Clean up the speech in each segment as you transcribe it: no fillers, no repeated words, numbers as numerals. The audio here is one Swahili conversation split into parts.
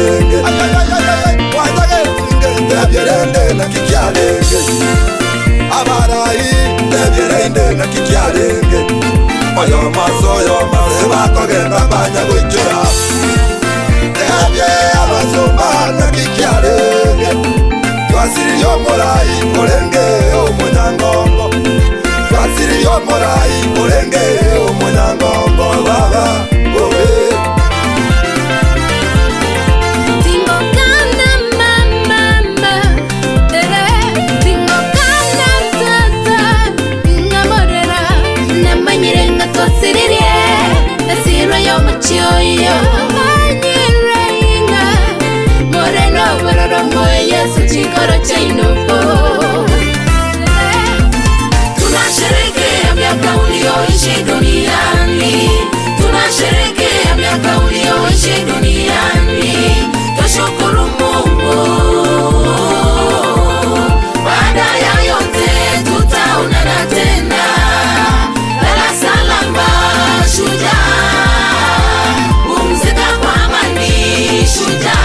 kikialenge Wajage ndebyerende na kikialenge Abarai ndebyerende na kikialenge Oyo maze bakogenda banya gwichura Ndebye abazumba na kikialenge Twasiri yo morai olenge omunyangongo Twasiri yo morai olenge omunyangongo baba Tunasherehekea miaka ulioishi duniani, tunasherehekea miaka ulioishi duniani, tushukuru Mungu. Baada ya yote tutaonana tena, lala salama shujaa, pumzika kwa amani shujaa.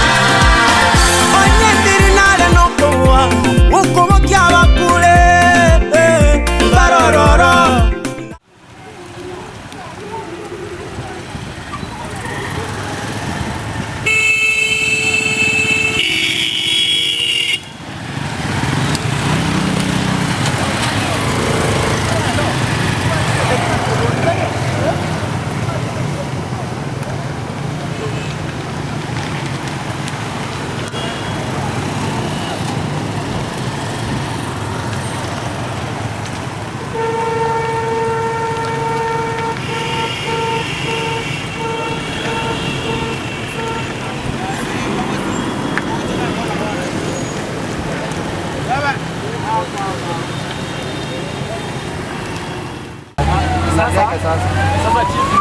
Sasa chifu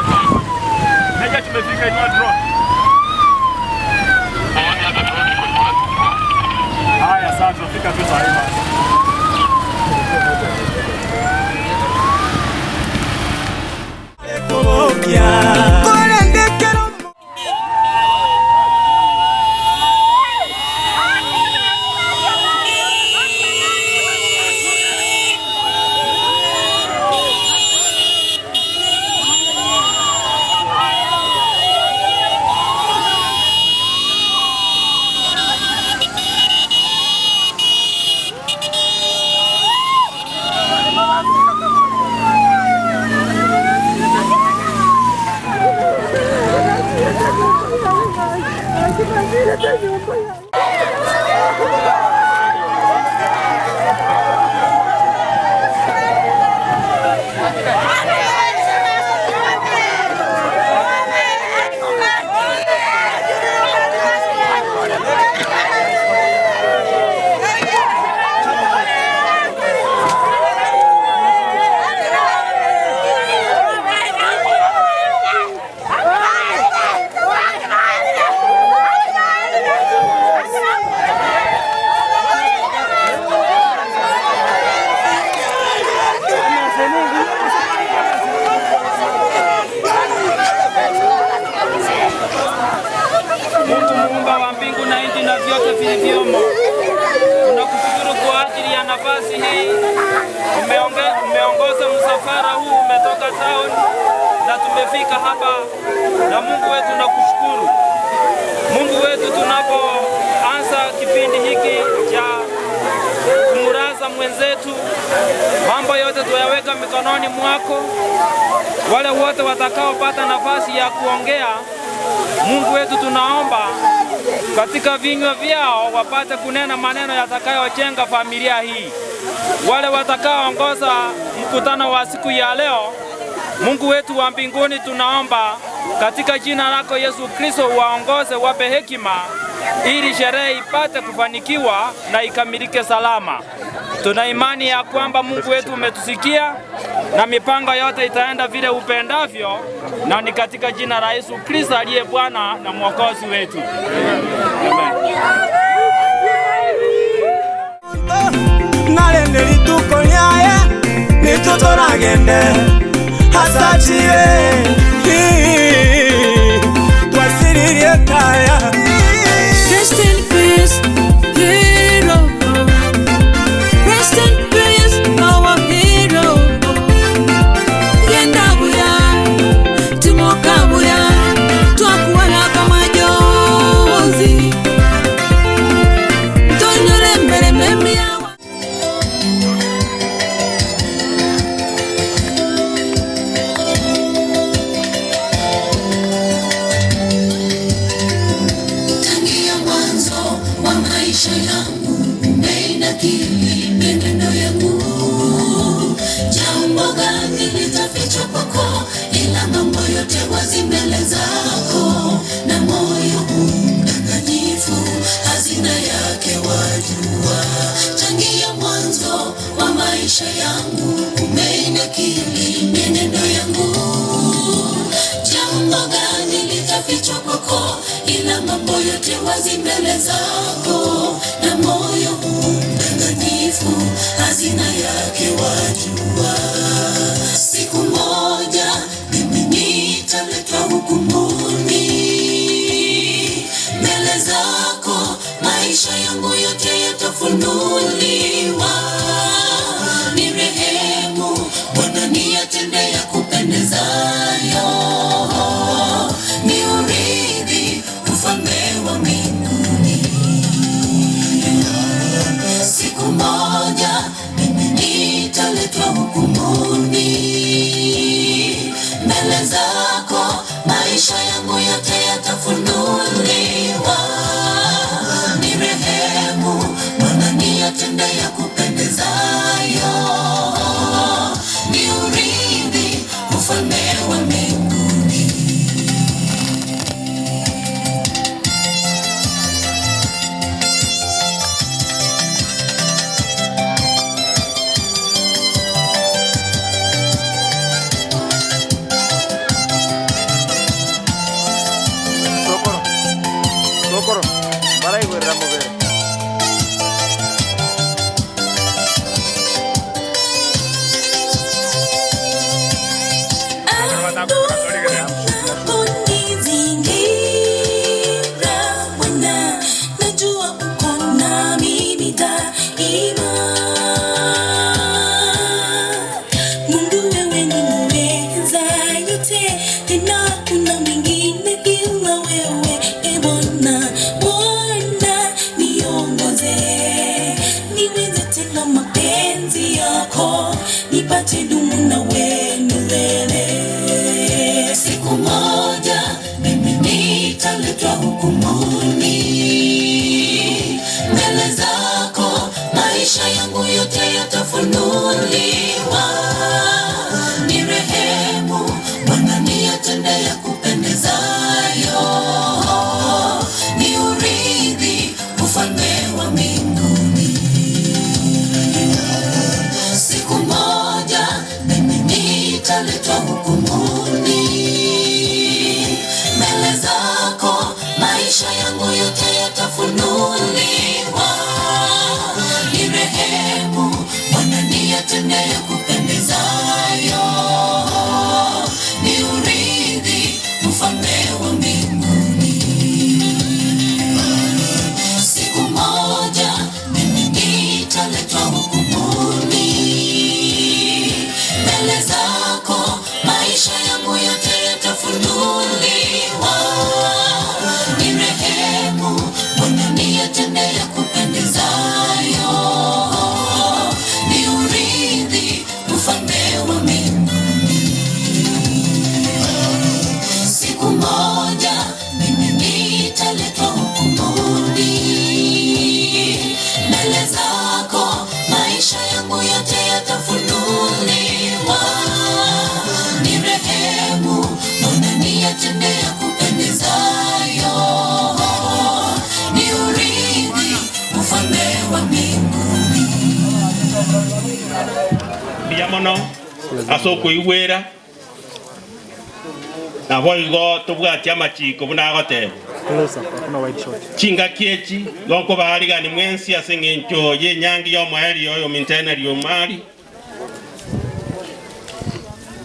Meja tumefika inua drone. Haya sasa tunafika tu sasa. Tunakushukuru kwa ajili ya nafasi hii. Umeongoza msafara huu, umetoka town na tumefika hapa, na Mungu wetu nakushukuru. Mungu wetu, tunapoanza kipindi hiki cha kumuraza mwenzetu, mambo yote tuyaweka mikononi mwako. Wale wote watakaopata nafasi ya kuongea, Mungu wetu, tunaomba katika vinywa vyao wapate kunena maneno yatakayojenga familia hii. Wale watakaoongoza mkutano wa siku ya leo, Mungu wetu wa mbinguni, tunaomba katika jina lako Yesu Kristo, waongoze, wape hekima ili sherehe ipate kufanikiwa na ikamilike salama. Tuna imani ya kwamba Mungu wetu umetusikia na mipango yote itaenda vile upendavyo, na ni katika jina la Yesu Kristo aliye Bwana na Mwokozi wetu. Amen. Nalende lituko nyaye nituto nagende hasachire twasiririe kaya mambo yote wazi mbele zako, na moyo mdanganyifu hazina yake wajua. Siku moja mimi nitaletwa hukumuni mbele zako, maisha yangu yote yatafunuliwa. Ni rehemu Bwana, niyatende ya kupendezayo, ni urithi ufalme wa mbinguni. Siku moja mimi nitaletwa hukumuni mbele zako, maisha yangu yote yatafunuliwa. Ni rehemu Bwana, niyatende ya kupendezayo, ni urithi ufalme wa mbinguni. Socorro, para ahí, güey, Ramón. Nipate dumu na wewe milele. Siku moja mimi nitaletwa hukumuni mbele zako, maisha yangu yote yatafunuliwa. Ni rehemu Bwana, niyatende ya kupendezayo, ni urithi ufalme wa mbinguni. Siku moja mimi nitaletwa hukumuni mbele zako, maisha yangu yote yatafunuliwa. Ni rehemu Bwana, niyatende ya kupendezayo, ni urithi ufalme wa mbinguni. Siku moja mimi nitaletwa hukumuni mbele zako, maisha yangu yote yatafunuliwa. Ni rehemu Bwana, niyatende ya kupendezayo, ni urithi ufalme wa mbinguni. Siku moja mimi nitaletwa hukumuni mbele zako, maisha yangu yote yatafunuliwa. Ni rehemu Bwana, niyatende ya kupendezayo, ni urithi ufalme wa mbinguni. Biyamono asoko iwera na boigo tubwati amachiko bunagoteba chinga kiechi goko baharigani mwensi asengencho ye nyangi yo mweri yo mintena ryo mari.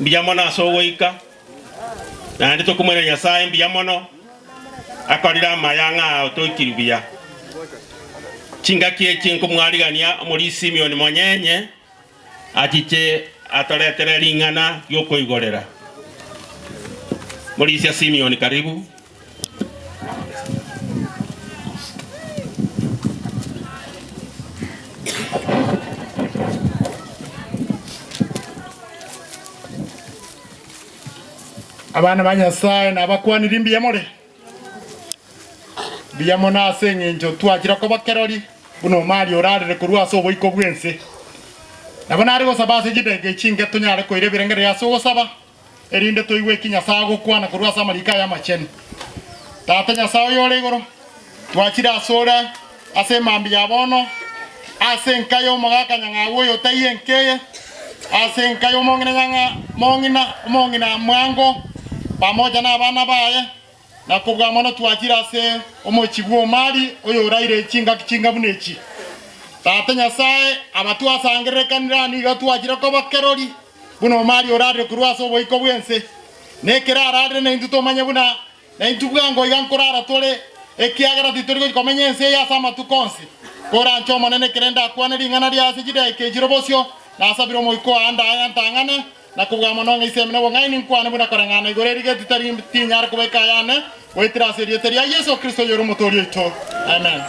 Biyamono asogoika na ndito kumwera Nyasaye. Biyamono akorira mayanga otoikiribia chinga kiechi nkumwarigania muri Simeon Monyenye atiche atoretere ringana yoko igorera. Morisia Simeon, karibu. Abana ba Nyasaye nabakwanira imbiyamore biyamona asengenjo twakira ko bakerori buno mari orarere kurwa so boiko bwense nabona ari gosaba se gidege chinge tunyare ko ire birengere yaso gosaba erinde toiwe kinya sago kwana kurwa samarika ya machen tata Nyasaye yore igoro twakira asora ase mambi yabono ase nkayo magaka nyanga woyo tayenkeye ase nkayo mongina nyanga mongina mwango pamoja na abana baye na kugamana twakira se omochibwo mali oyo raire chinga bunechi tata Nyasaye abatwasangerekanira niga twakira ko bakerori buno mali orare kurwaso boiko bwense nekera arare ne nduto manya buna na intubwango igankorara tole ekiagara titori ko menyense ya sama tukonse kora nchomo nene kerenda kwane ringana ria sijida ekejiro bosio na sabiro moiko anda antangana na kugamana ngisemene wongaini kwane buna karangana igorerige titari tinyar ko bekayane wetira serie teria Yesu Kristo yoro motori ito amen.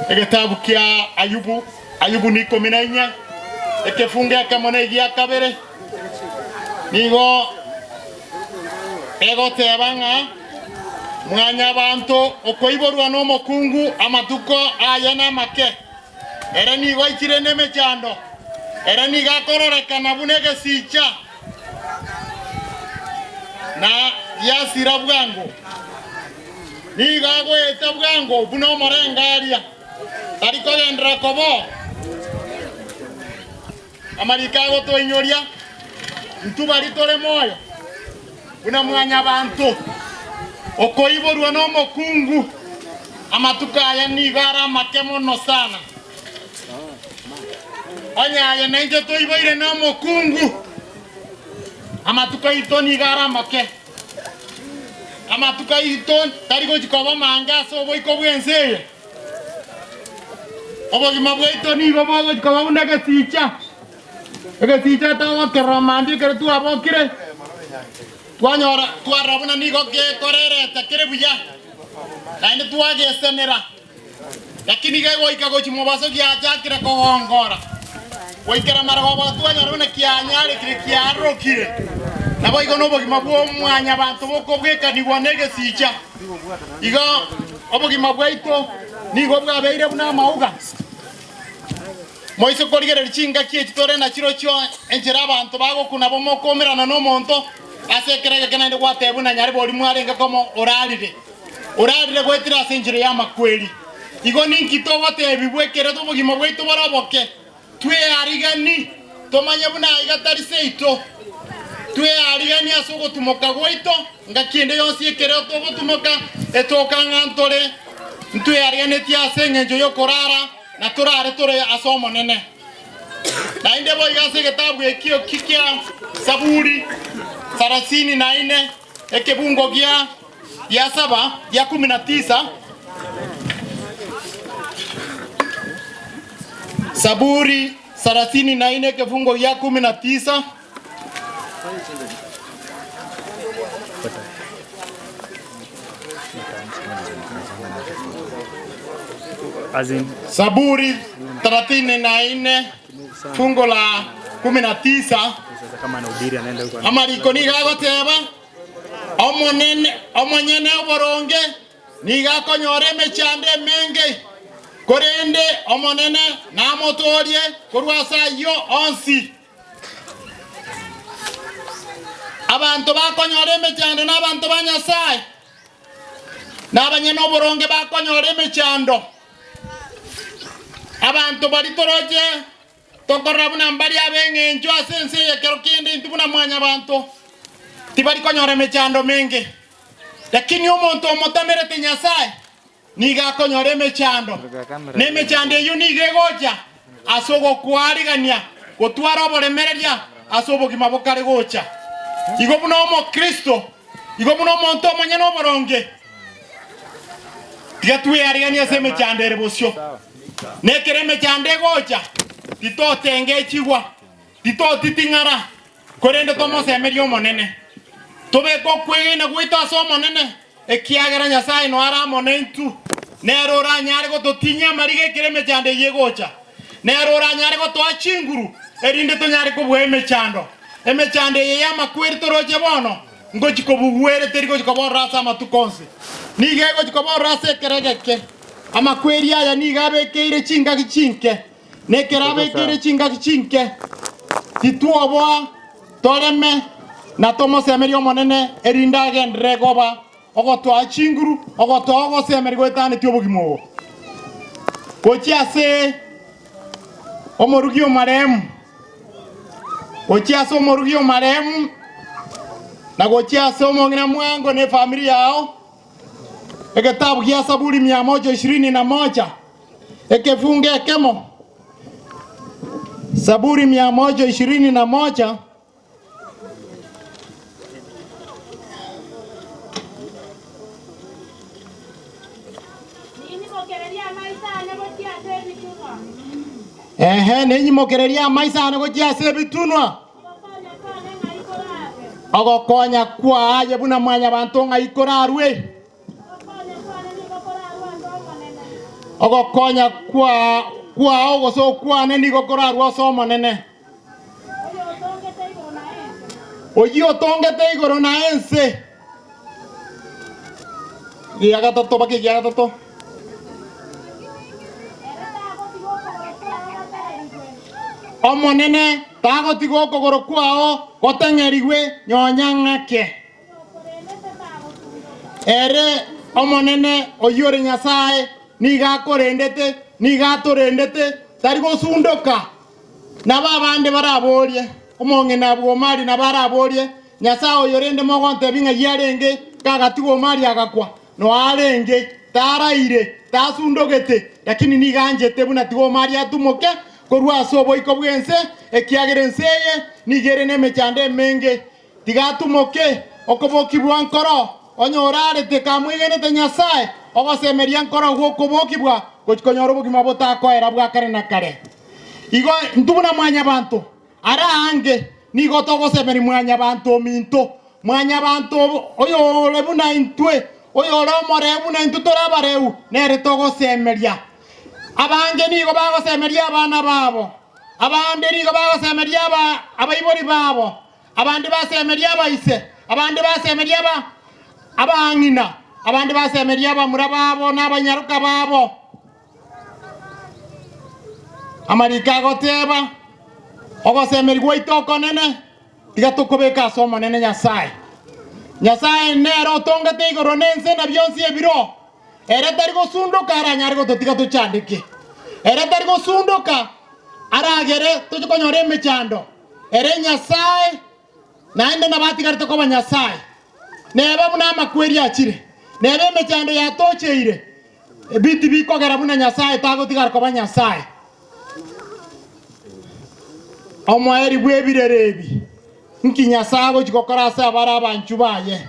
Ekitabu kia Ayubu ni 14 ekefunga kamone gia kabere nigo ego tebanga mwanya bantu okoiborwa no mokungu amatuko ayana make era nigo ikire neme chando era niga kororekana bunege sicha na yasira bwango niga gweta bwango buno morengaria tariko gendra kobo amarikago to inyoria ntubari tole moyo una mwanya bantu okoiborwa no mokungu amatuka aya nigara makemo no sana anya aya nenje to iboire no mokungu amatuka ito nigara make amatuka ito tariko chikoba manga so boiko bwense obogi mabweito nigo bogo chikoba unege sicha ege sicha tawo keromandi kere tu abokire twanyora twarabuna nigo ke korere takire buya nainde tuage senera lakini gego ikago chimobaso giajakire ko hongora woikera marago twanyaruna kianyare kire kiarokire nabo igo no bogi mabwo mwanya bantu boko bwekani wanege sicha igo obogi mabweito nigo bwabeire buna mauga moise korigere chinga kietore na chiro chyo enjera abantu bago kunabo mokomerana no monto asekerege kenande gwatebuna nyari boli mwarenga komo oralire gwetira senjire ya makweli igo ninki to watebi bwekere to bugima bweito baraboke twe arigani tomanya buna igatari seito twe arigani asogo tumoka gweito ngakiende yonsi ekere to botumoka etoka ngantore twe arigani tia sengenjo yo korara na turare tore asomo nene na inde boy gase kitabu ekio kikia Zaburi 34 ekebungo gia ya 7 ya 19 Zaburi 34 kifungo ya 19 Zaburi 34 fungo la 19 kama anahubiri anaenda huko amariko nigagoteba omonyene oboronge nigakonyore mechande menge korende omonene namotorie korwasa yo onsi abantu bakonyore mechando n'abantu banyasaye n'abanyene oboronge bakonyore mechando abantu bari toroje tokorabuna mbali abengenjo asense yekero kende intubuna mwanya bantu tibari konyore mechando menge lakini omonto omotamerete Nyasaye niga konyore mechando ne mechando yo nige gocha asogo kwarigania gotwara oboremereria asobo kimabokare gocha igo buno omo Kristo igo buno omonto omonyene oboronge tigatwe arigania se mechando erebosio nekere mechando gocha titotenge chigwa titotitingara korende tomosemeria omonene tobeko kwegena gwita ase omonene ekiagera Nyasaye no aramone ntu nerora nyare gototinya marige kere mechando yegocha nerora nyare gotoa chinguru erinde tonyare kobwe emechando ye amakweri toroche bono ngochi kobugwere teriko chikobora asa matukonse nigego chikobora ase keregeke amakweri aya nigabekeire chinga gichinke nekerabekeire chinga gichinke tituobo toreme na tomosemeria omonene erinde agendere goba ogotoa chinguru ogotoa ogosemeri gwetane tiobogimo gochi ase omorugi omaremu gochia somo rugio marehemu na gochia somo ngina mwango ne familia yao. Ekitabu kia Zaburi 121 ekefunge ekemo Zaburi 121 nenyi mokereria maisa ne gochia sebitunwa ogokonya kwa aje buna mwanya bantu ngaikorarwe ogokonya kwa ogoso kwa neni gokorarwa somo nene oyo tongete igoro na ense giaga toto baki giaga toto omo nene tago tigo kogoro kwao gotengerigwe nyonyang'ake ere omo nene oyore Nyasaye niga korendete niga torendete tari gosundoka na babande baraborie omonge nabwo mari na baraborie Nyasaye oyorende mogonte binga yarenge kagatigo mari agakwa no arenge taraire tasundogete lakini niga anjete buna tigo mari atumoke korwa sobo ikobwense ekiagerenseye nigere nemechande menge tigatumoke okobokibwa nkoro onyorarete kamwigenete Nyasaye ogosemeria nkoro gwokobokibwa gochikonyora obogima botakoera bwakare na kare igo ntubuna mwanya bantu ara ange nigo togosemeri mwanya bantu minto mwanya bantu oyo lebuna intwe oyo romorebu na intutora bareu nere togosemeria abange nigo bagosemeria abana babo abande nigo bagosemeria abaibori babo abande basemeria abaise abande basemeria abangina abande basemeria abamura babo n'abanyaruka babo amarika goteba ogosemerigwa itoko nene tigatukubeka somo nene Nyasaye nero tongete igoro nense na byonsi ebiro ere tari gosundoka aranyari gototiga tuchandike ere tari gosundoka aragere tukonyore emechando ere Nyasaye naende nabatigarite koba Nyasaye nebe buna amakweri akire nebe emechando yatocheire ebiti bikogera buna Nyasaye tagotigara koba Nyasaye omwaeri bwebirerebi nki Nyasaye gochikokora ase abara abanchu baye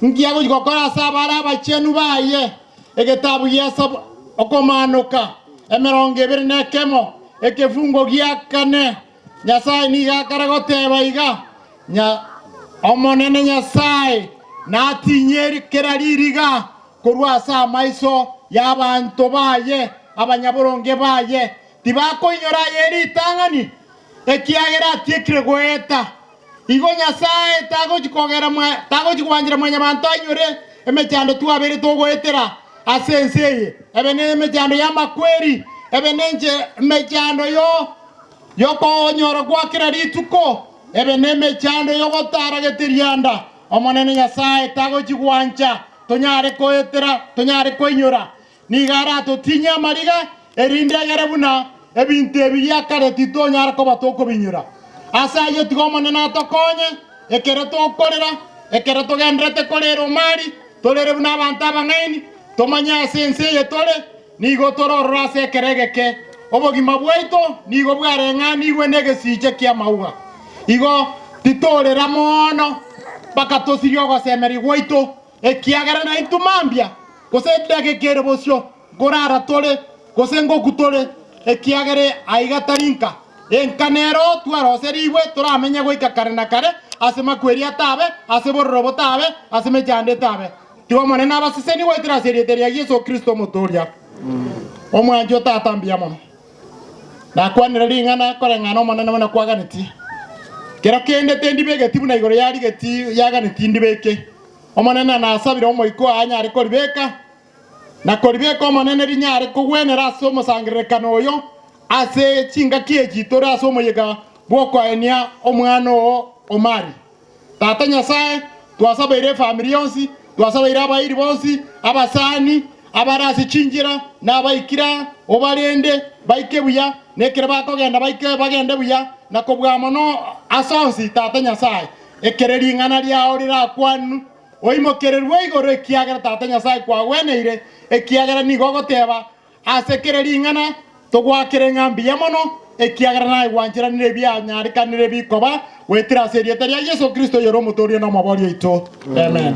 nki agochikokora ase abara abachenu baye egetabu giasa okomanuka emerongo ebere nekemo ekefungo giakane Nyasaye niga karagoteba iga omonene Nyasaye natinyeri keraririga korwa ase amaiso y'abantu baye abanyaboronge baye tibakoinyora yeri itang'ani ekiagera atiekire goeta igo Nyasaye tagochikwanjira mwanya bantu anyore emechando twabere togoetera ase enseye ebe ne emechando y'amakweri ebe nenche emechando yokonyora gwakera rituko ebe ne emechando yogotarageterianda omonene Nyasaye tagochigwancha tonyare koetera tonyare koinyora nigara totinya mariga erinde agere buna ebintu ebiakare titonyara koba tokobinyura asaye tigomonene atokonye ekere tokorera ekere togendrete korera omari torere buna abantu abang'aini tomanya ase enseye tore nigo tororora ase ekeregeke obogima bwaito nigo bwareng'ani igwe negesiche kia mauga igo titorera mono mpaka tosiri ogosemeri gwaito ekiagera na intumambia gose ndagekere bosio gorara tore gose ngoku tore ekiagere aigatarinka enkanero twaroseriwe turamenya goika kare na kare ase makweri atabe ase bororo botabe ase mechande tabe tiwo monene abasiseni goitira serieteria Yesu Kristo motoria omwanjo tatambia mono nakwanira ring'ana koreng'ana omonene mona kwaganeti kero kende tendi begeti buna igoro yari geti yaganeti ndibeke omonene nasabire omoiko anyare koribeka na koribeka omonene rinyare kugwenera ase omosangererekano oyo ase chinga kiechi tore ase omoyega bwokoenia omwana omari tata Nyasaye twasabeire family yonsi twasabeire abairi bonsi abasani abarasi chinjira n'abaikira obarende baike buya nekere bakogenda baike bagende buya na kubwa mono asonsi tata Nyasaye ekereri ngana riao rirakwanu oimokererwa igoro ekiagera tata Nyasaye kwaweneire ekiagera nigo goteba asekereri ngana tugwakire ng'ambi ya mono ekiagera naye gwanjiranire byanyarikanire bikoba wetira seriete ria Yesu Kristo yoro mutoria na mabori ito amen.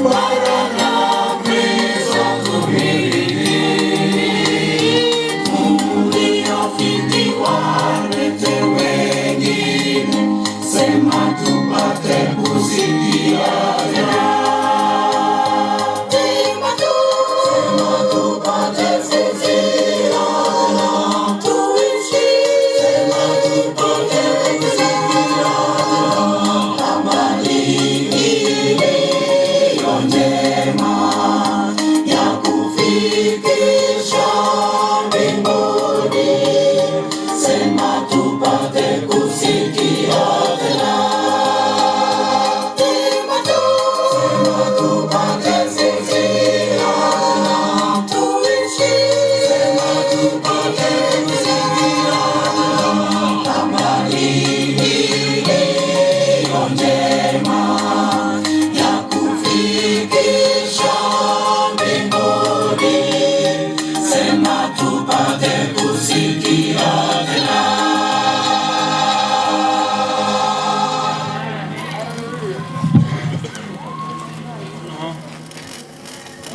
Barana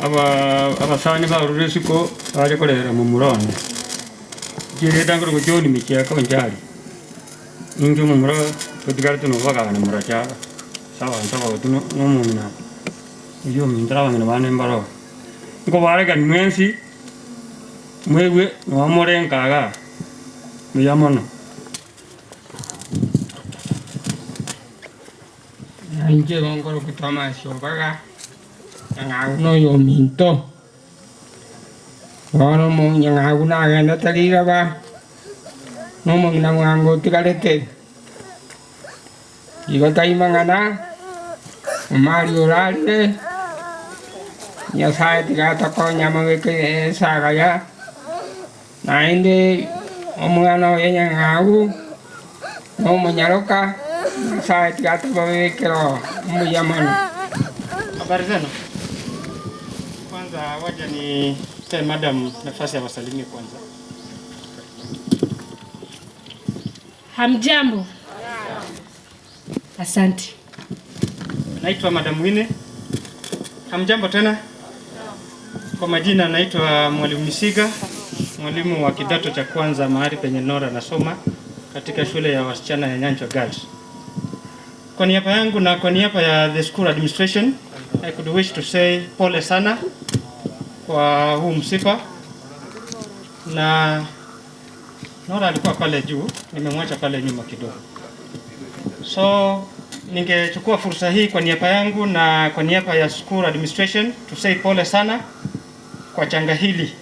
abasani baruresiko baje kolera mu murone kire dangro gojoni mikia ko njari injo mu muro kodigarto no bagana muracha sawa sawa tuno no mumina iyo mindra wangena bane mbaro ngo bare kan mensi mwewe no amore nkaga miyamono Anche con che Tommaso paga no yo minto no mo yang aku na ga tadi ba no mo nang ango tigalete iba tai mangana Mario Rale ya sai tiga toko nyama ke saga ya na inde omungano yang aku no mo nyaroka sai tiga toko kero muyamano. Habari zenu. Kwanza waja ni pe madam nafasi ya wasalimie kwanza. Hamjambo. Asante. Naitwa Madam Wine. Hamjambo tena. Kwa majina naitwa Mwalimu Misiga, mwalimu wa kidato cha kwanza mahali penye Nora nasoma katika shule ya wasichana ya Nyanchwa Girls. Kwa niaba yangu na kwa niaba ya the school administration, I could wish to say pole sana kwa huu msiba. Na Nora alikuwa pale juu, nimemwacha pale nyuma kidogo. So ningechukua fursa hii kwa niaba yangu na kwa niaba ya school administration to say pole sana kwa janga hili.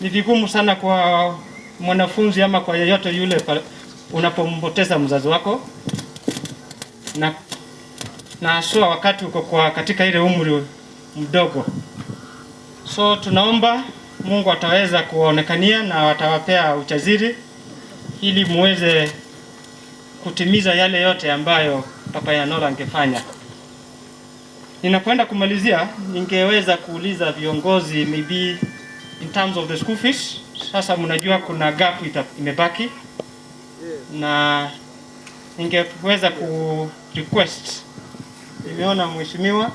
Ni vigumu sana kwa mwanafunzi ama kwa yeyote yule unapompoteza mzazi wako. Na haswa wakati uko kwa katika ile umri mdogo. So tunaomba Mungu ataweza kuonekania na atawapea uchaziri ili muweze kutimiza yale yote ambayo Papa ya Nora angefanya. Ninapoenda kumalizia, ningeweza kuuliza viongozi maybe in terms of the school fees. Sasa mnajua kuna gap imebaki na ningeweza ku request, nimeona mheshimiwa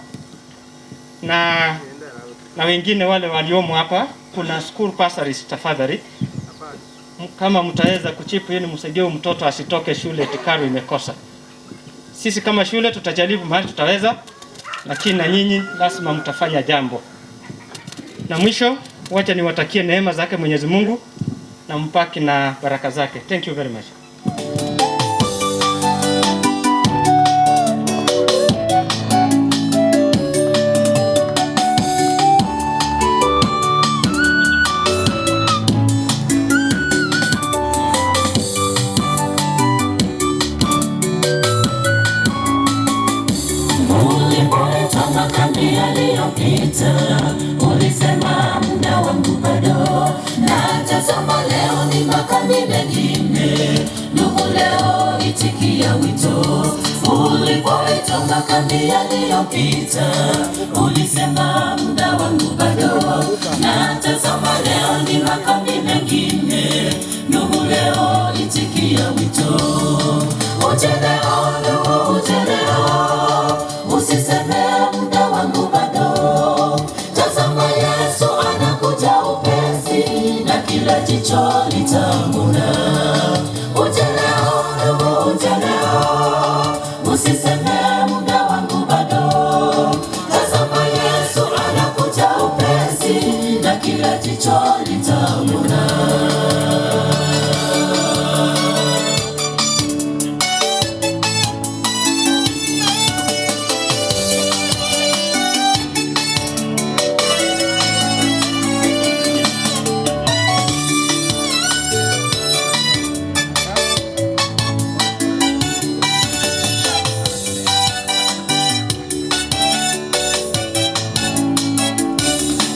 na wengine wale waliomo hapa, kuna school bursaries tafadhali, kama mtaweza kuchipu yenu msaidie mtoto asitoke shule tikaru imekosa. Sisi kama shule tutajaribu mahali tutaweza, lakini na nyinyi lazima mtafanya jambo. Na mwisho, wacha niwatakie neema zake Mwenyezi Mungu na mpaki na baraka zake. Thank you very much. Ulisema muda wangu bado, na tazama leo ni makambi mengine. Ndugu leo itikia wito, ulipoita makambi yaliyopita. Ulisema muda wangu bado, na tazama leo ni makambi mengine. Ndugu leo itikia wito, uje leo ndugu, uje leo, usiseme muda wangu bado. Tazama Yesu anakuja upesi, na kila jicho litamwona. Uje leo ndugu, uje leo, usiseme muda wangu bado. Tazama Yesu anakuja upesi, na kila jicho litamwona.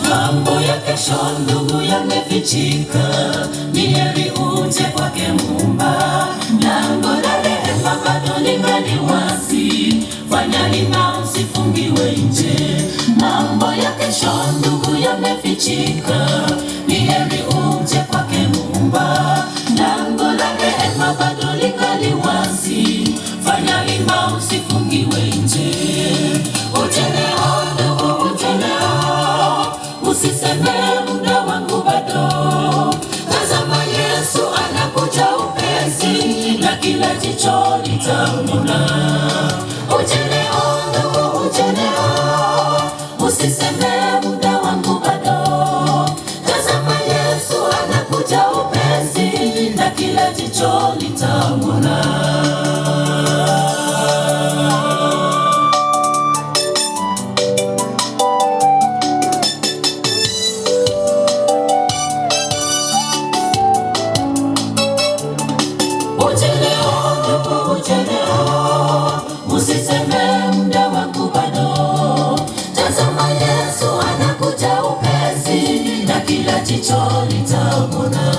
Mambo ya kesho ndugu yamefichika, ni heri uje kwake Muumba. Lango la rehema bado lingali wazi, fanya hima usifungiwe nje. Mambo ya kesho ndugu yamefichika, ni heri uje kwake Muumba. Lango la rehema bado lingali wazi, fanya hima usifungiwe nje. Uje leo ndugu, uje leo, kila jicho litamwona. Uje leo ndugu, uje leo, usiseme muda wangu bado. Tazama Yesu anakuja upesi, na kila jicho litamwona. Usiseme muda wangu bado. Tazama Yesu anakuja upesi, na kila jicho litamwona.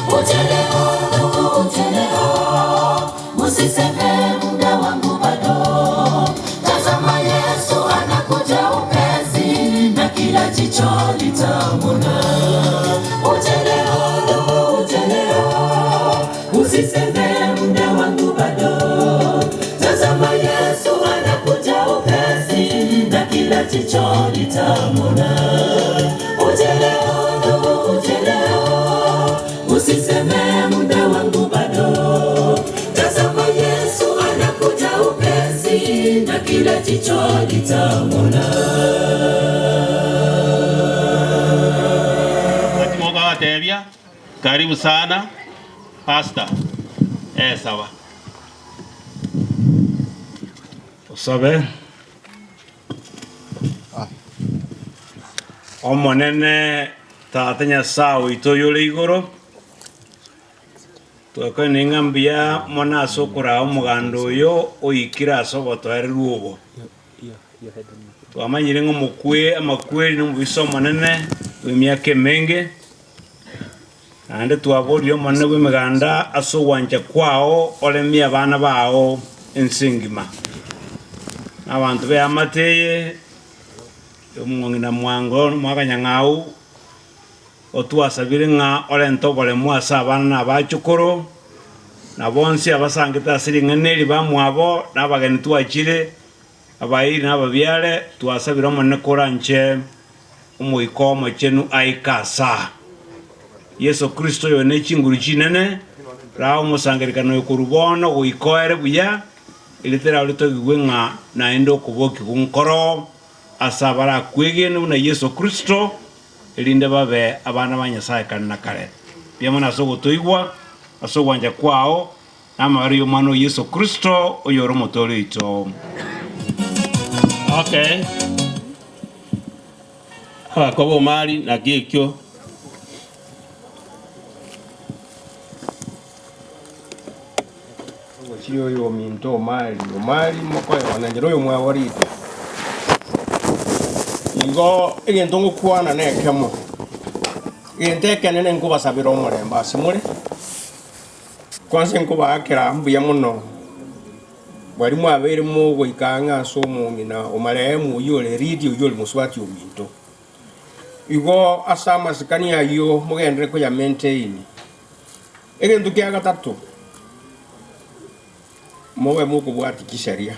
Uje leo ndugu, uje leo, usiseme muda wangu bado. Tazama Yesu anakuja upesi, na kila jicho litamwona. Uje leo ndugu, uje leo, usiseme muda wangu bado. Tazama Yesu anakuja upesi, na kila jicho litamwona. Uje leo ndugu, uje leo, usiseme muda wangu bado. Tazama Yesu anakuja upesi, na kila jicho litamwona. Karibu sana Pastor. Sawa. Usabe omonene tata Nyasaye ito yule igoro twako ningambia mona asokora omugando oyo oyikira asoboto ari rugo twamanyire ng'omukwe amakweri n'omubiso monene w'emyaka emenge ande twabori omonene bw'emiganda asowanja kwao olemia abana bao ensingima abantu be amateye omung'ina mwango mwakanyang'au otwasabire ng'a orentobole mwasa abana abachukuru na bonsi abasangite asiring'aneri bamwabo n'abageni twachire abairi n'ababyare twasabire omonene koranche omoiko omochenu aikasa Yesu Kristo yone chinguru chinene rao musangerikano yokurubono goikoere buya ilitera ulito gwenga na endo kuboki kunkoro asabara kwegene na Yesu Kristo ilinde babe abana banyasaye kanna kare byamana sogo toigwa asogwanja kwao namari yomano Yesu Kristo oyoro motoro ito. Okay. Kobo mali na gekyo chiyo yo minto mali mokoyo wananjero yo mwawarite ingo egento ngukwana nekemo igenteke nene nkuba sabira omuremba simule kwanse nkuba akira mbuya muno bwari mwabere mu goikanga so mungina omaremu yole ridi yole muswati ominto igo asama sikania yo mugendere ko ya maintain egento kya gatatu mowe muko bwati kisharia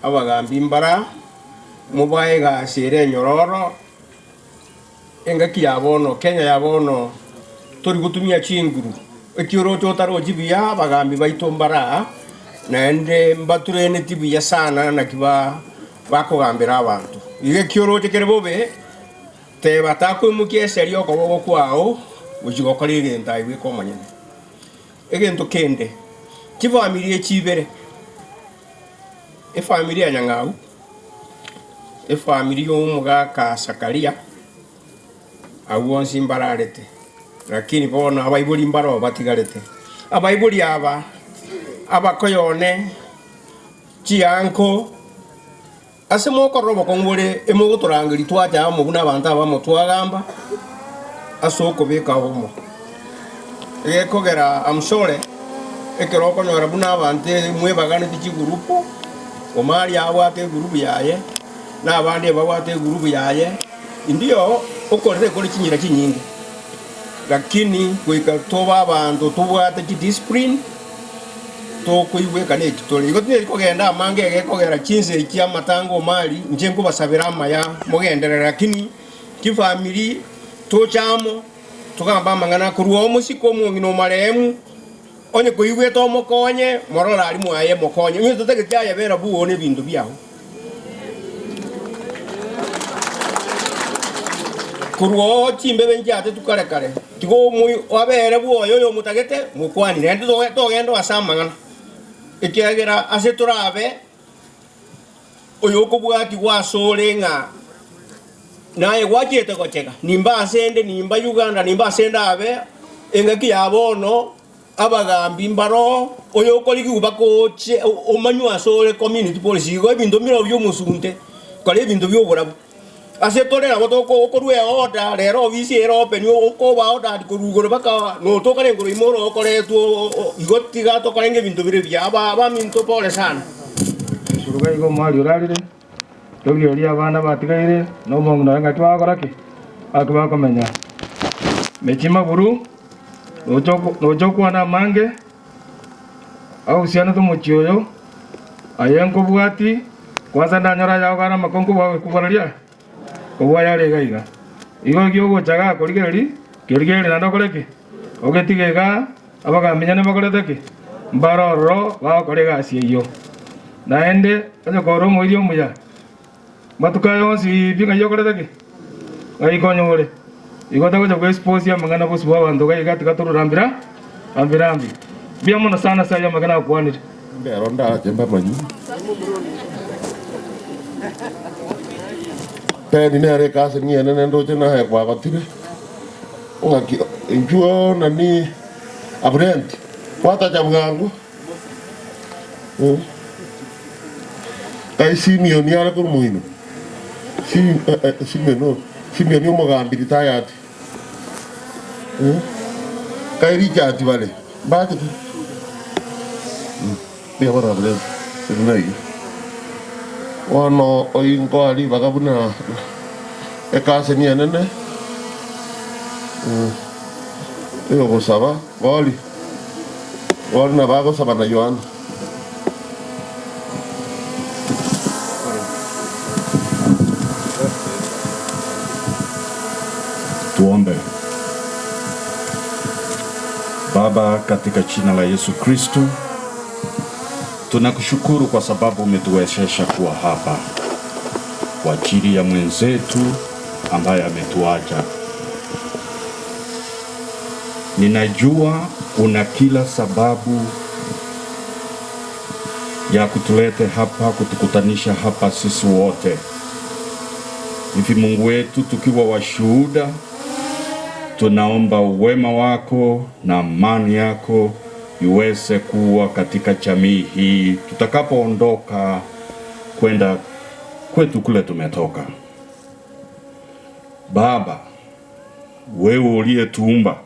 abagambi mbara mubaye ga sire nyororo engaki yabono Kenya yabono tori gutumia chinguru ekioro totaro jibiya abagambi baito mbara nende mbaturene tibiya sana na kiba bakogambira abantu ige kioro tekerebobe te batako mukie serio ko bogo kwao ujigokore genda iwe ko manyene egento kende family chibere family ya Nyang'au family yo muga ka Sakaria awonsi mbararete lakini bona abaibuli mbaro batigarete abaibuli aba abakoyone chianko asemo korobo kongore emo turangiri twaja mu buna abantu abamo twagamba asoko beka homo ekogera amsore ekeroko nyora buna abante mwebagane tiki grupo omari awate grupu yaye na abandi bawate grupu yaye ndio okorere kuri kinyira kinyingi lakini kwika toba abantu tubwate discipline to kuiweka ne kitole igotine kogenda amange gekogera chinse ikia matango mali nje nkubasabira amaya mugenderera lakini kifamily to chamo tukamba mangana kuruwa musiko mu ngino maremu onye kuigweta omokonye morora ali mwaye mokonye nyo tutagetyaya bera buone bintu byaho kurwo chimbe benjate tukare kare tigo mu wabere buoyo yo mutagete mukwani nende togendo asamangana ikiagera ase turabe oyo kobwati gwasore nga naye gwachete gocheka nimba asende nimba Uganda nimba asende abe engaki yabono abagambi mbaro oyo koliki ubakoche omanyu asore community policy go bintu miro byo musunte kale bintu byo burabu ase torera botoko okorwe order rero visi ero open oko ba order kurugoro baka no tokare ngoro imoro okoretu igotiga tokarenge bintu bire bya aba minto pole sana suruga igo mali urarire dogi oli abana batigaire no mongo nanga twakora ki akaba komenya mechima buru nojoko na mange au siana to mochioyo ayenko bwati kwanza ndanyora yao kana makongo bawe kubararia kubwa yale gaiga igo gyogo chaga korigeri kirigeri nando koreki ogetigega abaga menyane bakoreteki mbaroro ba korega siyo naende ajo koro moirio muya matukayo si binga yokoreteki ai konyore igota goja go expose ya mangana bosi bwa bantu gaiga tikaturu rambira ambirambi bia mona sana saya magana kwanire mbero nda jemba manyi peni nere kasi ngiene nendo jena he kwa gotire ongaki enjuo nani abrent kwata jamgangu ai simioni ara kur muino simioni omogambi ritayati kai richati vale bati bia bara vale sinai wano oingo ali bagabuna ekase ni anene yo gosaba wali na bago sabana yoan tuombe. Baba, katika jina la Yesu Kristo, tunakushukuru kwa sababu umetuwezesha kuwa hapa kwa ajili ya mwenzetu ambaye ametuacha. Ninajua una kila sababu ya kutulete hapa, kutukutanisha hapa sisi wote. Hivi Mungu wetu, tukiwa washuhuda, tunaomba wema wako na amani yako iweze kuwa katika jamii hii tutakapoondoka kwenda kwetu kule tumetoka. Baba, wewe uliyetuumba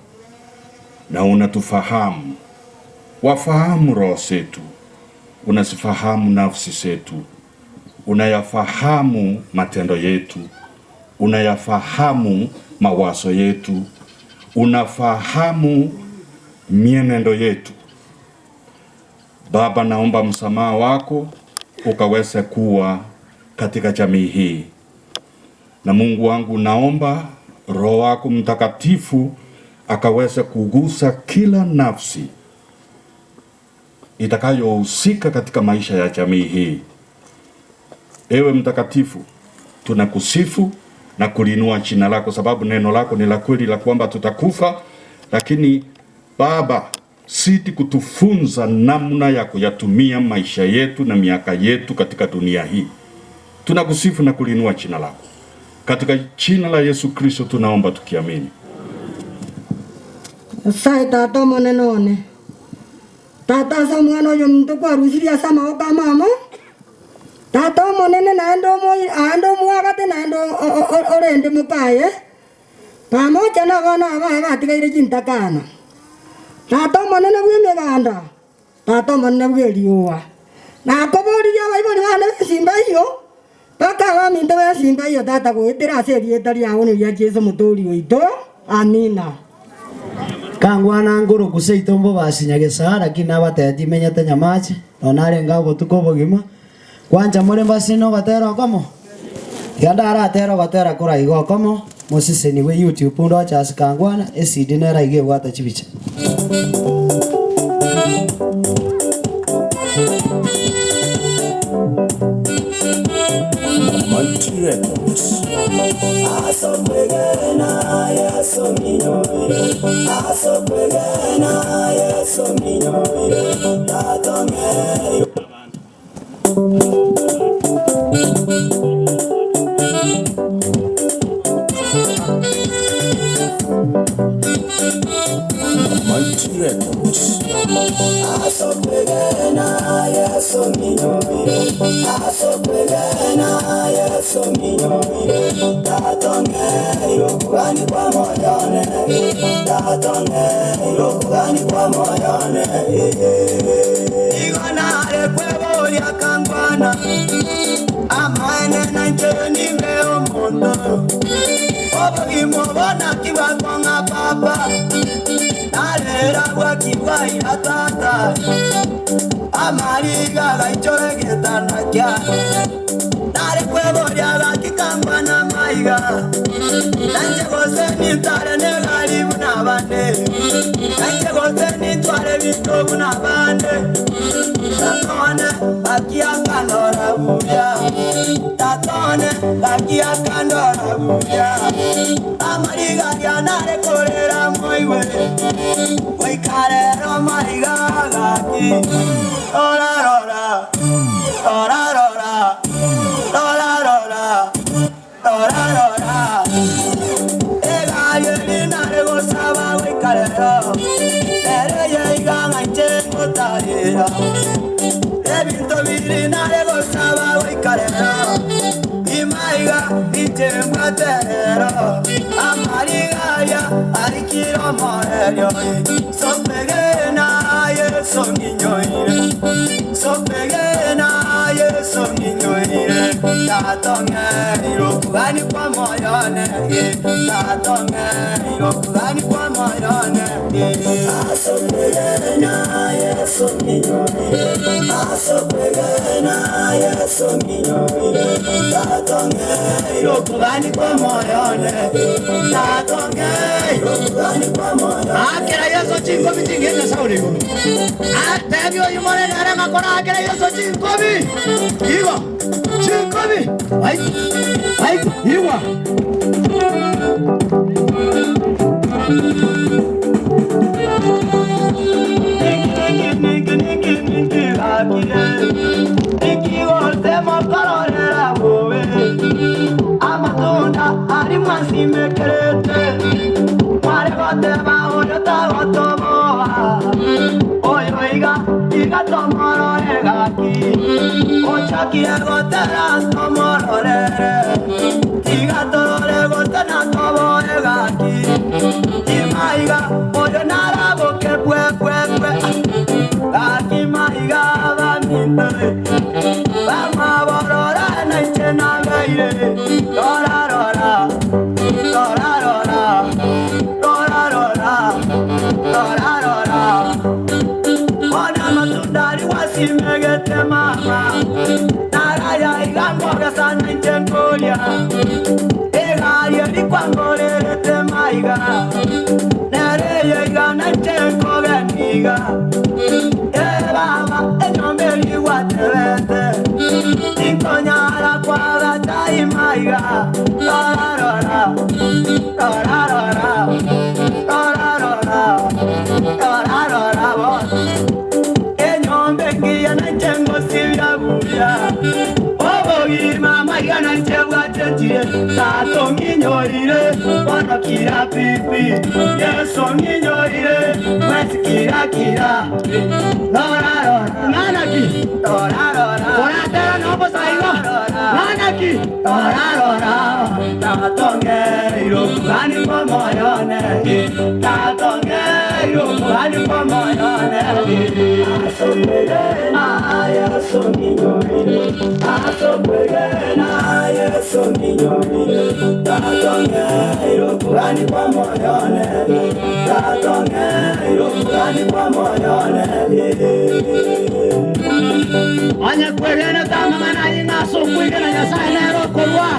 na unatufahamu, wafahamu roho zetu, unasifahamu nafsi zetu, unayafahamu matendo yetu, unayafahamu mawazo yetu, unafahamu mienendo yetu. Baba, naomba msamaha wako ukaweze kuwa katika jamii hii. Na Mungu wangu, naomba Roho wako Mtakatifu akaweze kugusa kila nafsi itakayohusika katika maisha ya jamii hii. Ewe Mtakatifu, tunakusifu na kulinua jina lako, sababu neno lako ni la kweli, la kwamba tutakufa, lakini Baba, siti kutufunza namna ya kuyatumia maisha yetu na miaka yetu katika dunia hii. Tunakusifu na kulinua jina lako. Katika jina la Yesu Kristo tunaomba tukiamini. Sai tata monenone. Tata sa mwana yo mtu kwa rusiria sama oka mama. Tata monene naendo muagate naendo orende mupaye. Pamoja na wana aba tigaire jintakana. Tata monene bwime ganda. Tata monene bweliwa. Na kobori ya baibori bana simba hiyo. Paka wa minto ya simba hiyo tata goetera seri etari aone ya Yesu mutori oito. Amina. Kangwana ngoro kuseitombo basinyagesa lakini abateti menyete nyamache onare ngabo tukobogima kwanja more basino gatero kamo yandara atero gatera kura igo kamo mosise ni we YouTube ndo cha Kangwana esidi nera ige gwata chibicha. Anya kwelena tama manayinga naso kuigana nyasaye nero korwa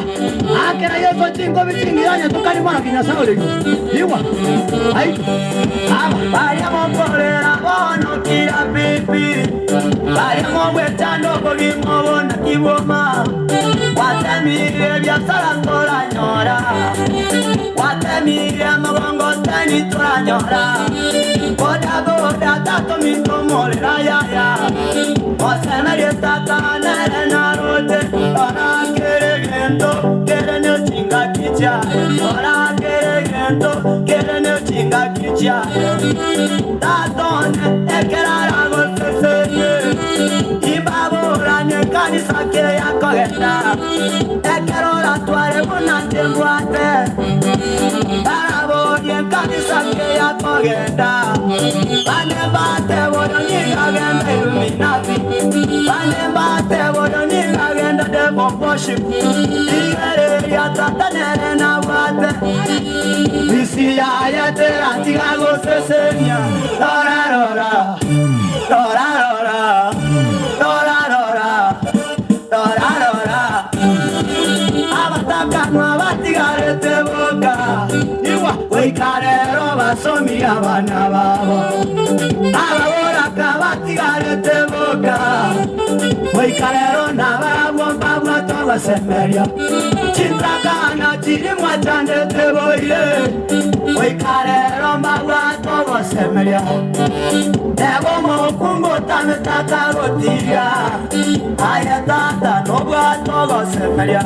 akera yeso tingo bitingi yanya tukani mwana kinyasa ole iwa ai aba bari amokorera bono kira pipi bari amobwetano bogimo bona kiboma watamire byasara tora nyora watamire amabongo tani tora nyora boda boda tato mitomolera ya osemerie tata nere narote ora keregendo kerene chinga kicha ora keregendo kerene chinga kicha tatone ekerara gosese ibabura ne kanisa ke yakogenda ekerora tware bunante mbwate barabo ye kanisa ke yakogenda bane bate bodo nyigagenda Illuminati bane bate bodo nyigagenda devil worship igere ya tatanere na bate isi ya tera tigago sesenya rora rora rora rora rora rora rora rora abataka no abatigarete boka iwa oikarero basomi abana babo ababora kabatigarete boka oikarero nababo babwa tobasemeria chintrakana chirimwa chandete boire oikarero babwa tobasemeria nebo mokungo tametaka rotiga ayatata nobwa tobasemeria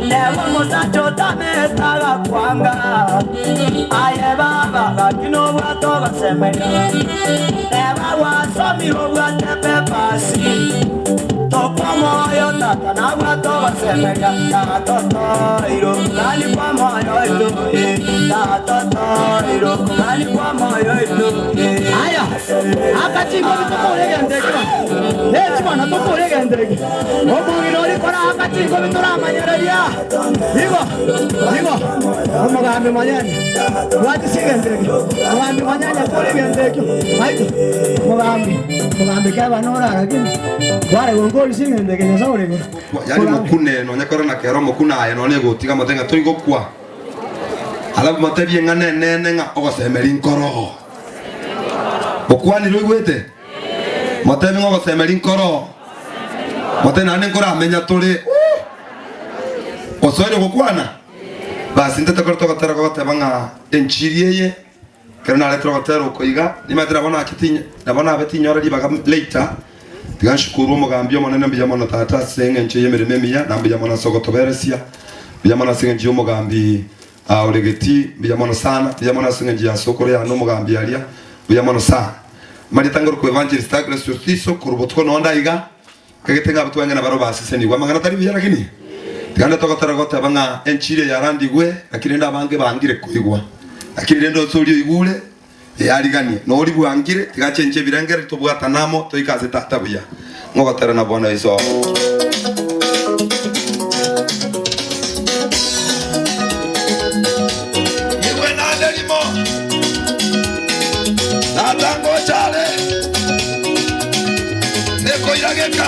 nebo mosacho tametaka kwanga aye baba kakino bwa tobasemeria nebo wasomi bwa tepe pasi tokomoyo tata na bwa tobasemeria tatotoiro kani kwa moyo ito tatotoiro kani kwa moyo ito aya akachingo bitomorege ndege neti bana tomorege ndege omugiro likora akachingo bitoramanyereria igo omugambi manyanya wati sige ndege omugambi manyanya korege ndege maiko mugambi kaba norara kini wale ngongoli sige ndege nyasaurego yani mukune no nyakora na kero mukuna ya no nego tiga matenga toigo kwa alafu matebie ngane nene nga ogosemeri nkoro okwani rwigwete matebe ngogosemeri nkoro matena nane nkora amenya turi osoire gukwana basi ndete korto gotera goteba nga enchiriye kana letro gotera ukoiga nimatira bona akitinya nabona abetinyora libaga later tiganshukuru omugambio monene mbiyamona tata senge nche yemereme miya nambiyamona sogotoberesia mbiyamona senge nje omugambi oregeti mbiyamona sana mbiyamona senge nje asokore ya no mugambi alia mbiyamona sana mari tangoro ku evangelist agres justice kurubotko no ndaiga kagetenga batwanga na baro basise ni gwamagana tari biyara kini tiganda togotara gota banga enchire yarandigwe akirinda bange bangire kuigwa akirendo solio igule yariganie no uri bwangire tigachenje birengere tubwata namo toikaze tatabuya ngogotera na bona iso iwe na delimo na tango chale neko irageka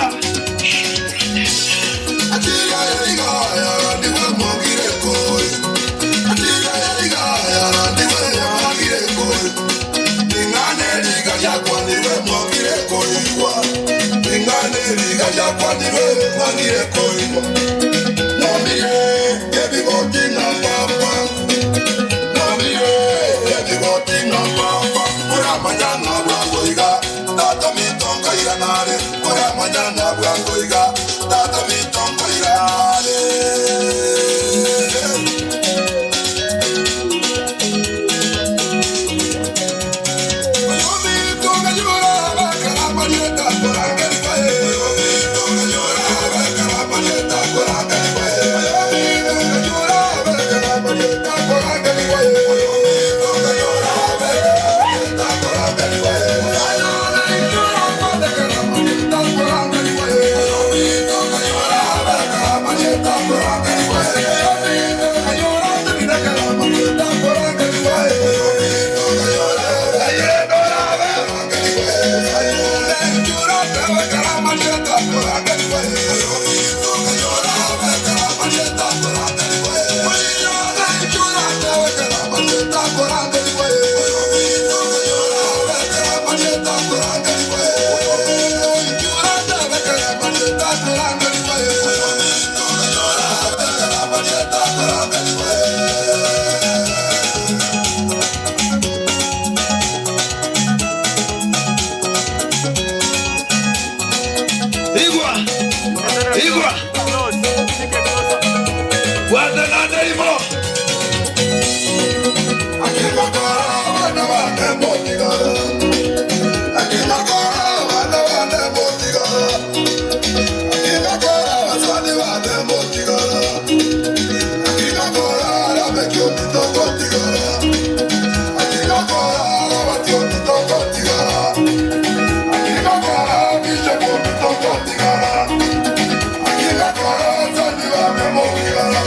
atira ya ndiwe mogire koi atira ya ndiwe mogire koi yakwanirwe mwagire koiwa inganeriga yakwanirwe mwagire koiwa nomire ebigoti na papa nomire ebigoti na papa ura manyana bwangoiga tata mitongo iranare ura manyana bwangoiga tata mitongo iranare Igwa. Igwa. Wanda na ndeimo. Akina kora wana wana motigara. Akina kora wana wana motigara. Akina kora waswani wana motigara. Akina kora rabekyo tito tigara. Akina kora rabatyo tito tigara. Akina kora bishopo tito tigara. Akina kora waswani wana motigara.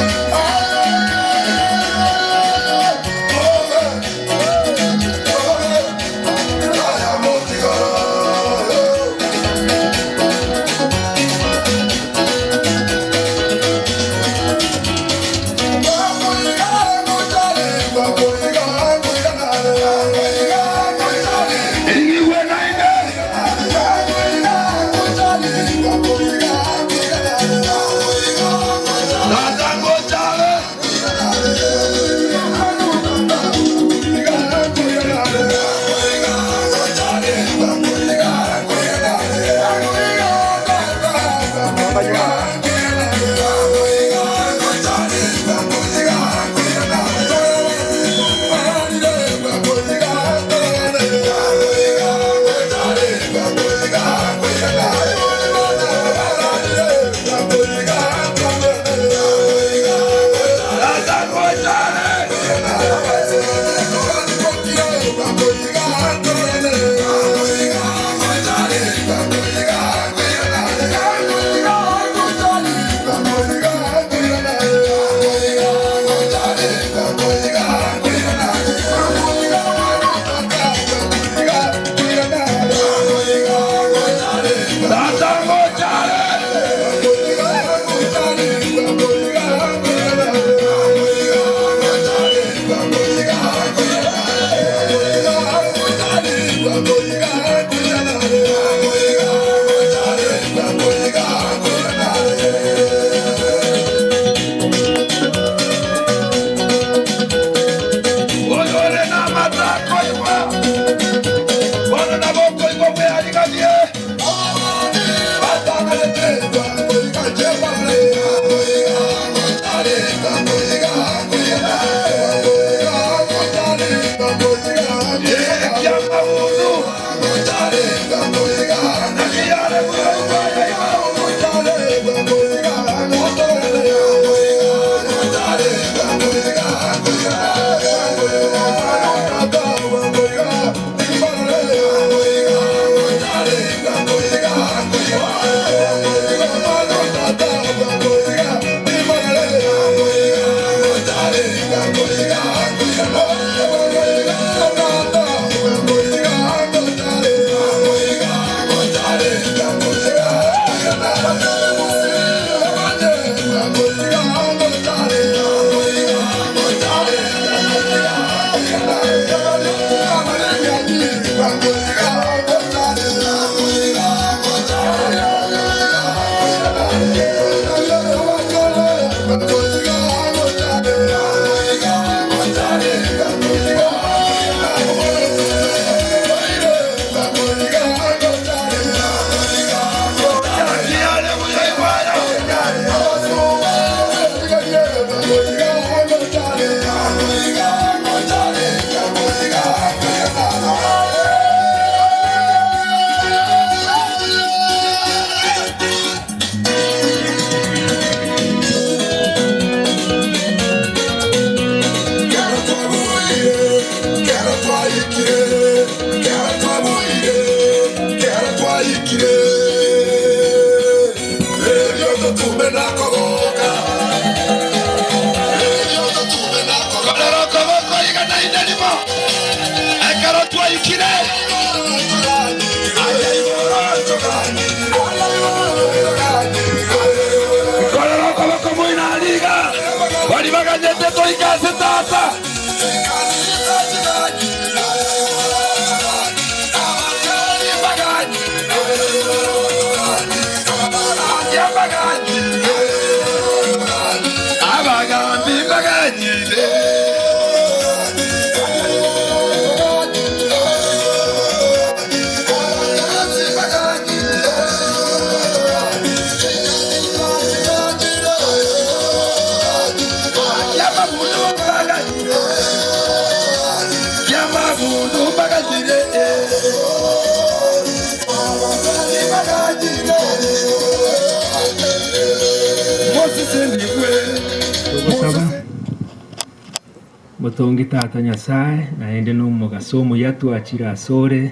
Mutongi tata Nyasaye naende n'umugaso muyatu akira asore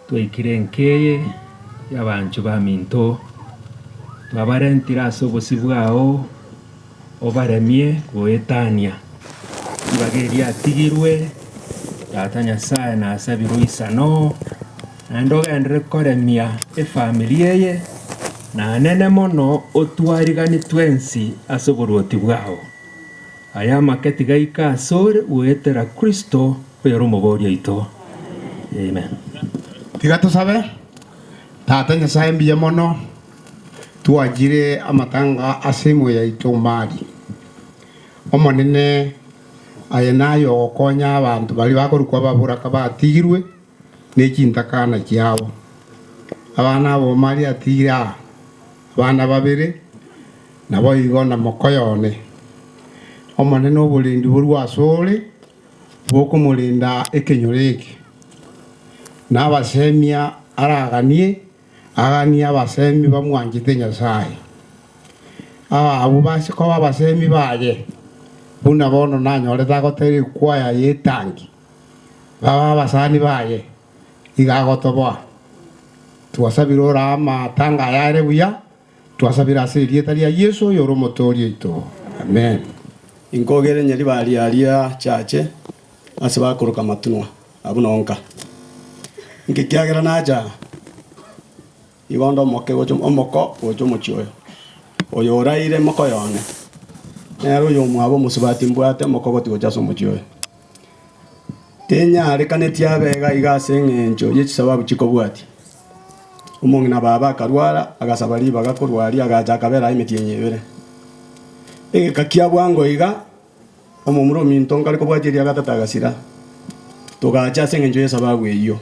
twikire nkeye y'abantu baminto twabarentira asobosi bwao obaremie goetania ibageria atigirwe tata Nyasaye nasabirwe isano nandogendere koremia efamilia ye na nene mono otwarigani twensi asoboroti bwao aya maketi gaika asore uetera Kristo pero mogoria ito. Amen. Tiga tusabe tata Nyasaye mbiya mono tuagire amatanga asimo ya ito mari omonene aya nayo okonya abantu bali bakorukwa baburaka batigirwe n'ekintakana kyabo abana abo mari atigira abana babere nabo igona mokoyone omonene obulindi burwasole bokumulinda ekenyoreke n'abasemia araganie agania abasemi bamwangite Nyasaye abo basiko abasemi baye buna bono nanyoreta gotere kwaya yetangi baba basani baye igagotoboa twasabira orama tanga yare buya twasabira asirieta ria Yesu yoro motori ito. Amen. Inkogere nyeri bali alia chache asiba kuruka matunwa abunonka ngikiagera naja ibondo moke gocho omoko gocho mochioyo oyo oraire moko yone nero yo mwabo musubati mbwate moko goti gocha so mochioyo tenya arekaneti abega igasengenjo yechisababu chikobwati umongi na baba karwara agasabali bagakorwari agaja kabera imetiyenyebere kakia bwango iga omumuro mintonga ariko bwagiria gatatagasira tugacha sengenjo yesababu eyo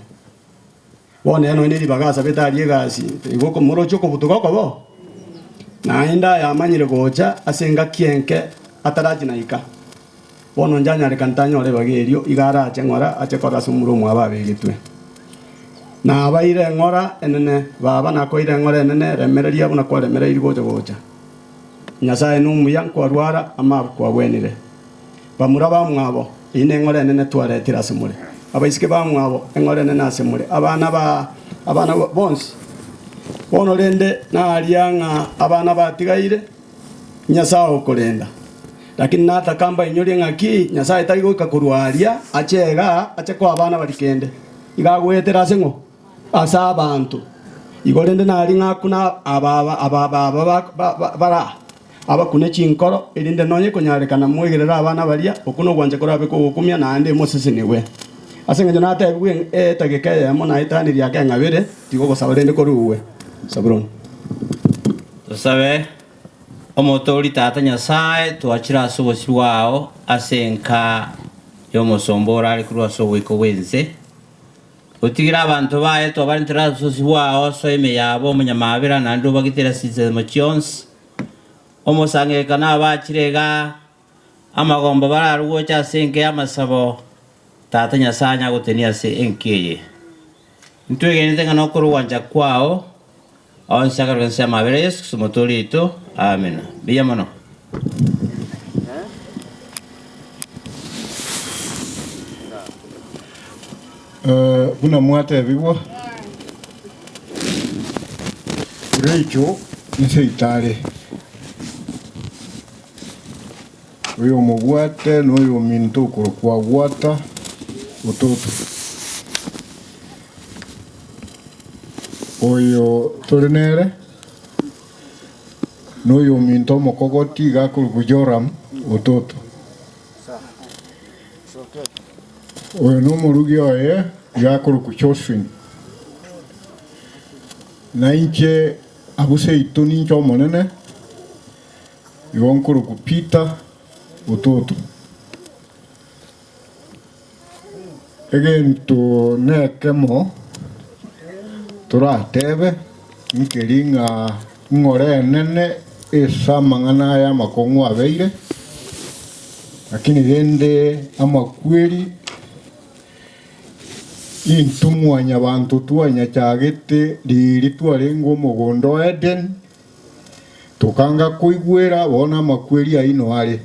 bone no ndi bagasa betari egasi igoko muro choko butugoko bo naenda yamanyire gocha asenga kienke ataraji naika bono njanya re kantanyo le bagerio igara achengora achekora sumuro mwababe gitwe na abaire ngora enene baba nakoire ngora enene remereria buna kwa remereria gocha gocha Nyasaye numuya kwarwara ama kwabwenire bamura bamwabo ine ngore nene twaretira semure abaisike bamwabo engore nene asemure abana bonsi bono rende na alianga abana batigaire Nyasaye okorenda lakini nata kamba inyori ngaki Nyasaye tarigo ikakurwaria achega acheko abana balikende igagwetera sengo asa abantu igorende na alinga kuna ababa bara abakune chinkoro irinde nonye konyarekana mwegerera abana baria okuno gwanje korabe ko gukumya nande mosese niwe asenga na ate bwe etageke yamo na itani ria kengabire tigo gosabarende koruwe sabron tusabe omotori tata Nyasaye twachira asobosi wao asenka yomosombora ari kurwa sowiko wenze utigira abantu baye twabarentera asobosi wao soime yabo munyamabira nando bagitera size mochons omosange kana abachirega amagombo bararugo cha senke amasabo tata Nyasaye agotenia se enkeye ntwegene tenga nokuru wanja kwao onshaka rwense mabere Yesu sumotorito amen biya mono buna mwate bibwa ureicho niseitare uyo mugwate n'uyo minto kwa gwata utoto oyo torenere n'uyo minto mokogoti gakurugujoram utoto oyo n'umurugi oye gakuruguchosin na inche abuse ituni ncho monene yonkurugupita utoto egento nekemo turatebe nkeringa ngore nene esa mangana ya makongo abeire lakini rende amakweri intumwanya bantu twanya chagete riri twarengo mugondo Eden tukanga kuigwira bona makweli aino ari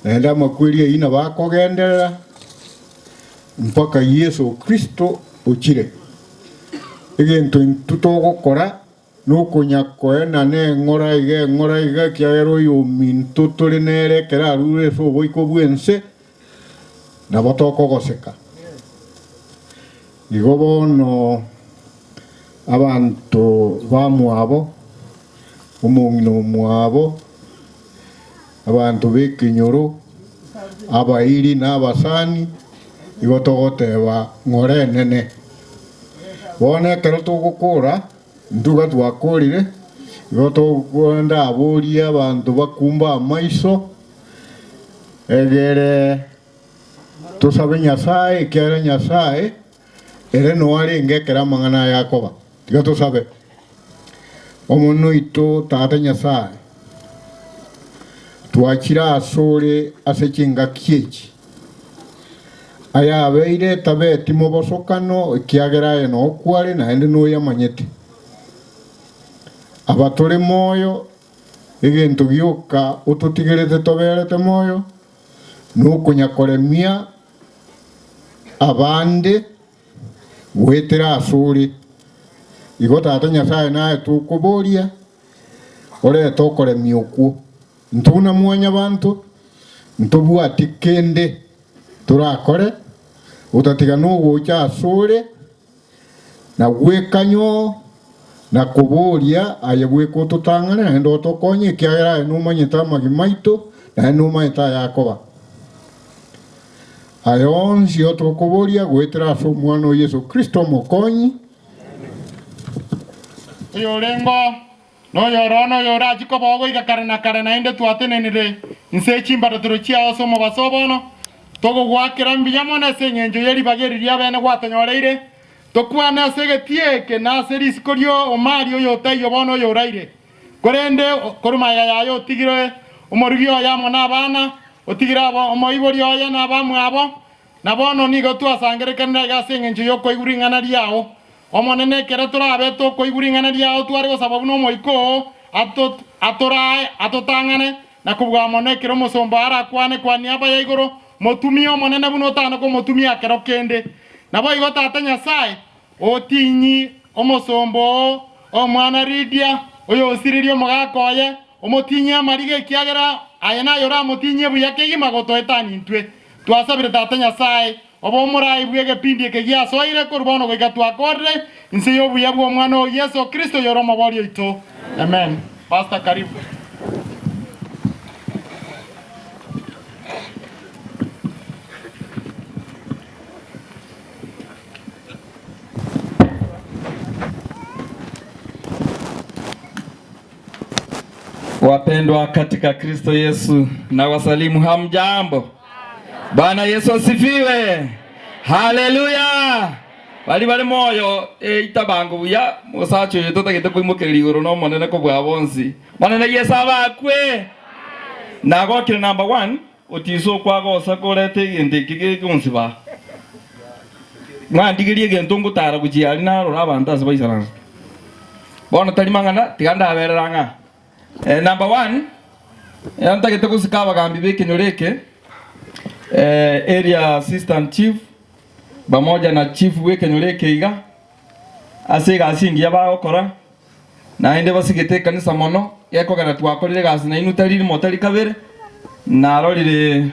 naenda makweli aina bakogenderera mpaka Yesu Kristo ukire igintu tutogokora nukunyakoena ne ngora iga kiagero yumintu turi nerekera rure so boiko bwense na batokogoseka igo bono abantu bamwabo umungino mwabo abantu bekinyoro abairi n'abasani igo togoteba ng'ore nene bone kero tugukura nduga twakurire igo tukwenda aboria abantu bakumba amaiso egere tusabe Nyasaye kiara Nyasaye ere no ari ngekera mang'ana Yakoba tiga tusabe omuntu ito tata Nyasaye twakira asore asekinga kiechi aya abeire tabeti mobosokano kiagera eno kware na ende no yamanyete abatore moyo egento gioka ututigirete toberete moyo nukunyakoremia abande gwetera asore igo tata Nyasaye naye tukuboria ore tokoremia okuo ntuna mwanya bantu ntobwati kende turakore utatiga nugucha asore na gwekanyo na kuboria aye gweko tutangana ndo tokonye kiagera numanyita magimaito na numanyita Yakoba ayonsi otokuboria gwetera so mwana Yesu Kristo mokonyi uyorengo no yorono yora chiko bogo igakare na inde twatenenire nse chimbara turuchia osomo basobono togo gwakira mbiyamona senyenjo yeri bageriria bene gwatonyoreire tokwana segetieke na seriskorio omario yotayo bono yoraire korende korumaya yayo tigire omorugio yamo na bana otigira abo omoiborio ya na bamwe abo na bono nigo twasangerekana gasenyenjo yoko iguringana riao omonene kera turabe to koiguringana riao tware go sababu no moiko atorae atotangane na kubwa monekero musomba ara kwane kwani aba ya igoro motumio monene buno tano ko motumia kero kende na boy gota tata Nyasaye otinyi omosombo omwana ridia oyo osiririo mugakoye omotinyi amarige kiagera ayena yora motinyi buyake gimagoto etani ntwe twasabire tata Nyasaye obo murai bwege pindi kegia soire kurbono goika twakorre nse yo buya bwo mwana Yesu Kristo yoro maborio ito amen. Pastor karibu. Wapendwa katika Kristo Yesu na wasalimu, hamjambo. Bwana Yesu asifiwe. Haleluya. Bali moyo itabango buya musacho yeto tagete kwimukirira iguru no monene ko bwa bonsi. Monene Yesu abakwe. Nago kire number 1 otiso kwago sakorete inde kige kunsiba. Mwandigirie gento ngutara kujiari na ro abantu asabaisana. Bona tali mangana tiganda abereranga. Number 1 yantagete kusikaba gambi bekinyoreke area assistant chief bamoja na chief wekenyoreke iga asiga asingi yabagokora na inde basigete kanisa mono yekogana twakorire gasi na inutariri motari kabere na rorire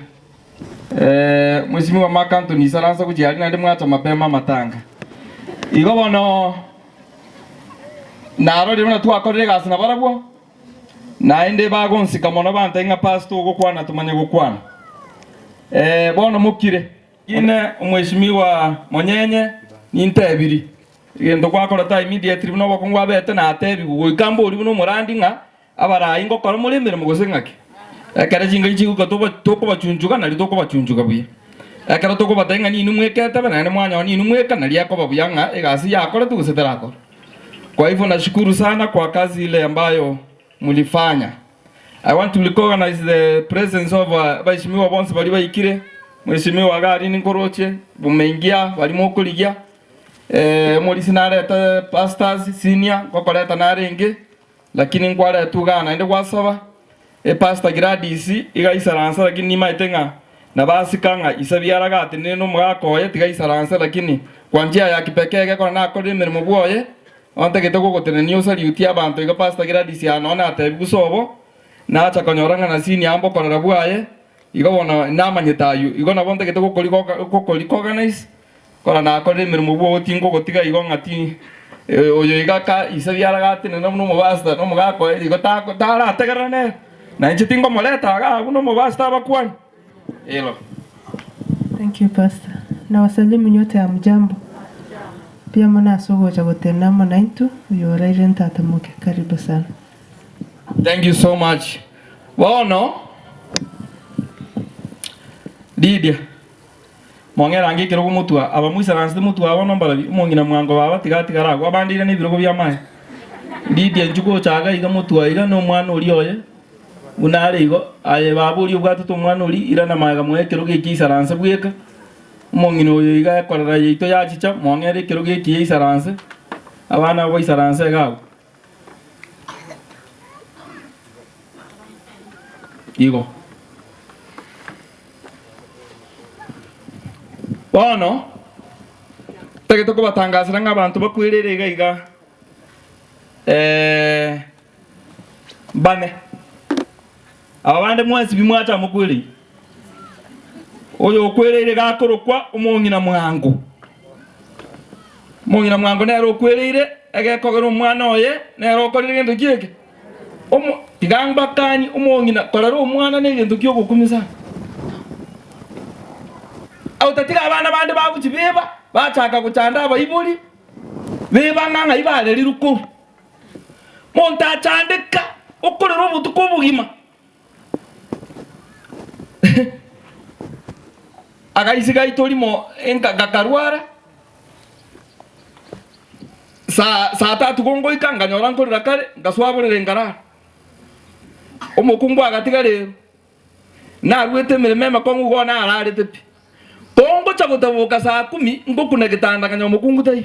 mwesimi wa Makantoni saransa kujiari na inde mwacha mapema matanga igo bono na rorire na twakorire gasi na barabwo na inde bagonsika mono bantenga pasto gukwana tumanye gukwana bono mukire ine umweshimiwa Monyenye nintebiri gendo kwakora ta immediately no bakongwa bete na atebi guikambo uri no murandi nga abara ingo kora muri mirimo gosengake ekara jinga ichigu ko toko bachunjuka na litoko bachunjuka buye ekara toko batenga ni numwekete bana ne mwanya ni numweka na liako babuya nga egasi yakora tugusetera akora. Kwa hivyo nashukuru sana kwa kazi ile ambayo mulifanya. I want to recognize the presence of Baishimiwa bonse bali bayikire Mheshimiwa Gari Nkoroche bumeingia balimo kuligia muri sinareta pastors senior kokoleta narenge lakini nkwara tugana inde gwasaba Pastor Gladys igaisaransa lakini nimaitenga na basi kanga isabiaraga ati nino mwako tigaisaransa lakini kwa njia ya kipekee geko na akore mirimo bwoye onte gitego goteneni usaliuti abantu iga Pastor Gladys anona ate busobo na acha konyoranga na sini ambo korera bwaye igo bona namanyetayu igo na bonte gitego koliko organize kora na akore mirimo bwo tingo gotiga igo ngati oyo igaka isabiaraga ati nino mubasta no mugako igo tara tegerane na nchi tingo moleta aga uno mubasta bakwani hilo. Thank you Pastor. Na wasalimu nyote ya mjambo. Pia mwana sogo cha gotena mwanaitu uyoraire ntatamuke karibu sana. Thank you so much. Wono Lydia Mongera ange kero mutua abamwisa ranse mutua wono mbarabi mongina mwango baba tigatigara gwa bandira ni birogo bya mai. Lydia njugo chaga iga mutua iga no mwana uriyoye unare igo aye baburi ubwatu mwana uri irana maga mwekero gikisaranse bweka mongino oyo iga korera yito yachicha mongere kero gikisaranse abana bo isaranse gawo igo bono tegeto ko batangazira ng'abantu bakwirere iga bane abande mwezi bimwacha mukwiri oyo okwereire gakorokwa umongina mwango nero okwereire egekogera omwana oye nero okorire gento kieke tigamba kani umongina korera omwana ne gento kyo gukumisa au tatiga abana bande babuchi beba bachaka kuchanda abaibuli beba nganga ibale liruko monta chandika okorera obutuko bugima agaisiga itorimo gakarwara saa tatu gongo ikanga nyora nkorera kare ngaswaborere ngarara omukungu agatiga rero narwete miremema kongu gona ararete pi tongo chagutabuka saa 10 ngokuna gitanda kanya omukungu tayo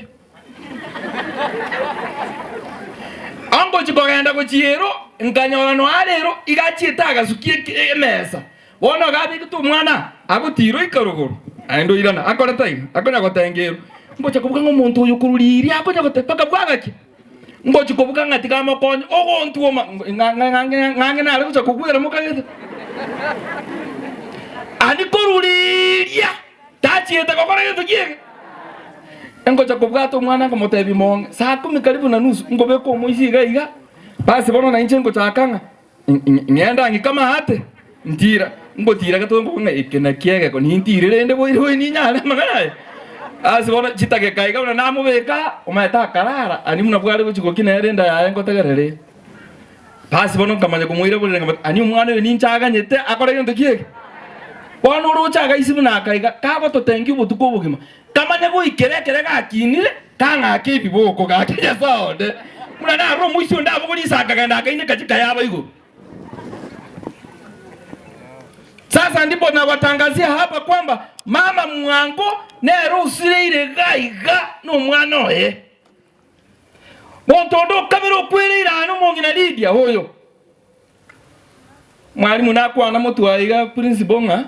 ango chikogenda kuchiero nkanyora no arero igachita agasukie emesa wono gabi kutu mwana agutiro ikaruguru ando irana akoreta iga akonya gotengero ngocha kubuka ngomuntu uyu kururiri akonya gotepaka bwagaki ngocha kubuka ngati kama konyo ogontu oma ngange nare kucha kugwera mukagete ani kururiria tachieta kokora yetu kiege ngocha kubuka to mwana ngomotebi monge saa 10 karibu na nusu ngobe ko moisi iga basi bono na inche ngocha akanga ngenda ngikama hate ntira ngotira gatongo nga ikena kiege ko nintire rende boiro ni nyale magana asibona chitage kaiga una namubeka umeta karara ani muna bware buchiko kinerenda yaye ngotegerere pasi bono kamanya kumwire bure ani umwana we ninchaga nyete akora gento kiege bono uruchaga isibuna kaiga kago totengi butuko bugima kamanya go ikere gakinire kanga kebi boko gakinya saode muna na ro muisi ndabo kulisaka ganda kaine kachika yaba igo. Sasa ndipo na watangazia hapa kwamba mama mwango nero usireire gaiga no mwana oye bontondo kabiro kwirira no mongina Lydia hoyo mwalimu nakwana mutu aiga principal nga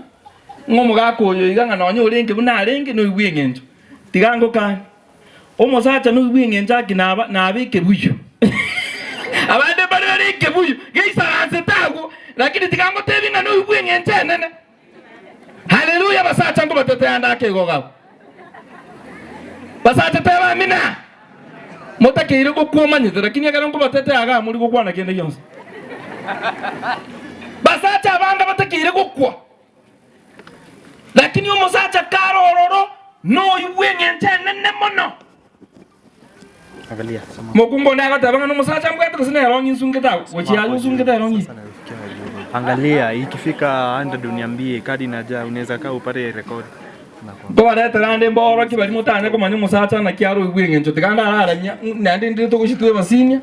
ngomo gakoyo iga ngana onyo lenge buna lenge no igwengenjo tigango kan omosacha no igwengenja kinaba nabike buyo abande bari ke buyo geisaranse tago lakini tigango tebinga no igwengenje nene. Haleluya basacha ngo batete andake goga basacha teba mina motakire go kumanyira lakini agara ngo batete aga muri go kwana kende yonse basacha abanga batakire go kwa lakini umusacha karororo no igwengenje nene mono angalia mokumbo ndaga tabanga no musacha mbwete kusine yaronyi nsungeta wachi yayo nsungeta yaronyi. Angalia ikifika 100 uniambie kadi naja unaweza kaa upate record. Kwa leta rande mboro kibali mutane ko manyu musacha na kiaro igwengenjo tikanda araranya nandi ndito kushitwe basinya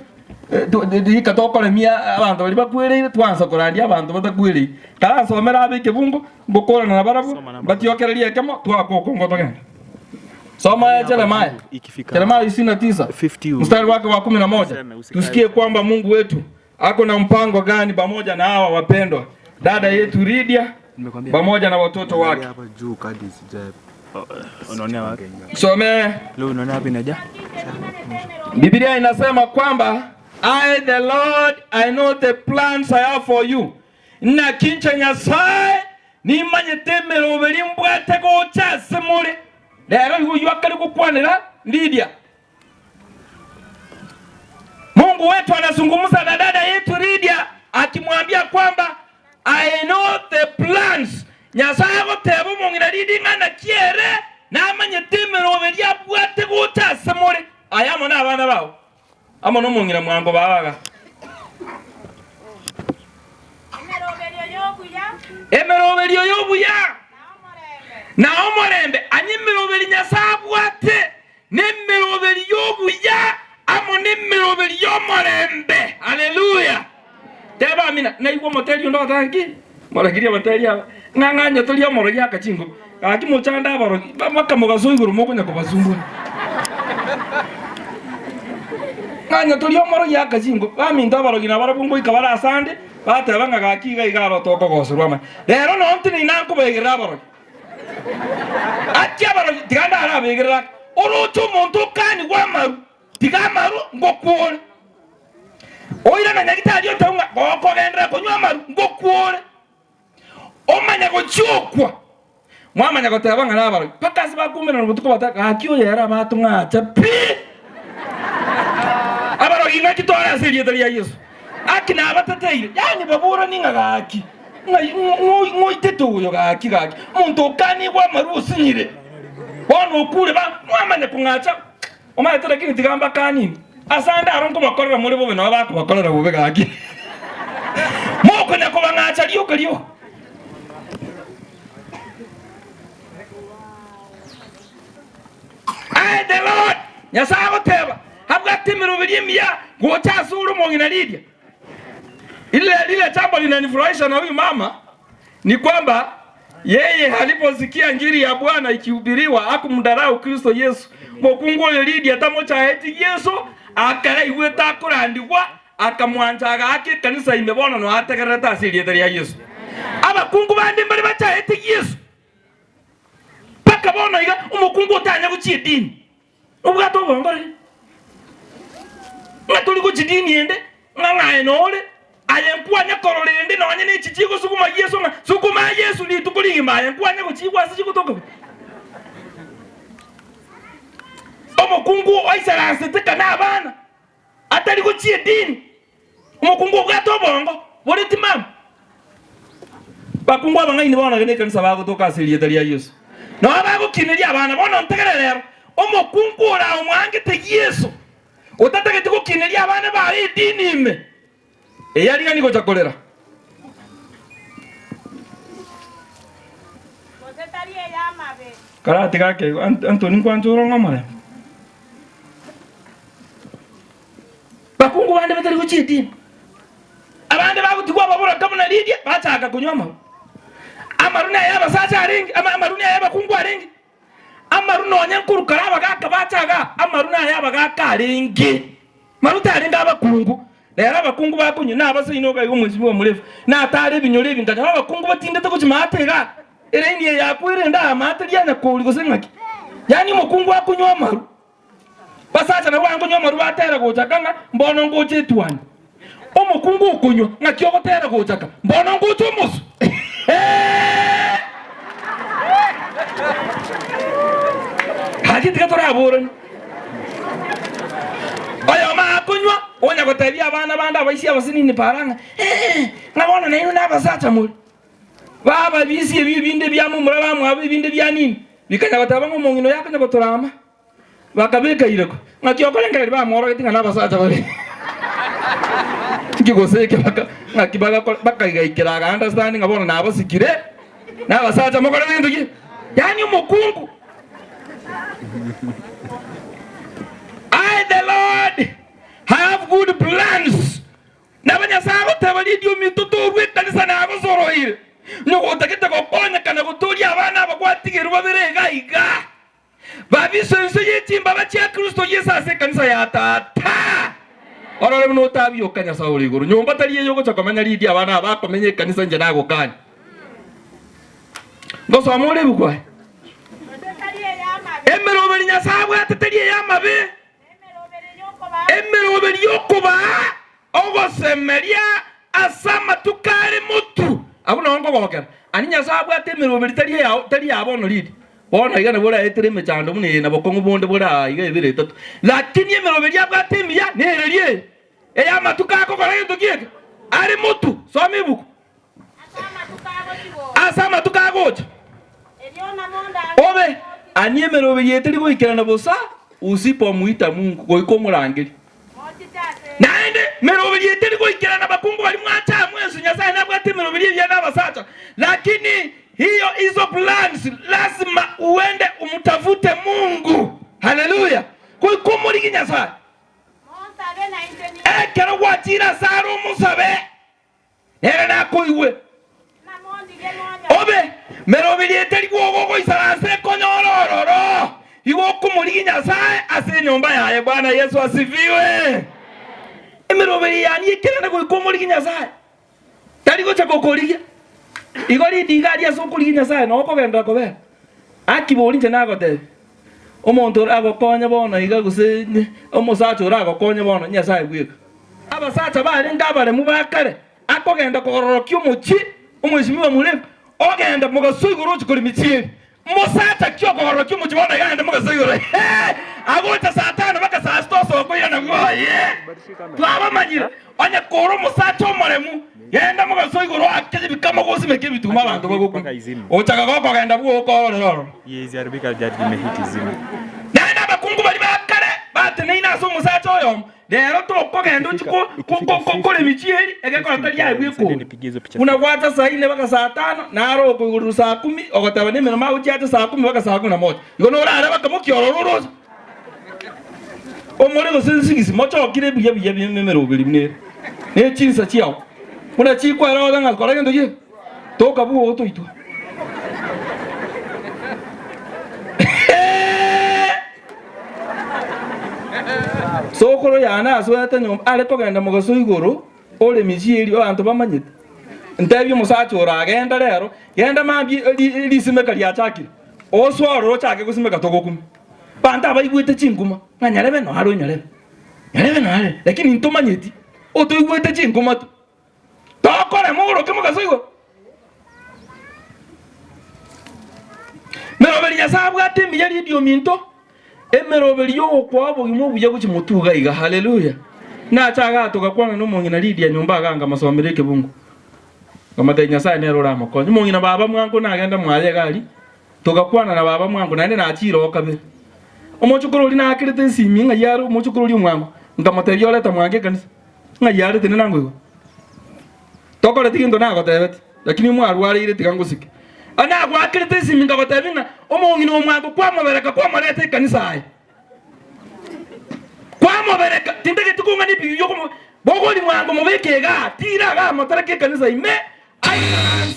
ikatokora mia abantu bali bakwirire twansa kurandia abantu batakwirire kala somera abike bungo ngokora na barabu batiokereria kemo twako ngoto genda soma ya Jeremiah 29 mstari wake wa 11 tusikie kwamba Mungu wetu ako na mpango gani pamoja na hawa wapendwa dada yetu Lydia pamoja na watoto wake. Some Biblia inasema kwamba I the Lord I know the plans I have for you. Na kincha Nyasaye ni manyetemero beri mbwate ko chasemure. Lero huyu akali kukwanira Lydia. Mungu wetu anazungumza na dada yetu Lydia akimwambia kwamba I know the plans. Nyasaye gotebo mongina Lydia ngana kiere na manyetemero beri abwate ko chasemure. Ayamo na abana bawo. Amo no mongina mwango babaga. Emerobeli yobuya na omorembe anyimerobeli Nyasabwate nemerobeli yobuya amo nemerobeli yomorembe. Haleluya. Teba amina na iwo moteli ndo tangi moragiria moteli aba nganganya toli amoro yaka chingo aki muchanda baro baka mugasunguru moko nyako basunguru nganya toli amoro yaka chingo bami ndabaro gina barabungo ikabara asande bata banga gakiga igaro toko gosurwa rero no ntini nanko begira baro atya baro tiganda ara begira urutu muntu kani wamaru tigamaru ngokuone oira na nyagitari otonga goko gendera kunywa maru ngokuone omanya gochokwa mwamanya gotebanga na baro pakasi bakumena no butuko bataka akiyo yera batunga acha pi abaro inga kitora asiri ya Yesu akina abatateire yani babura ninga gaki ngoite tuyo gaki muntu kani wa marusi nyire bono kure ba mwamanya kungacha omaya tora kini tigamba kani asanda aronko bakorera muri bobe no bako bakorera bobe gaki moko nyako bangacha liyo kaliyo I the Lord Nyasaye teba habwa timiro bilimya gocha suru mongina Lydia. Ile jambo linanifurahisha na huyu mama ni kwamba yeye aliposikia injili ya Bwana ikihubiriwa akumdarau Kristo Yesu. Mokungu Lydia tamocha eti Yesu akaiwe takurandikwa akamwanjaga ake kanisa imebona no ategereta asili ya Yesu. Abakungu bandi mbali bacha eti Yesu. Paka bona iga umukungu utanya guchie dini. Ubwato bongore. Ngatuli guchidini ende nganga enole ayenkwanya korolende no anyene chichigo sukuma Yesu nga sukuma Yesu li tukulinga ayenkwanya kuchigwa asichi kutoka omukungu oisaranse tekana abana atali guchie dini omukungu gato bongo boleti mama bakungu abangaini bona gene kanisa bago toka asili ya Yesu no abago kineri abana bona ntegerero omukungu ora omwange te Yesu utatake tuko kineri abana ba dini ime eyali ngani gocha kolera karate kake Antoni kwanjoro ngamare bakungu bande batari kuchiti abande bakutigwa babura kamuna Lydia bataka kunywama amaruna yaba sacha aringi amaruna yaba kungu aringi amaruna onyankuru karaba gaka bataka amaruna yaba gaka aringi maruta aringa abakungu lera abakungu bakunyu nabasino ga umuzimi wa murefu na atare binyore binganya abakungu batinde to kuchimatega ere ndiye yakwire nda amate yana koli gosengaki yani mukungu wakunywa amaru basacha na wangu nywa amaru batera gochakanga mbono ngoche twani omukungu ukunywa ngakyo gotera gochaka mbono ngoche musu hakitika toraborani oyo makunywa onya gotebia abana banda abaisi abasinini paranga ngabona nayo nabasacha muri baba bisi ebibinde byamumura bamwe bibinde bya nini bikanya batabanga mongino yakanya gotorama bakabeka ireko ngakyo kolengera bamoro getinga nabasacha bari ngigoseke ngakibaga bakaigikiraga understanding ngabona nabasikire nabasacha mukora bintu ki yani umukungu I the Lord have good plans. Nabanya sabo tabali dio mituto rweta nisana abazorohire. Nuko takete kokonya kana gutoria abana bagwatigirwa babirega iga. Babisense yetimba bacha Kristo Yesu ase kanisa ya tata. Orore muno tabi okanya sauri iguru. Nyumba tari yo gocha komenya ridi abana bakomenye kanisa nje nago kanya. Ngoso amore bugwa. Emeroberi nyasabu atatari yamabe. Emeroberi yokuba ogosemeria asama tukare mutu. Abuna ngo gokera. Ani nyasabu atemeroberi tari yabono ridi. Bona igana bora etere mechando mune na bokongo bonde bora iga ebire tatu. Lakini emeroberi abwatemia nererie. Eya matuka ko kora yendo kieka. Ari mutu somi buku. Asama tuka gocha. Obe anie meroberi eteri goikera na bosa usipomuita Mungu goiko murangeri. Naende meroberi eteri goikera na bakungu bali mwacha mwensu Nyasaye nabwate meroberi bya nabasacha. Lakini hizo plans lazima uende umtafute Mungu. Haleluya. Goiko muri Nyasaye. Kero watira saru musabe. Era na koiwe. Obe meroberi eteri gogo isarase konyorororo. Iwo kumuri Nyasaye ase nyumba yaye Bwana Yesu asifiwe. Meroberi yani ekera go kumuri Nyasaye. Tari go chako koriga. Igori digari aso kuri Nyasaye no ko genda ko be. Akibori nje nagote. Omonto agokonya bono iga guse omosacho agokonya bono Nyasaye gwika. Abasacha bari ngabare mubakare akogenda kororokyo muchi umwishimiwa mule ogenda mugasuyiguru chikuri michiri musacha kyo kororokyo muchi bono igenda mugasuyiguru agota saa 5 baka saa 6 soko yana ngoye twaba manyira onya koro musacha omoremu yenda mugasuyiguru akije bikama gose meke bituma abantu bagoku ochaka goko genda bwo korororo yezi arabika jadi mehiti zima nana bakungu bali bakare batene inaso musacha oyo lero tokogenda ukole michieri egekora tari yabwiko unakwata saa 4 baka saa 5 naro kuguru saa 10 ogotaba nemero ma uchata saa 10 baka saa 11 igono urara baka mukyorororo omore go sensigisi mocho kire biye memero biri mne ne chinsa chiao una chiko era odanga kora ngendo ye toka bu oto itu Sokoro yana aswata nyom ale kogenda mugaso igoro ole michieri abantu bamanyite ntabyo musacho oragenda rero genda mambi lisimeka lya chakire osworo chake gusimeka togokumi banta baigwete chinguma nganyarebe no haro nyarebe no hare lakini ntomanyiti otoigwete chinguma tu tokore mugoro kemugaso igoro meroberi nyasabu atembi yali dio minto emeroberi yo kwabo gimo buye guchimutuga iga haleluya na chaga tugakwana no mungina Lydia nyumba ganga masomereke bungu ngamate Nyasaye nero ramo konyi mungina baba mwangu nagenda mwale gali tugakwana na baba mwangu nande na achiro kabe omochukuru lina akirite simi nga yaro omochukuru li mwangu ngamate yoleta mwange kanisa nga yaro tene nangu tokole tikindo nago tebet lakini mwarwari ile tikangusike ana kwa akirite simi ngabatebinga omongino mwangu kwa mabereka kwa marete kanisa ai kwa mabereka tindege tukunga ni biyo ko bogoli mwangu mubekega tira ga matareke kanisa ime ai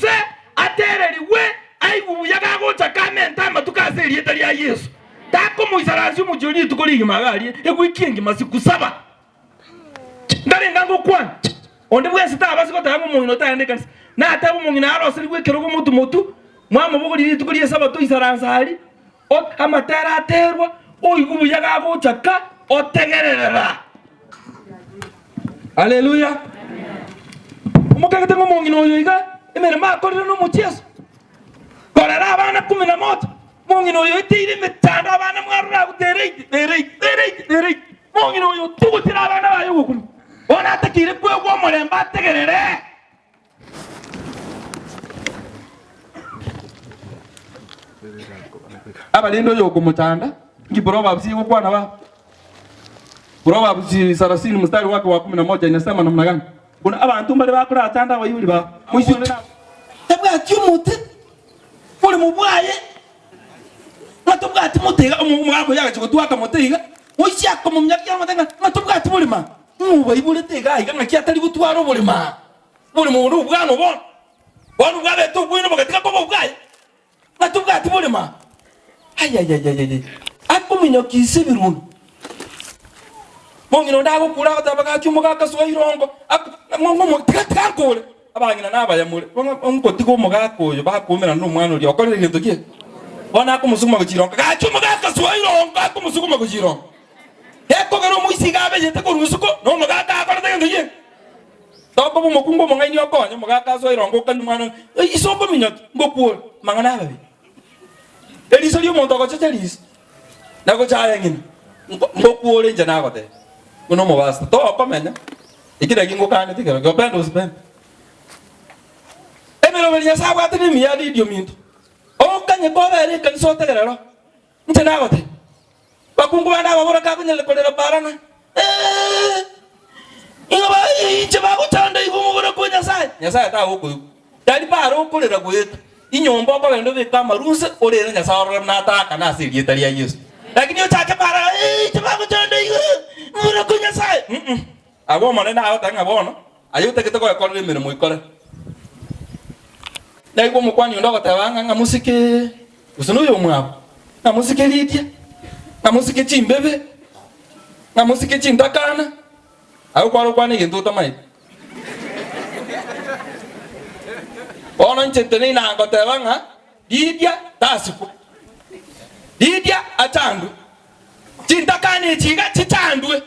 se atereriwe ai buyaga go chakamenta matuka serie tari ya Yesu tako muisarazi mujoli tukoli magari ekwikingi masiku 7 ndare ngango kwan onde bwese tabasiko tamu mungino tande kanisa na tabu mungino arosiri gwekero go mutu mwama bogoli tukoli 7 to isaransari o amatera aterwa oigubu yaga go chaka otegererera. Haleluya. Umukagete ngomongino yoiga emere makorera no mucheso korera abana 11 mongino yo itire metanda abana mwarura guterei mongino yo tugutira abana bayo gukuru ona atakire kwegwa muremba ategerere abalindo yo kumutanda ngiboroba bisi gukwana ba Proverbs 30 mstari wake wa 11 inasema namna gani? Kuna abantu mbale bakora atanda bayuri ba mwishone na tabwa cyumute muri mubwaye natubwa ati mutega umwako yaga cyo twaka mutega oishaka mu myaka y'amatenga natubwa ati muri ma bayibure tega iga ngaki atari gutwara buri ma buri mu rubwano bona bona bwabe to bwino bagatika ko bwaye natubwa ati muri ma ayayayayay akuminyo kisibirun mongino ndago kura gatabaga cyumo gakaswa irongo ngo tikakore abangina nabaya muri ngo tigo mugakoyo bakumira n'umwana uri okorera ibintu giye bona ko musuguma kugirongo gacyumo gakaswa irongo ko musuguma kugirongo eko gero muisiga abejete ko rusuko no mugaka akora ibintu giye toko bumukungu mungaini okonyo mugakaswa irongo kandi umwana isombo minyot ngo puo mangana ababi eliso lyo muntu akochechelis nako chaya ngini ngo puo lenje nakote uno mubasta to komenya ikira kingo kane tikero go pendo spend emero benya sabwa atini miya di dio minto o kanye ko bere kan so tegerero nte nakote bakungu bana babora ka kunyele kolera barana inga ba iche ba kutanda igumu bora ko nyasaya ta huko dali baro kolera goyeta inyombo ko bendo bika maruse olera nyasara na ta kana siri talia yesu lakini yo chake para iche ba kutanda igumu bora ko nyasaya abo mane na ata ngabona ayo tekete ko kolera mero mo ikore na igumu kwani ndo gatawanga nga musike usuno yo mwabo na musike lidia na musike chimbebe na musike chindakana ayo kwaro kwani gento tamai ona nchetene na ngotewanga lidia tasiku lidia atandu chindakane chiga chitandwe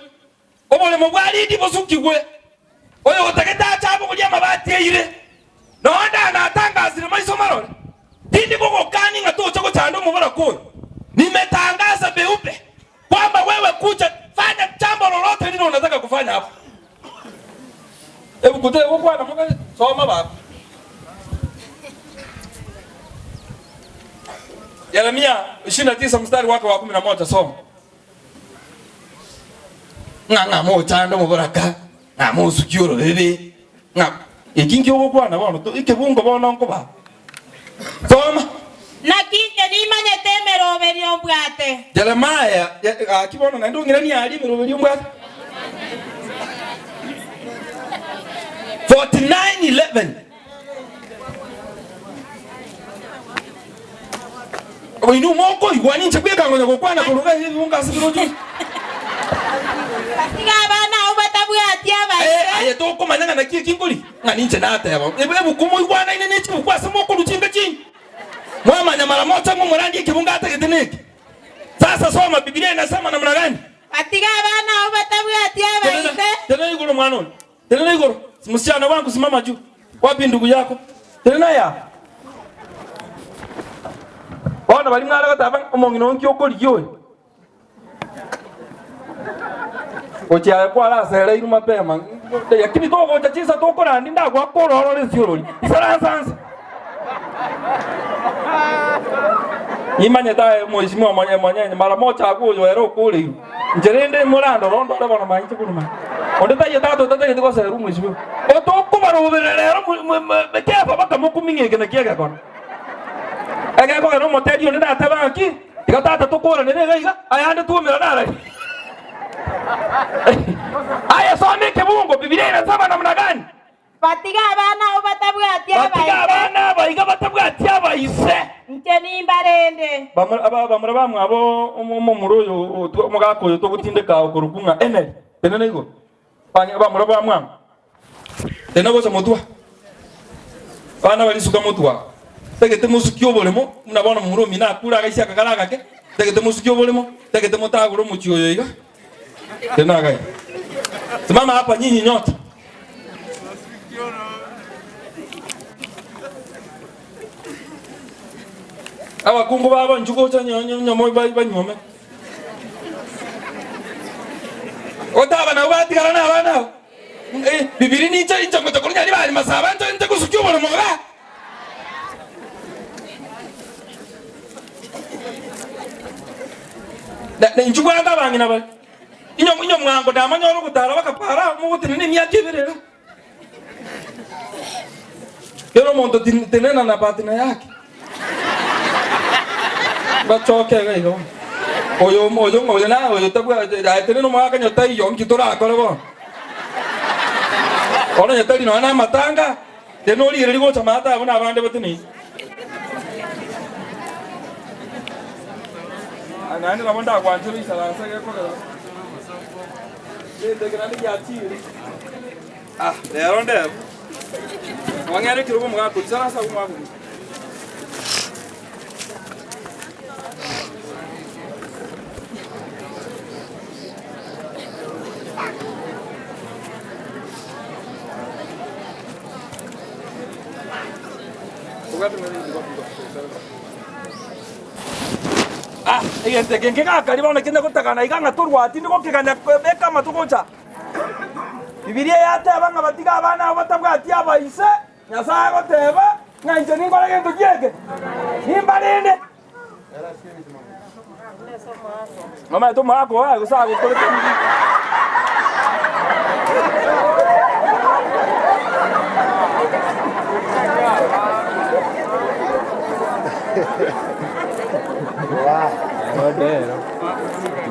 obole mubwali ndi bosukigwe oyo otaketa achabo kulya mabati yire nonda na tangazire maiso marore ndi koko kani ngatocha ko chando mubara ko nimetangaza beupe kwamba wewe kuja fanya jambo lolote lilo unataka kufanya hapo. Hebu kute huko na mwana soma baba. Yeremia 29 mstari wake wa 11 soma. Nga mo chando mubaraka. Nga mo sukiro bebe. Nga ikingi huko na bwana to ikebungo bona nko ba. Soma. Nakike nimanye temero berio mbwate. Jeremiah akibona na ndongira ni ali mero berio mbwate. 49:11. Oinu moko igwani nchekeka ngonya kokwana kuluga hivi unga sibirojo. Pasiga bana ubatabwati abaise. Aye to ko mananga na kingoli. Ngani nche na ata yabo. Ebu kumo igwana ine nechi kwasa moko luchinga chini. Mama nyamara moto mu murandi kibunga ategeteneke. Sasa soma Biblia inasema namna gani? Atiga bana ubatabwati abaise. Tena igoro mwana. Tena igoro. Msichana wangu simama juu. Wapi ndugu yako? Tena ya. Ona bali mwala gataba omongino nkyo koliyo. Ocha kwa la sele iru mapema. Yakini to go chachisa to kora ndinda kwa kororo lesioroli. Isara sansa. Imanye tae mheshimiwa mwenye mara moja akuyo ero kule. Njerende mulando rondo le bana mainche kuluma. Onde taye tato tata ndiko seru mheshimiwa. Oto kubaro ubelero bekefa baka mukuminge na kiega kona. Ega ko no motedi onde data banki. Tika tata to kora ne gaiga ayande tu mera dara. Aya some kebungo Biblia inasema namna gani? Patiga bana ubatabwati abaise. Patiga bana baiga batabwati abaise. Ncheni mbarende. Bamura bamwe abo umuroyo mugakoyo to gutindeka okurukunga enel. Tenene igo. Bamura bamwe. Tenago za motwa. Bana balisuka motwa. Tegete musukyo bolemo mnabona mumuro mina kura gaisha kakaraga ke. Tegete musukyo bolemo, tegete motaguro muchiyo yiga. Tenaga. Simama hapa nyinyi nyote. Awa kungu baba njugo cha nyomo banyome. Otaba na ubati karana bana. Bibiri ni cha incha mutako nyari bari masaba nta nta kusukyo bolo moga. Da njugo anga bangina ba. Inyo mwango da manyoro kutara bakapara mu gutini ni yakibirera. Kero monto tenena na patina yake. Bachoke gaigo. Oyo na oyo tabu tene no maka nyota iyo nkitora akore bo. Ona nyota lino na matanga. Teno li ri go chamata abona abande batini. Anani na monda kwancho isala sage ko. Lero ndebo. Wangere kirugo mugako tsara sa kumwaku. Igente kenke kakari bone kinde gutakana iganga turwati ndiko kiganya beka matukocha. Bibilia yate abanga batiga abana batabwati abaise Nyasaye goteba nganje ningora gento kieke. Nimbalinde. Mama to mako ha gusa gukore.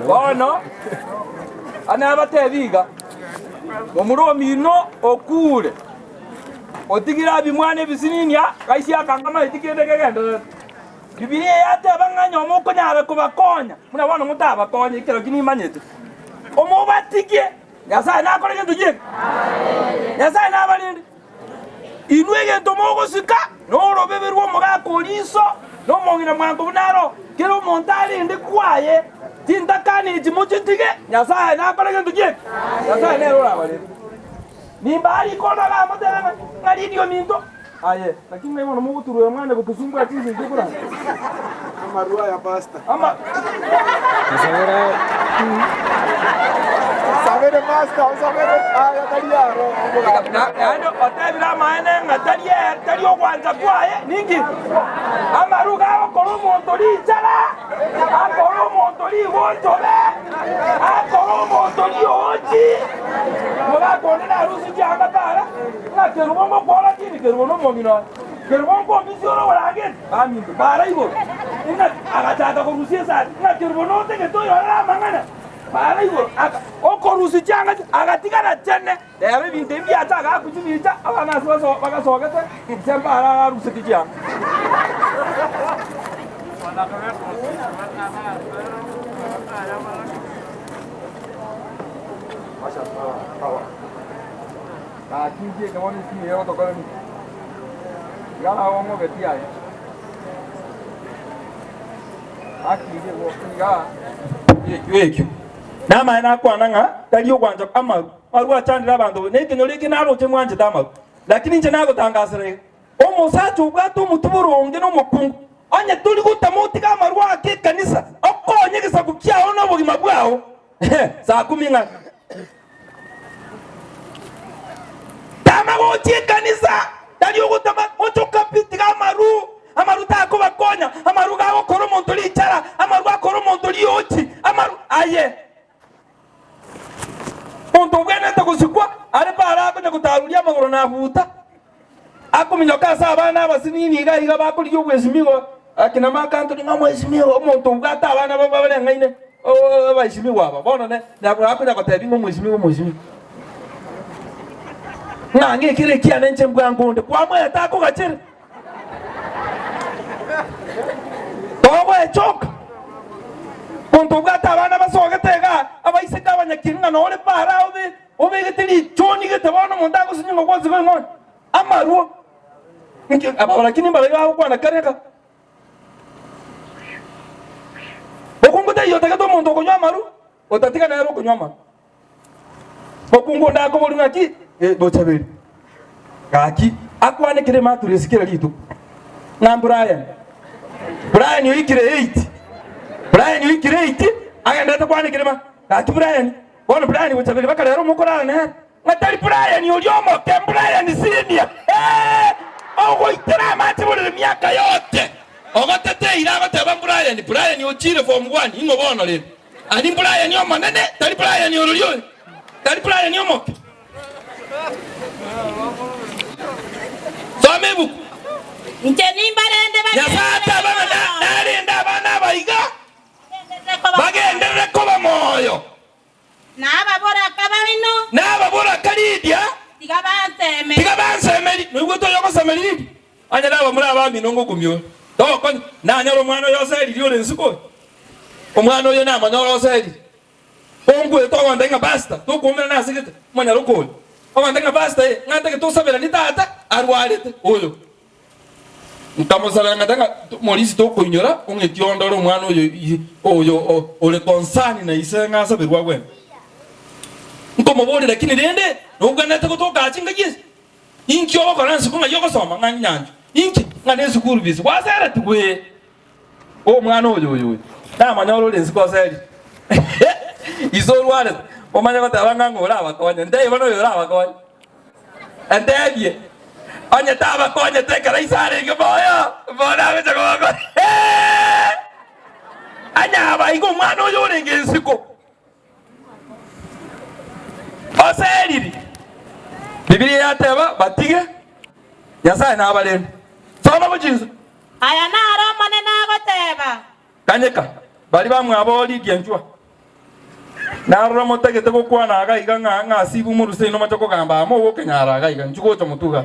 Bono ana abatebiga omuromino okule otigira bimwane bisininya kaisi akangama itikende kegenda Bibilia yate abanganya omoko nyara kubakonya muna bana mutaba konya ikero kinimanyete omubatike Nyasaye nakore gento je Nyasaye nabalinde inwe gento mogo sika no robeberwo mugakoriso no mongina mwango bunaro kero montali ndi kwaye tinta kani jimuchitige Nyasaye nakore gento je Nyasaye nero rabalinde ni bali kona la motela ngari dio minto aye lakini mimi mwana mungu turuwe mwana kukusumbua tizi ndikura amarua ya pasta ama sabere pasta sabere aya taliaro ando otebira maene ngatalie talio kwanza kwaye ningi amaruga akoro montori chala akoro montori wontobe akoro montori ochi mola konena harusi janga tara na kerubo bola kini kerubo no momino kerubo ko misioro wala ami bara ibo ina agataka ko rusi sa na kerubo no tege to yora mangana bara ibo oko rusi janga agatika na tenne debe binde bi ataka kuchimicha abana so bagasogete semba ara rusi kijanga Kinje kama ni sini yao tokana ni gala wango betia akije wo kinga yekyo nama na kwa nanga taliyo kwanja kama arua chandira abantu nekino liki nabo chemwanje dama lakini nje nago tangasire omusacho bwato mutuburonge no mukungu anye tuli gutamuti kama arua ke kanisa okonye gisa kukyao no bugima bwao saa 10 Amagochi kanisa dali ogutama ochoka pitika amaru ta ko bakonya amaru ga okoro montoli chara amaru akoro montoli ochi amaru aye onto bwene to kusikwa ari para ko nyakutarulia magoro na buta akuminyoka sa abana abasinini iga bakuri yo gwesimigo akina makanto ni ngamo esimigo omonto bwata abana babale ngaine o baisimigo aba bono ne ndabura ko nyakotebi ngo mwesimigo nange kire kiana nche mbwangonde kwa mweta ko gachere togo echoka ponto bwata abana basogetega abaiseka abanyakinga no le para obe getiri choni gete bono mondago sinyo gwazi go ngone amaruo nke abara kini mbale yawo kwa nakareka okunguta yotaka to monto ko nyamaru otatika na yaro ko nyama okungu ndako bolu ngaki bochabeli kaki akwane kire maturesikira litu na Brian yikire 8 agenda takwane kire ma kaki Brian bona Brian bochabeli bakala yaro mukora ne ngatali Brian yolyomo ke Brian senior ogo itira mati bole miaka yote ogotete irago teba Brian yochire form 1 ingo bono le ani Brian yomo nene tali Brian yolyo tali Brian yomo Somebu. Njeni mbarende Yasata bana nalinda bana baiga. Bagende koba moyo. Nababora kababino. Nababora kalidia. Tigabansemeli. Nugo to yoko semeli. Anya nabo muri abami nongo kumyo. To kon na nyoro mwana yose lyo lensuko. Omwana oyo na manyoro yose. Ongwe to wandenga basta. To kumena na sigete. Mwanya roko. Wandenga basta ngata ke to sabela ni tata arwarete. Oyo. Ntamusabela ngatanga morisi to kunyora ongetiondo ro mwana oyo ole konsani na isenga sabirwa gwe. Nkomobole lakini rende noganata kutoka achinga Yesu. Inki obakora nsikunga yoko soma nganyanja. Inki ngane sukuru bisi. Wasera tugwe. O mwana oyo. Na manyoro lensi ko seri. Izolwale. Omanya batabanga ngora abakonya. Ndeye bano yora abakonya. Ndeye. Anya taba konya tekara isare ngeboyo. Bona becha ko. Anya aba iko mwana oyo lengensiko. Oseriri. Biblia yateba batige. Yasaye na abaleni. Soma buchinzo. Aya na aroma ne na goteba. Kanyeka. Bali bamwe aboli dienjwa. Na romo tegete ko kwana aga iga nga sibu mu rusei no machoko gamba mo wo kenyara aga iga nchuko cho mutuga.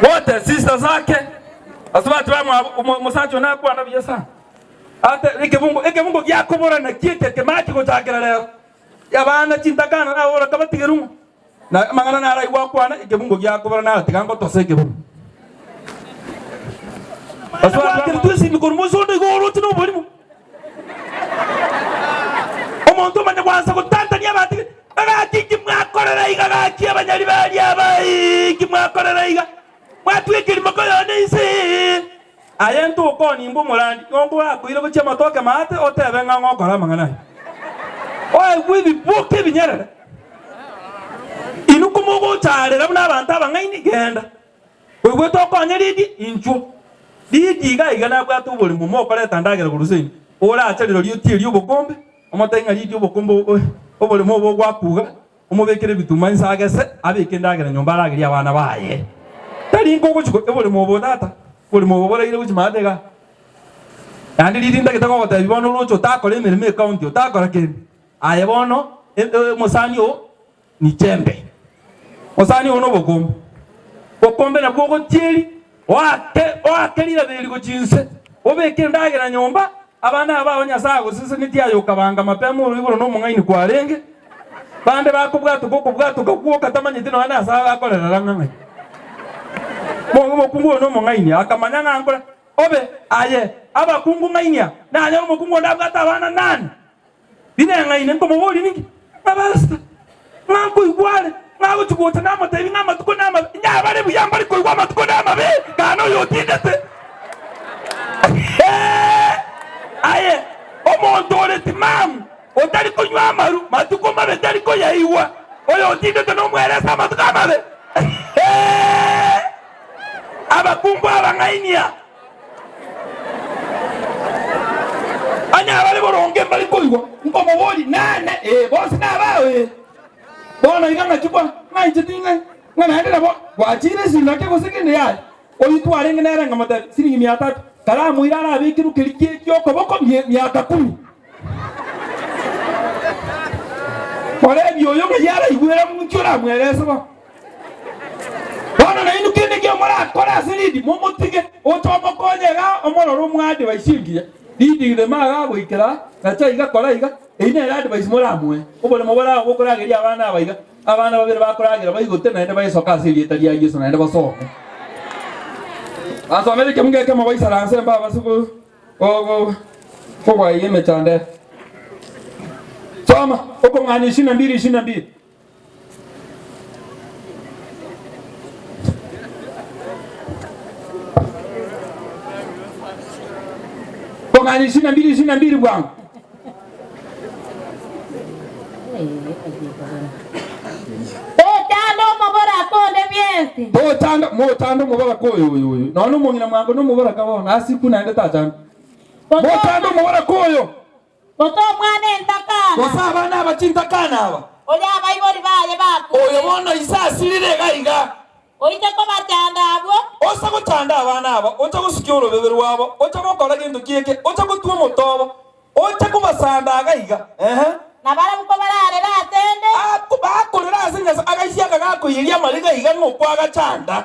Wote sister zake. Asubati bamwe musacho na kwana byasa. Ate ekebungo gyakobora na kiete kemaki ko chakera leo. Yabana chintakana na ora kabatigerumu. Na mangana na rai wa kwana ekebungo gyakobora na tigango toseke bu. Asubati kirtusi mikormuso de goro tino bolimu. Omuntu manya kwanza kutantania bati agaki kimwakorera iga agaki abanyari bali abai kimwakorera iga mwatwikiri makoyo nisi ayentu ko nimbo mulandi ngongo akwire buche matoke mate otebe ngangokora mangana oy kwibi buke binyerera inuko mogo charera buna abantu abangaini genda wewe to konyeridi inchu didi ga iga na bwatu buli mu mokore tandagera kuruseni ora achariro liyo bokombe omotenga liyo bokombo obole mo bogwakuga omubekere bituma insagese abike ndagera nyomba aragiri abana baye tari ngoko chiko ebole mo bodata bole mo bobora ile buchimadega andi lidinda kitako kota bibono rocho takole emirime county utakora kene aye bono musani o ni chembe musani ono bokombe na bwogo tieri wake lira beli ko chinse obeke ndagera nyomba abana aba Nyasaye sisi nitiayo kabanga mapemo uriburo no mungaini kwarenge bande bakubwato kuko tamanyite no ana asa akorera rangangai mo kungu no mungaini akamanya ngangora obe aye aba kungu ngainia na anya mo kungu ndabwata abana nani bine ngaine ngo moboli ningi abasta ngangu igwale ngago chukota na matabi ngama tuko na ma nya bare buyambari ko igwa matuko na mabe kano yotindete aye omuntu oleti mamu otali kunywa amaru matuko mabe tali ko yaiwa oyo otindete no mweresa matuko mabe abakumbu abangainia anya bali boronge bali ko igwa ngo moboli nane bosi na bawe bona iganga chukwa ngai chitinga ngana ndera bo wachire sinake kosekene yaye oyitware ngenera ngamata siringi 300 karamu irara abikiru kiriki cyoko boko myaka 10 pore byoyo ngiyara igwera muncyura mweresa ba bona na inu kende kyo mara kora siridi mumutige otomokonyega omororo mwade baishingiye didi de maga goikera gacha iga kora iga ine rade baismoramwe obole mobora okorageria abana abaiga abana babere bakoragira baigote na ende baisoka siriyeta ya Yesu na ende basoka aso amerike mungeke mo baisaranse mba basuko ogo kwa yeme chande soma uko ngani 22 ngani 22 bwangu Tando mabora konde biensi. Tando mabora koyo yoyo. Nono mungina mwango no mabora kabona asiku na ndeta tando. Tando mabora koyo. Koto mwane ntakana. Kosaba na bachintakana aba. Oya bayibori baye bako. Oyo bono isasirire gaiga. Oite ko batanda abo. Osa ko tanda abana aba. Ocha ko sikyo beberu wabo. Ocha ko kola gendo kieke. Ocha ko tuwa motobo. Ocha ko basanda gaiga. Nabara muko barare batende. Bakorera asinya agaishya kagako yiria mariga iga no kwaga chanda.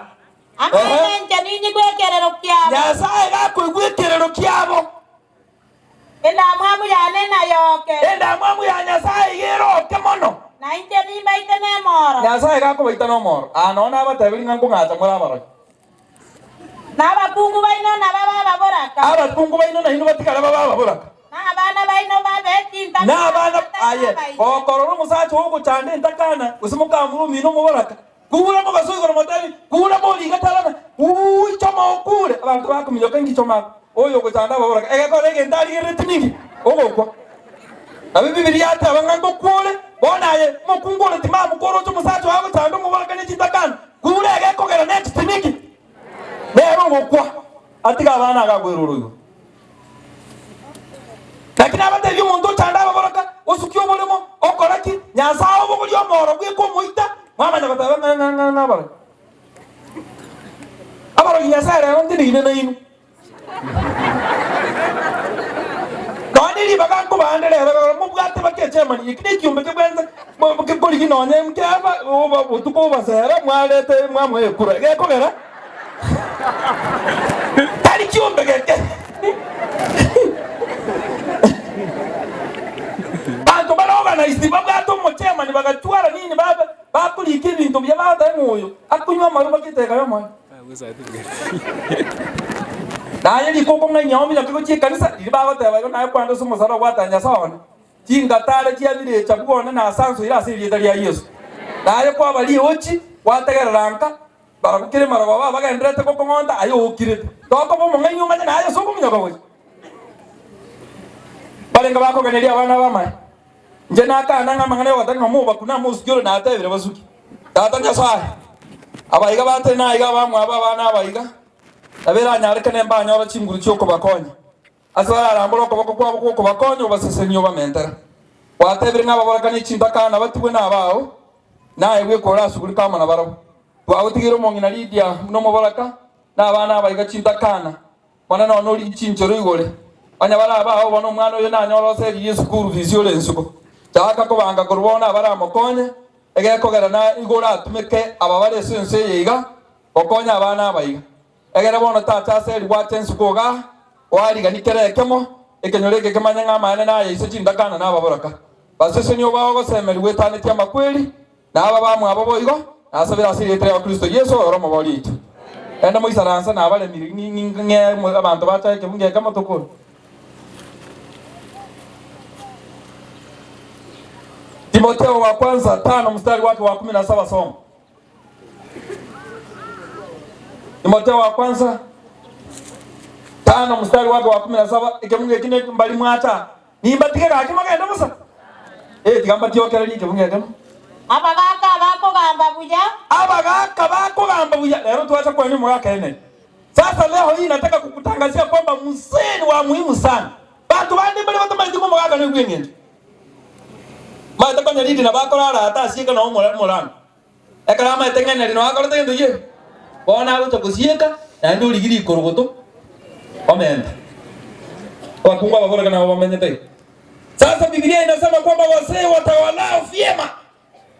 Amene nje ninyi gwekerero kyabo. Nyasaye gako gwekerero kyabo. Enda mwamu ya nena yoke. Enda mwamu ya Nyasaye yeroke mono. Na inte mimba ite ne moro. Nyasaye kako baita no moro. Anona abatebiri ngango ngata mura mara. Na abakungu baino na baba baboraka. Abakungu baino na hino batikala baba baboraka. Na abana baino babetinta. Na abana aye. Okororo musacho uko chande ntakana. Usimuka murumi no muboraka. Kura mo gasoyi gora motani. Kura mo liga talana. Choma okure. Abantu bakumiyoka ngichoma. Oyo ko chanda baboraka. Ege ko lege ndali iretiningi. Ogo kwa. Abi Biblia ata bangango kule. Bona ye mukungole timamu koro cho musacho wako chanda muboraka ni chitakana. Kura ege ko gera next tiniki. Lero ngokwa atiga abana agagweruruyo lakini abatebi umuntu chanda baboraka osukyo bolemo okoraki Nyasaye obuli omoro gwiko muita mwamanya bataba na bara abaro Nyasaye rero ndine na inu kani li baganko bandere rero mubwate bakeche mani ikini cyumbe kebwenza bokekori ginonye mkaba otuko basera mwalete mwamwe kura gekogera Tali kiumbe geke. Bantu barorganize babwato muchema ni bagatwara nini baba bakulika ibintu by'abada muyo akunywa amaru bakiteka yo mwana. Naye likoko nganyombi nakiko chikanisa libaba tabayo naye kwanda sumusara watanya sawana. Kinga tale kiabire chabona na sanso ira asiri ya Yesu. Naye kwa bali ochi wategeranka barakire maraba bagendrete ko kongonda ayo ukirete toko bo munganyu manya na ayo soko munyaga we balenga bako ganelia bana bama nje nakana ngamangane watanga muba kuna musgiro na atebire basuki tata Nyasaye abayiga bate na iga bamwa bana abayiga abera nyareke nemba nyoro chinguru cyoko bakonye asara aramboro ko kwabo ko bakonye basesenyo bamentera watebire ngababora ni chindakana batubwe na bawo naye we kora suguri kama na barabo Wautigiro mongina Lydia no mubaraka na abana abayiga chintakana mwana no nori chinjoro igore anyabara abaho bono mwana yo nanyorose Yesu kuru visiole nsuko taka ko banga kurubona abara mokonye ege kogera na igora atumeke ababare sense yiga okonya abana abayiga ege bono tata se liwate nsuko ga wali ga nikerekemo ekenyoreke kemanya ngamane na yise chintakana na ababaraka basese nyo bawo go semeri wetane tia makweli na aba bamwe aboboyigo asabira asiri etre wa Kristo Yesu oro mabolitu enda moisaransa na abale miringi abantu bacha kebunge kama tokoro Timotheo wa kwanza 5 mstari wake wa 17 somo Timotheo wa kwanza 5 mstari wake wa 17 ikebunge kine mbali mwacha nimbatike kake magenda musa tigambatio kera likebunge kama Abagaka bako gamba buya. Lero tuacha kwa nini mwaka ene. Sasa leo hii nataka kukutangazia kwamba mseni wa muhimu sana. Bantu bandi bali batamaliza kwa mwaka ni kwingine. Mata kwa nyalidi na bako rara hata asika na umolano. Ekala ma tengene lino akala tengendo ye. Bona alo tokusieka na ndio ligiri ikorogoto. Omenda. Kwa kunga babora kana wamenyete. Sasa Biblia inasema kwamba wazee watawalao vyema.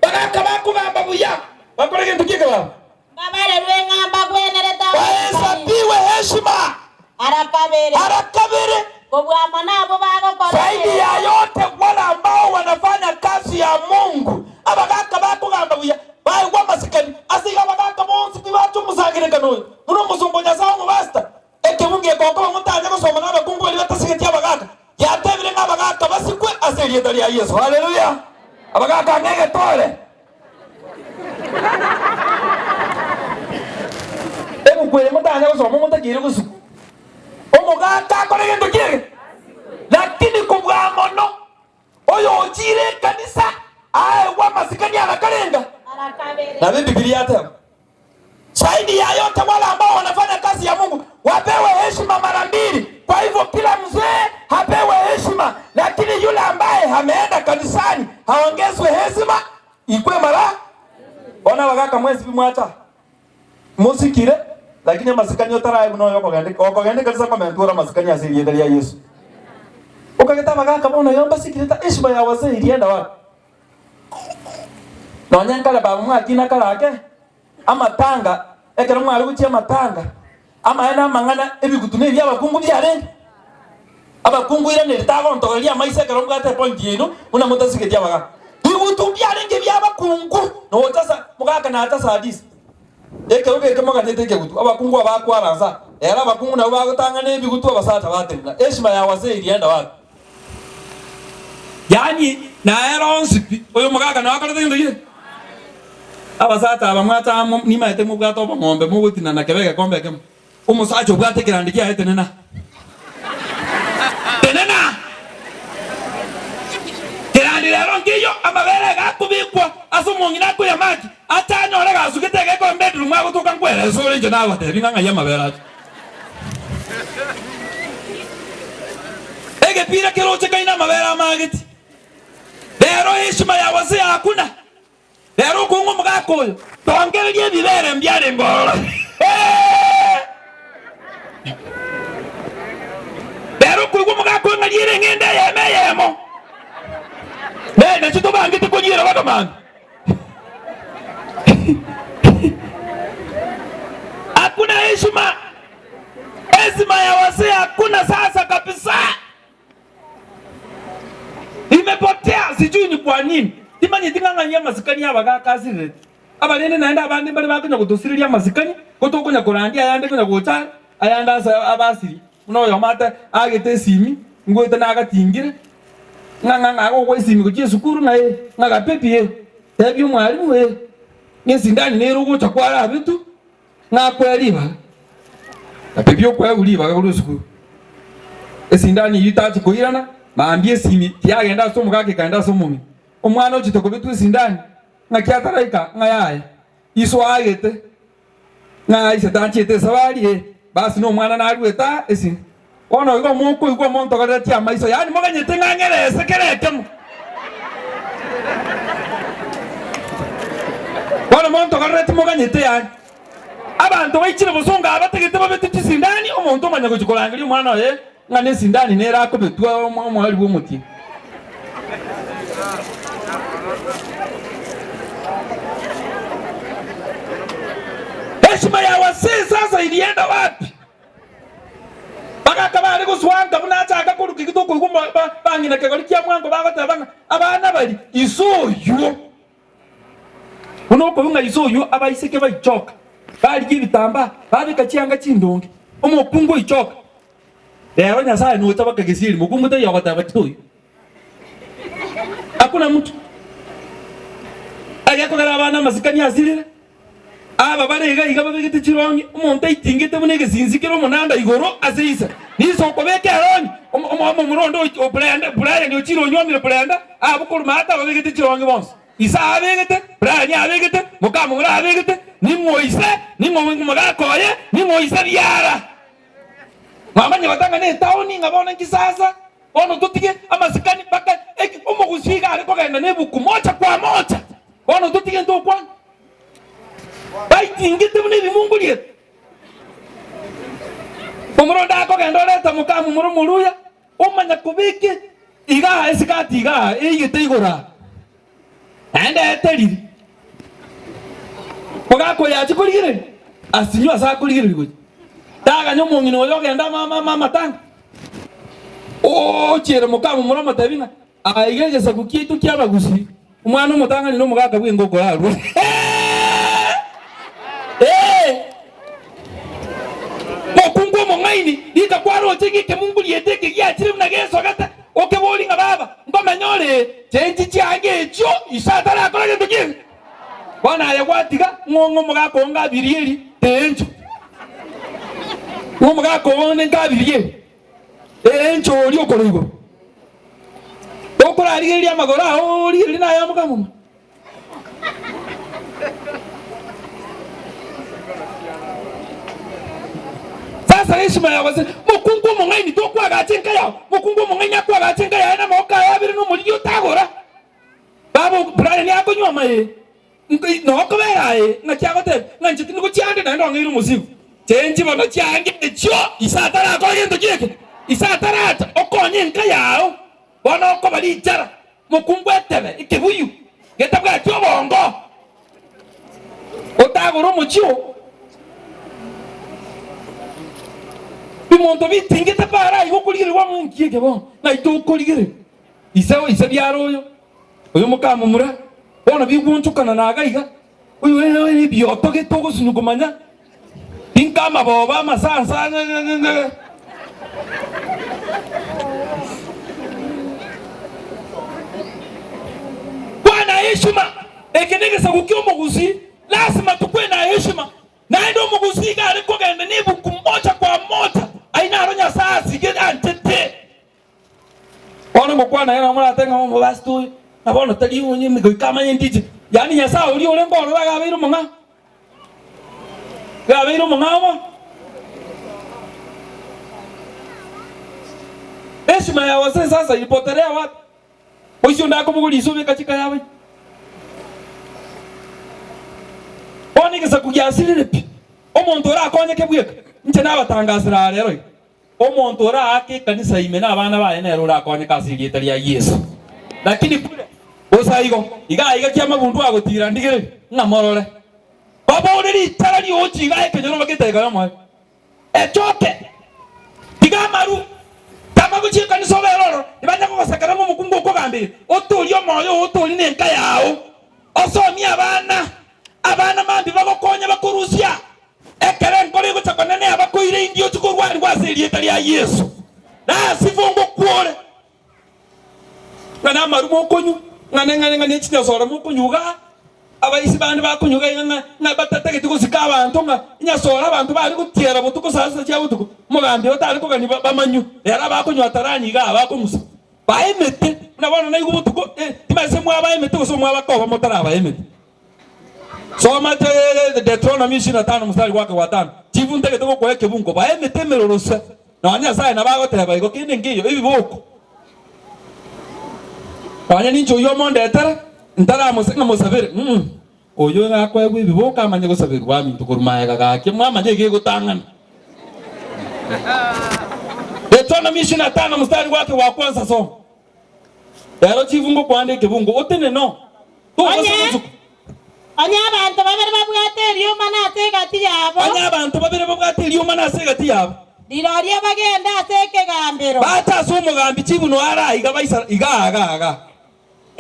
Baraka bako gamba buya. Bakorege ntukike baba. Babare rwengamba gwenereta. Wahesabiwe heshima. Arakabere. Kobwamo nabo bagokora. Zaidi ya yote wale ambao wanafanya kazi ya Mungu. Abagaka bako gamba buya. Bae kwa masikani. Asiga bagaka bonsi kibacho musagire kanoyo. Muno musumbonya sawo mubasta. Eke mungi ekoko mutanya gusoma naba kungu bali batasigetia abagaka. Yatebire ngabagaka basikwe aseri yetali ya Yesu. Haleluya. Abagaka ngege tole. Kwele mutanya gusoma mutakire gusuku omugata akorege ndukire lakini kubwa mono oyo ojire kanisa ae wa masikani anakarenga na Biblia hata zaidi ya yote wale ambao wanafanya kazi ya Mungu wapewe heshima mara mbili. Kwa hivyo kila mzee hapewe heshima, lakini yule ambaye ameenda kanisani haongezwe heshima ikwe mara. Ona wagaka mwezi bimwacha musikire lakini masikani yotara no yoko gande kanisa kwa mentura masikani asili ya Yesu. Ukageta bagaka bona yomba sikireta heshima ya wazee ilienda wapi? Nonyankala ba mwakina kalake amatanga ekero mwali guchia matanga ama ena mangana ebigutune bya bakungu byare abakungu ira niritago ntogeria maise karomga ate point yino una mutasike jabaga bigutumbia renge byabakungu no tasa mugaka na tasa hadis eke uge kemoga neteke gutu abakungu abakwaranza era abakungu nabo bagutanga ne bigutu abasata batemna eshima ya wazee ilienda wapi yani na eronsi oyo mugaka na akora tendo ye abasata abamwata nima ete mubwato ngombe mugutina na kebege kombe kemo umusacho bwate kirandikia hete nena tenena kirandi lero ngiyo amabere gakubikwa asumungina ko yamaki atanyore gasugite geko bedroom ago tuka ngwere so nje nawe tebinga ngaya mabere ege pira kero chekaina mabere amagiti lero heshima ya wazee hakuna lero kungu mgakoyo tongererie bibere mbyare mbora lero kungu mgakoyo ngaliere ngende yemo nechito bangite kunyira bakamanga hakuna heshima ya wazee hakuna sasa kabisa imepotea sijui ni kwa nini timanyi tinganganya masikani abaga kasire abanene naenda abandi bali bakunya kutosiriria masikani kutokunya kurandia yande kunya gocha ayanda abasiri unoyo mata agete simi ngoita nagatingire nganga ago kwesimi kuchie sukuru naye ngagapepie tebi mwalimu we ngesindani nero gocha kwara abitu ngakweliba apepio kwa uliba ga sukuru esindani yitati koirana maambie simi tiagenda somo gake kaenda somo omwana ochite kubitu sindani ngakiataraika ngayaye iso agete ngaise tanchite sabali basi no mwana narueta esi ono igo monko igo monto garati amaiso yani moganyete ngangerese kerekemo ono monto garati moganyete yani abantu baichire bosonga abategete babetiti sindani omonto manya kuchikolangira mwana ye ngane sindani nera akobetwa omwali bwomuti heshima ya wazee sasa ilienda wapi? Baka bari guswanga bunacha akakuruka igituko igumba bangina kegori kya mwango bagotabanga abana bari isuyu unoko bunga isuyu abayiseke bayichoka bari gibitamba babika cyanga cyindonge umupungu ichoka lero nyasaye nuta bakagesiri mugungu te yogotaba tuyo hakuna mtu ayako gara abana masikani azirire aba barega igaba begete chirongi umuntu itingete bunege sinzikero munanda igoro azeisa niso kobeke aroni murondo Brian yo chiro nyomire Brian abukuru mata babegete chirongi bonse isa abegete Brian abegete mukamura abegete nimwoise nimumugakoye nimwoise byara mamanye batanga ne taoni ngabona nkisasa ono tutige amasikani baka umugusiga ariko genda nebuku mocha kwa mocha ono tutige ndokwa baitingite bune bimungulie umuronda ako genda leta mukamu murumuruya umanya kubike iga esikati iga eyite igora ende eteriri mugako yachikurigire asinywa sakurigire bigo taga nyomongino yo genda mama tanga chere mukamu muramo tabinga aigegesa kukitu kyabagusi umwana umutanga ni mugaka bw'ingoko yarwo mokungu mongaini ika kwaro chiki mungu lieteke ya chiri na geso gata okeboli ngababa ngomanyore chenji change echo isatara akora gendo kingi bana yakwatiga ngongo mugako ngabirieri tenjo mugako one ngabirieri encho oli okoligo okora ali amagora oli na ya mukamu sasa heshima ya wazee mukungu mongaini to kwa gachenka ya mukungu mongaini kwa gachenka ya na moka ya biri no muri utagora babo Brian yako nyoma ye no kobera ye na kyagote na nchiti ngo cyande na ndo ngiru musigo chenji bono cyange echo isatara ko gendo kike isatara okonye nka yao bono ko bali jara mukungu etebe ikebuyu getabwa cyo bongo otagoro muchio bimonto bitingite para igo kuligirwa munkiege bo na ito kuligire ise byaro oyo mukamumura bona bigwunchukana nagaiga uyu wewe bioto getogo sinugumanya inkama boba masansa bwana heshima ekenegesa kukio muguzi lazima tukue na heshima na ndio muguzi gari kogenda nibu kumoja kwa moja aina aronya sasa sigede antete ona mukwana yana mura tenga mu bastu abona tali unye migo kama yendije yani nyasa uri ole ngoro ga biru munga ga biru munga mo heshima ya wazee sasa ilipotelea wapi? Mwisho ndako mugulizube katika yawe. Oni kisa kujasirire pi. Omuntu ora akonyeke bweka. Nje nabatangazira rero. Omuntu ora ake kanisa ime n'abana baye nero ora akonyeka asiriyete ya Yesu. Lakini kule osayigo iga kyama buntu agotira ndigere ngamorore. Baba uri itara li ochi iga ekenyoro bagiteka yamwe. Echoke. Digamaru Maguchi kanisa beroro ibanya ko basakara mu mukungu uko gambire otuli omoyo otuli nenka yawo osomi abana mambi bagokonya bakurusia ekere nkore gutakona ne abakoire indio tukorwari rwaserieta lya Yesu na sivongo kuore ngana marumo konyu ngana nechinya sora mu kunyuga abaisi bandi bakunyuga nga batatege tukozika abantu nga nyasora abantu bari gutiera butuko sasa cya butuko mugambi batari kugani bamanyu era bakunywa ataranyiga abakomusa baemete nabona nayo butuko timaze mwa baemete so mwa bakoba motara baemete so mate Deuteronomy 25 mstari wake wa 5 chivunde ketoko kweke bunko baemete merorosa na anya sai na bagoteba igo kinde ngiyo ibiboko banya ninjo yo monde etara ntara musenga musabere oyo ngakwegwe biboka amanye gusabere wami tukurumayaga gake mwamanye ge gutangana Deuteronomy 25 mstari wake wa kwanza soma Yaro chivungo kwandike bungo otene no Anya abantu babere babwate riyo manase gati yabo Anya abantu babere babwate riyo manase gati yabo Diroriye bagenda aseke gambero Bata so mugambi chibuno ara iga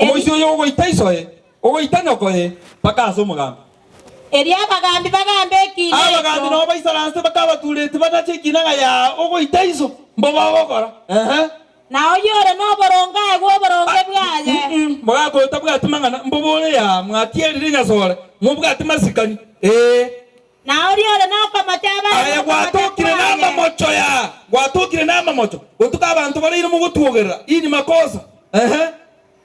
Omoisho yogo itaisoe ogo itanyokoe bakaso mugambi Eria bagambi bagambe ki abagambi no baisaranse bakaba tulete batachekina ya ogo itaiso mboba bokora na oyore no boronga ego boronge bwaye mugako tabwa tumangana mbobole ya mwatierire nyasore mubwa timasikani na oyore no kamataba aya gwatokire namba mocho ya gwatokire namba mocho gotuka abantu bari mu gutugerera ini makosa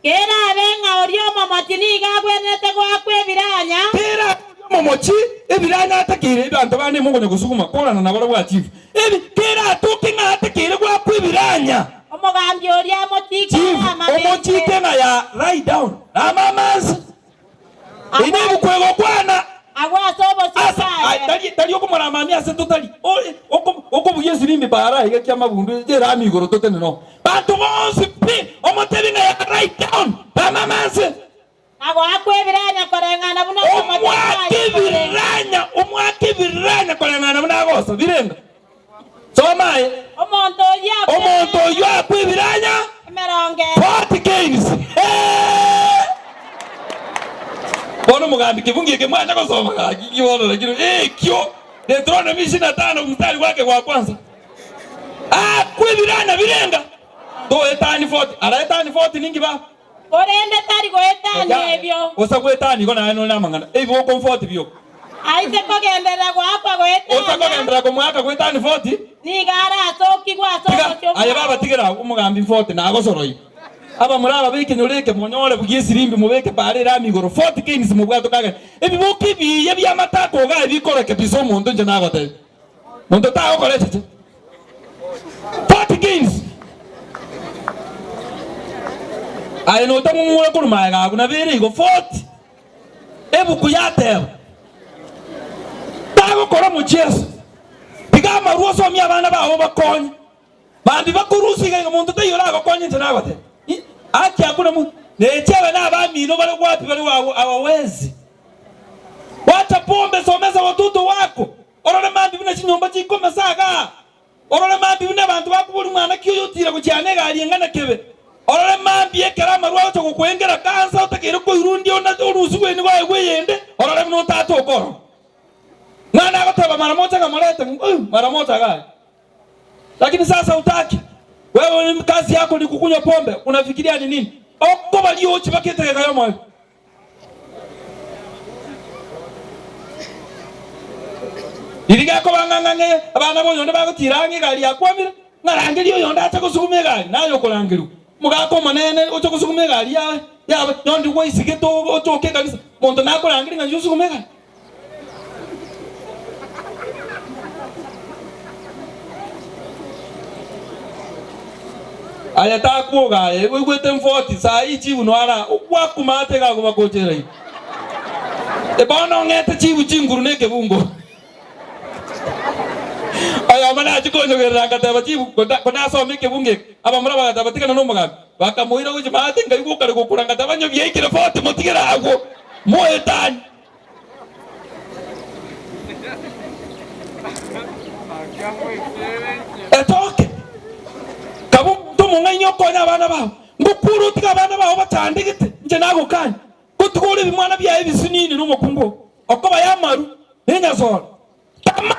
Kera benga orio mamotini gagwenete gwakwe biranya Kera momochi ebiranya atakire abantu bane mungonye gusukuma korana na bara bwa chief kera atukinga atakire gwakwe biranya omugambi oria motike omotike na ya write down amamanzi ine bukwego kwana agwasobo sasa tali okumara mami ase totali okubuye zirimbi bara iga kya mabundu jera amigoro totene no bantu bonse pi omotebinga ya write down amamanzi agwakwe biranya korengana buno omwake biranya korengana buno agosa birenga somaye omonto oyo akwe biranya emeronge 40 games bono mugambi kibungiye mwana gosoma gaki kibono lakini kyo Deuteronomy 25 mstari wake wa kwanza akwe biranya birenga do etani 40 ara etani 40 ningi ba orende tari go etani ebyo osa go etani go na no namangana ebyo comfort byo aite kogendera gwakwa go etani osa kogendera go mwaka go etani 40 ni gara atoki gwa soko aye baba tigera umugambi 40 na agosoroyi aba muraba beke nyoleke monyore bugisirimbi mubeke bare ramigoro 40 games mubwato kaga ebibuki biye byamatako ga bikoreke biso muntu nje nagote muntu tago koleche 40 games aye no tamu mura kuruma ga kuna bere igo 40 ebuku yateba tago kora mucheso bigama ruoso mi abana bawo bakonye bandi bakurusi ga muntu tayora bakonye nje nagote Aki hakuna mu nechewe na abamino bale wapi bale awawezi wacha pombe someza watoto wako orona mambi bina chinyomba chikoma saga orore mambi bune abantu bakubura umwana kiyo tira kucyane gari ngana kebe orore mambi ekera marwa cyo kukwengera kansa utakere ko irundi ona uruzugwe ni gwaye gweyende orore no tato okoro mwana akataba mara moja kamolete mara moja gari. Lakini sasa utaki wewe kazi yako ni kukunywa pombe, unafikiria ni nini? Okko bali ochi bakete kayo mwa iriga ko bangangange abana bo yonde bagotirange gari yakwamira narangeri yo yonde acha kusukume gari nayo kolangiru mugako manene ocho kusukume gari ya yonde wo isige to ochoke kanisa monto nako langiri nganju sukume gari. Aya takuoga wigwete mfoti saa ichi unwara wakumate ga kubakochera hi bono ngete chibu chinguru neke bungo aya mana chikonyo geranga taba chibu kona so meke bunge aba mura baga batikana no maga bakamuira uji mate ngai gukare gukuranga tabanyo byekire foti mutigera ago moetani etoke kabu tumunga nyokonya abana bawo ngukuru tika abana bawo batandikite nje nago kanya kutukuri bimwana byaye bisinini n'umukungo okoba yamaru nenya zora tama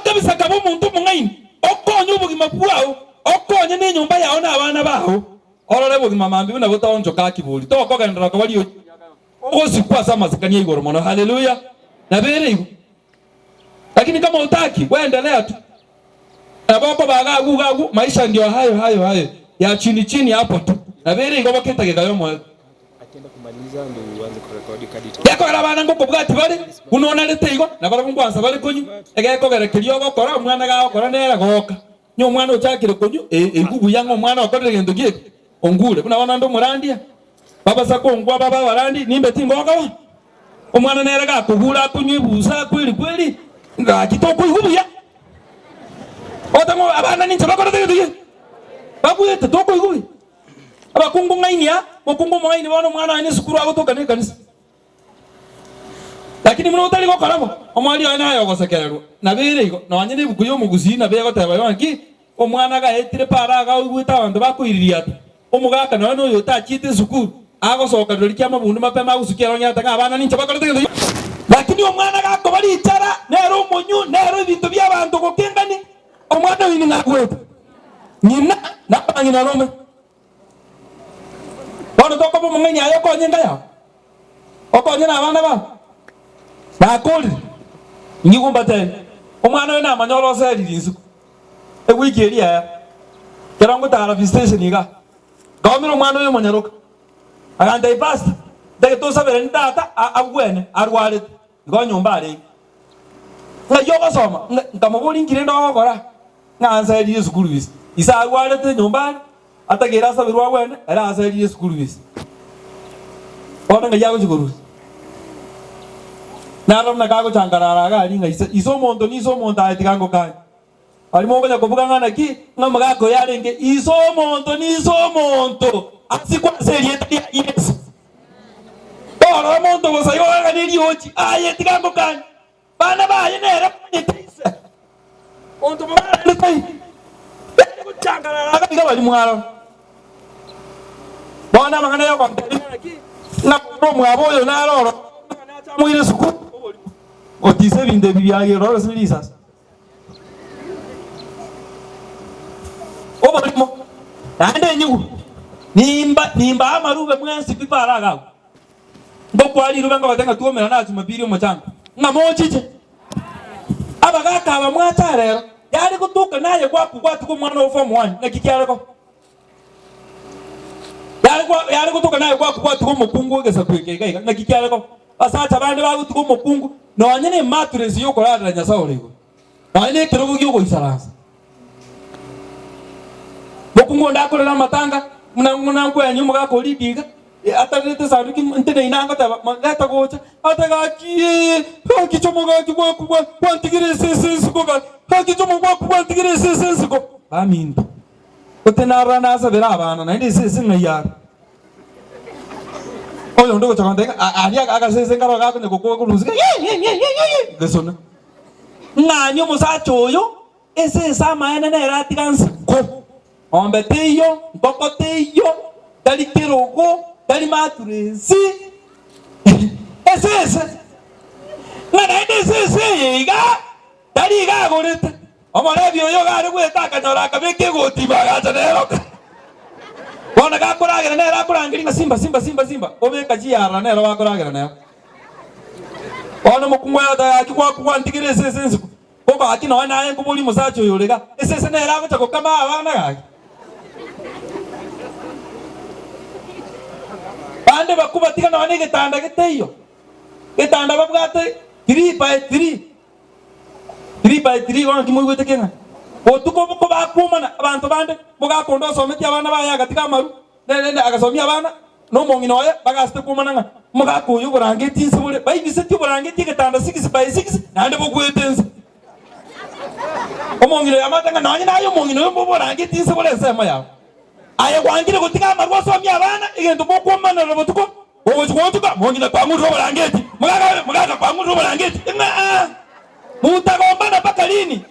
kabisa kabo muntu mungaini okonye ubugima bwawo okonye n'inyumba yawo n'abana bawo orore bugima mambi buna butonjo kakibuli to kogendera ko bali ozi kwasa mazikania igoro mono. Haleluya nabere igo. Lakini kama utaki waendelea tu abako bagagu maisha ndio hayo ya chini hapo tu nabere igo bakita gegayo mwe atenda kumaliza ndio uanze kurekodi kadi yako arabana ngo kubwati bali unaona lete igo nabara ngwanza bali konyu egeko gerekerio gokora umwana ga gokora nera goka nyo mwana uchakire konyu engugu yango mwana okorere gendo giye ongure kuna wana ndo murandia baba sako ngwa baba barandi nimbe tingoka wa umwana nera ga kugura kunyibusa kweli nga kitoko ihubuya otango abana ninche bakora gendo giye babuye toko ihubuya abakungu ngainia mukungu mwaini wana mwana ane sukuru agotoka ne kanisa lakini muno utali ko karabo omwali ana ayo gosekererwa nabere igo nonyine bukuyo muguzi nabego taba yonki omwana ga etire para ga ugwita abandu bakwiriria omugaka no yo tachite sukuru agosoka dori kyama bundu mapema gusukira nyata ga abana ninche bakora tegendo lakini omwana ga ko bali icara nero munyu nero ibintu by'abantu gokengani omwana wini ngagweta nyina napangina rome bono toko bo mungenya yo konyenga ya okonye na abana ba bakoli ngigumba tene omwana we na manyoro seriri nsuku ewiki eri ya kerango tara visitation iga gomiro omwana we monyaroka aganda ipasta deke to sabere ndata agwene arwale go nyumba ari ngayo basoma ngamubuli ngire ndo gokora nganza eri sukuru bisi isa arwale te nyumba atagira sabirwa wene era aseri sukuru bisi ona ngayago sukuru naro nakago changarara ga linga iso monto ni so monta etikango kai ali mongo ya kuvuga ngana ki ngamaga ko yarenge iso monto asikwa seri eti yes ora monto go sayo ga ni ochi etikango kai bana ba yenera etisa monto ba ni kai eti changarara ga bali mwaro bona mangana yo kontelina ki na promo aboyo na loro mwire suku otise binde bibyage roro silisas obolimo ande nyugu nimba amarube mwansi pipara gawo bokwali rubenga batenga tuomera na tumabiri omutanga ngamochije abagaka abamwata rero yari kutuka naye kwakukwati ko mwana ofo mwani nakikyareko yari kutuka naye kwakukwati ko mukungu ogesa kwekega nakikyareko asacha bande bagutuka mukungu nonyene maturesi yo korara nyasaorego nonyene kirogo gyo goisaransa mukungu ndakorera matanga muna nkwenyu mugako lidiga atarete saruki ntene inanga leta gocha atagakie hakichomoga kigwa kwantigire sesensiko hakichomoga kwantigire sesensiko baminto otenara nasa vera abana na ndi sesenga yara oyo ndo chakandeka ali akasesenga roga ko nyoko ko ruziga gesona nganyo musacho oyo ese sama ene ne rati kansa ko ombe teyo mboko teyo dali kerogo dali maturesi ese ngana ese yiga dali ga gorete omore byo ga rweta kanyora kabeke gotiba gacha nero bona gakoragira nero akorangira simba obeka jiara nero akoragira nero ona mukungwa akikwa kwandigire ese Koba akina wana aye kubuli musacho yorega ese nera agocha kokama abana gake bande bakubatika na wane getanda geteyo getanda babwate 3 by 3 wana kimugwete kenga otuko boko bakumana abantu bande boga kondo someti abana baya gatika maru nende agasomia abana no mongino oya bagaste kumana muga kuyo burangeti nsibule bayibise ti burangeti getanda 6 by 6 nande bogwetense omongino yamatanga nanye nayo omongino yoboborangeti nsibule nsema yawe aye kwangire gutika amarwa somia abana igendo bokumana robotuko ogochikotuka mongino kwa mutu oborangeti mugaga kwa mutu oborangeti mutagombana paka lini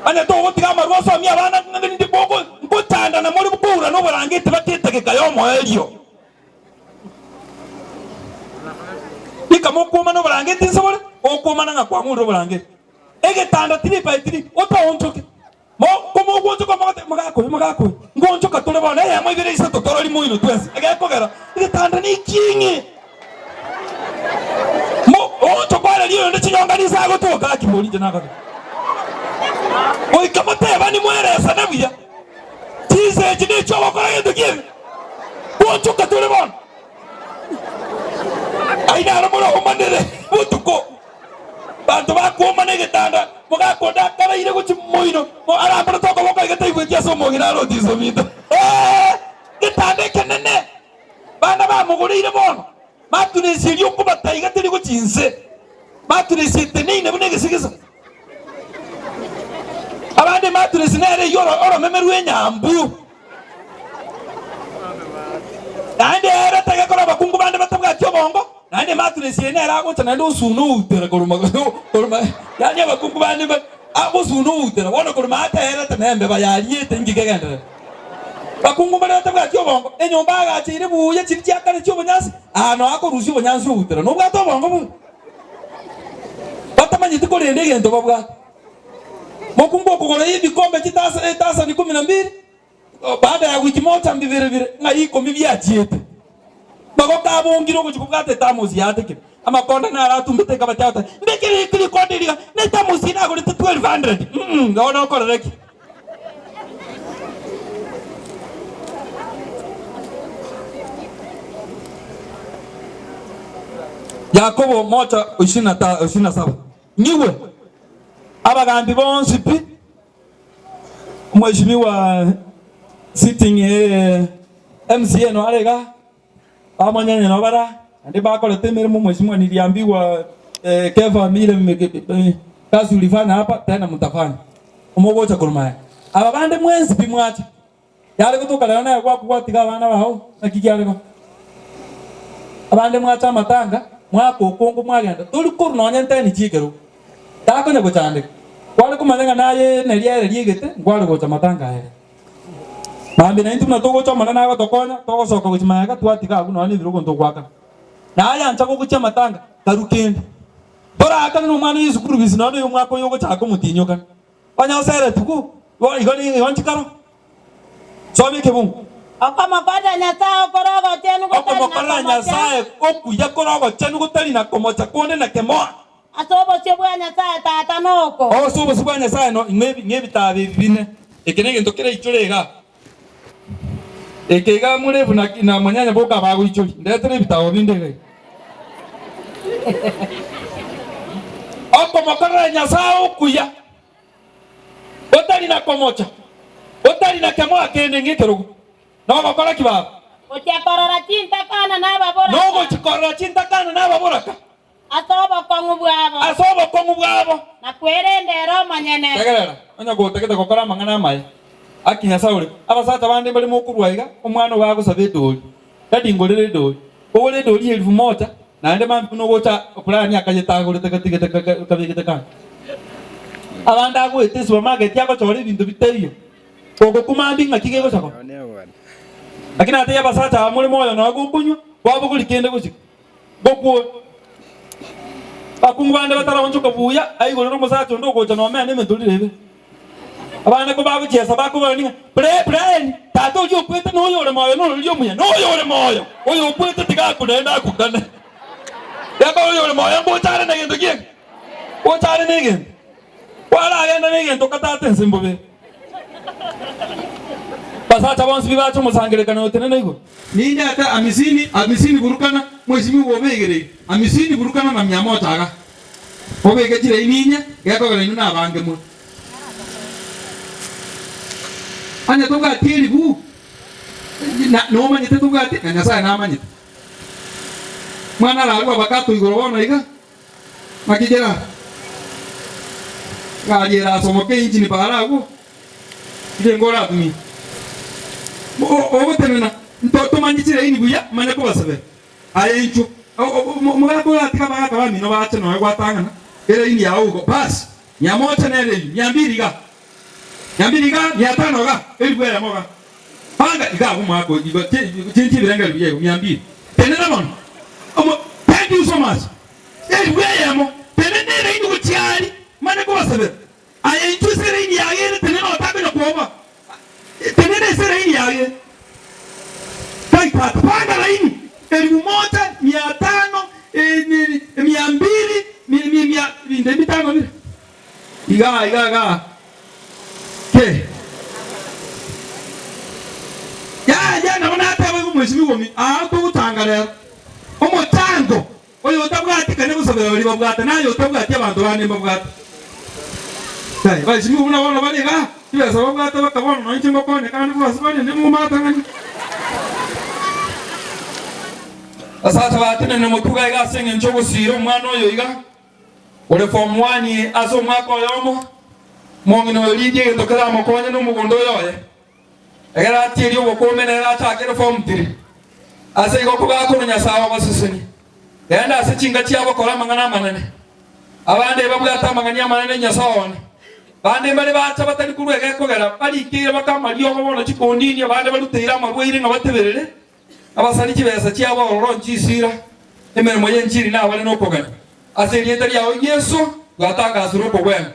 ane to gutika amarwa somia abana ndi boko ngutanda na muri bukura no borangeti batetegeka yo moelio ikamokumana oborangeti nsibule okumana nga kwa mutu oborangeti egetanda 3 by 3 otontoke mo komo gontoka magako ngontoka tole bana ya mwibire isa totoroli muino twese agakogera egetanda ni kingi mo onto kwala liyo ndo chinyonga ni sago toka kimoli janaka oi kamate bani mweresa nabuya tize jide chowa kwa yedo kive gontoka tole bana aina ramoro omandere butuko bantu bakuma negetanda mugakonda kara ire guchi moino mo arambara toko boka igete igwetia somo giraro tizo mito getande kenene bana ba mugurire bono matunesirio kubata igete ri guchinse matunesite nine bune gisigiza abande matunesinere yoro memeru enyambu ande era taga kora bakungu bande batabwa kyobongo nande matunesiye nera agocha nande usunu utera koruma yanya bakungu bande agosunu utera wona koruma atera tanembe bayariete ngigegenda bakungu bande batabwa kyobongo enyomba agachire buye chiri cyakare cyobonyasi ano akorushi bonyansi utera no bwato bongo bu batamanye tikorende gendo babwa mokungo kugora ibikombe kitasa ni 12 baada ya wiki moja mbivire ngayiko mibyatiete bagoka bongiro kuchukugate tamuzi yateke amakonda naratumbete kabatata mbekere kili kondiriga ne tamuzi nago 1200 ngaona ukorereki Yakobo 1:27 niwe abagambi bonsi pi mheshimiwa sitting MCA no arega amanyanya no bara ndi bakole temere mu mheshimiwa niliambiwa Keva mile kazi ulifanya hapa tena mtafanya umogocha kurumaya ababande mwenzi bimwacha yale kutoka leo nayo kwa kukwatiga abana baho nakikyale ko abande mwacha matanga mwako kongo mwagenda tuli kuru no nyente ni chikero tako ne gochande kwale kumanya naye neliere liegete kwale gocha matanga hele mambi na intu natogo choma na nago tokonya togo soko gochimaga twatiga kuno ani birugo ntokwaka naye ancha ko gucha matanga tarukende bora akana no mwana yisukuru bisino no mwako yogo chako mutinyo kan banya osere tuku igoni yonchikaro sobe kebungu akama kwada nyasa korogo chenu ko akama kwada nyasa okuya korogo chenu ko tali na komocha konde na kemoa asobo sebwa nyasa tata noko sobo sebwa nyasa no ngebi tabe bine ekenege ntokere ichorega ekega murefu na manyanya boka bago ichori ndetere bitawo bindege akama kwada nyasa okuya otali na komocha otali na kemoa kende ngikerogo no bakora kibaba otiakorora chinta kana na babora no chikorora chinta kana na babora asobo kongu bwabo na kwerendero manyene tegerera onya gotegete gokora mangana mai akinya sauri abasata bande bali mukurwaiga omwana wago sabedoli dadingolere doli owole doli 1000 na ande mampi no gocha plan yakajeta gore tegatigete kabigete kan abanda gwete supermarket yako chore ibintu biteyo koko kumambi ngakige go chako lakini ate yabasata muri moyo no gukunywa wabo kuri kende gushika gokwo bakungwande bataroncho kabuya ayigo no musacho ndo gocha no mene mentulirebe abana ko bago chesa bako bani pre tato yo kwete no yore moyo no yo muya no yore moyo oyo kwete tiga kunenda kukana yako yore moyo mbo tare na gendo kiek o tare ne gendo wala agenda ne gendo katate nsimbobe pasata bonsi bibacho musangire kana otene nego ninja ata amisini burukana mweshimi wobegere amisini burukana na myamota aga obege jire ininya yako gale nuna abange mu anya toga tiri bu na no manyite toga ti na sa na manyite mwana la alwa bakato igoro bona iga makijera ngajera somoke injini para go ide ngora tumi o tenena to manjire ini buya mane ko basabe ayenchu mugara ko atika baka ba mino ba teno egwa tangana ere ini yawo go pass nyamocha nere nyambiriga nyatano ga elibwera moga panga iga kuma ko igo tinti birenga biye nyambiri tenena mon omo thank you so much elibwera mo tenena ini ko tiari mane ko basabe ayenchu sere ini yagere tenena otabe no kuoba tenena sere ini yagere panga laini 1,500 200 iga ke ya na wana ta wewe mweshimi womi to utangara omo tango oyo tabwati kane busabera bari babwata nayo tabwati abantu bane babwata sai bashimi ubuna bona bari ga ibasa babwata bakabona no nchingo kone kandi basabane ndimo matangani asata batene no mutuga iga senge nchogo siro mwana oyo iga ore form 1 aso mwako yomo mongino lidie ndokera mokonye no mugondo yoye egera tiri obokomene atakere form 3 ase igo kuba ko nyasawa basiseni yenda ase chinga chiabo kola mangana manene abande babwata mangania manene nyasawa bande bale bacha batari kurwege kogera bali kire bakamaliyo babona chikondini abande balutira marweire ngabateberere abasali kibesa chiabo oronchi sira emere moye nchiri na wale no kogera ase lietari yawo Yesu gatanga asuro kogwena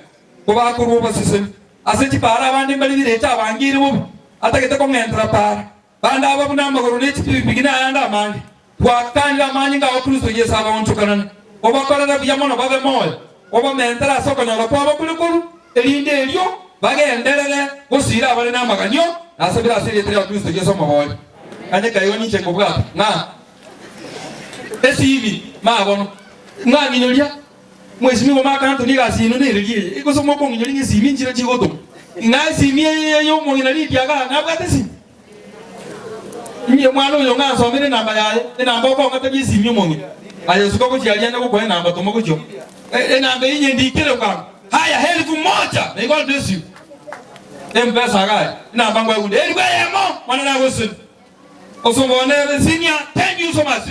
kuba kuru basiseni ase chipara abande bali birecha abangire bo atakete ko ngentra para banda aba buna magoro ne chipi bigina yanda amangi twakanda amanyi nga okristo Yesu abawonchukana obakora da byamono babe moyo oba mentra soko nyoro kwa bakulukuru elinde elyo bagenderere gusira abale na maganyo asabira asiri etria Kristo Yesu maboyo anye kayo ni chengo bwa na esibi mabono nga minyolia mwesimi wo makana to niga sinu ne reliye ikoso mo kongo nyoli ngisimi njira chigoto nga simi yo mo ngina li diaga na bwatesi ni mwalo yo nga so mene namba yae namba ko ngata ji simi mo ngina ayo suko ko jialia na ko ko namba to mo ko jo namba yenye ndikele kwa haya 1,000 may God bless you mpesa gai namba ngwa unde elwe yemo mwana na wosu osongone sinia thank you so much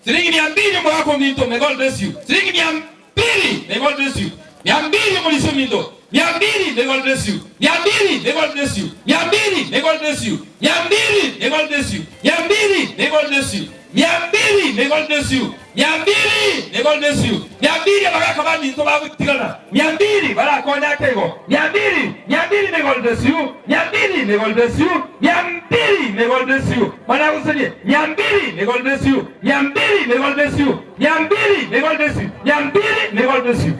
shilingi 200 mwako minto may God bless you shilingi 200 may God bless you 200 muliso minto 200 may God bless you 200 may God bless you 200 may God bless you 200 may God bless you 200 may God bless you 200 may God bless you 200 may God bless you 200 baraka bani to babu tigana 200 baraka ona kego 200 may God bless you 200 may God bless you 200 may God bless you mana usani 200 may God bless you 200 may God bless you 200 may God bless you 200 may God bless you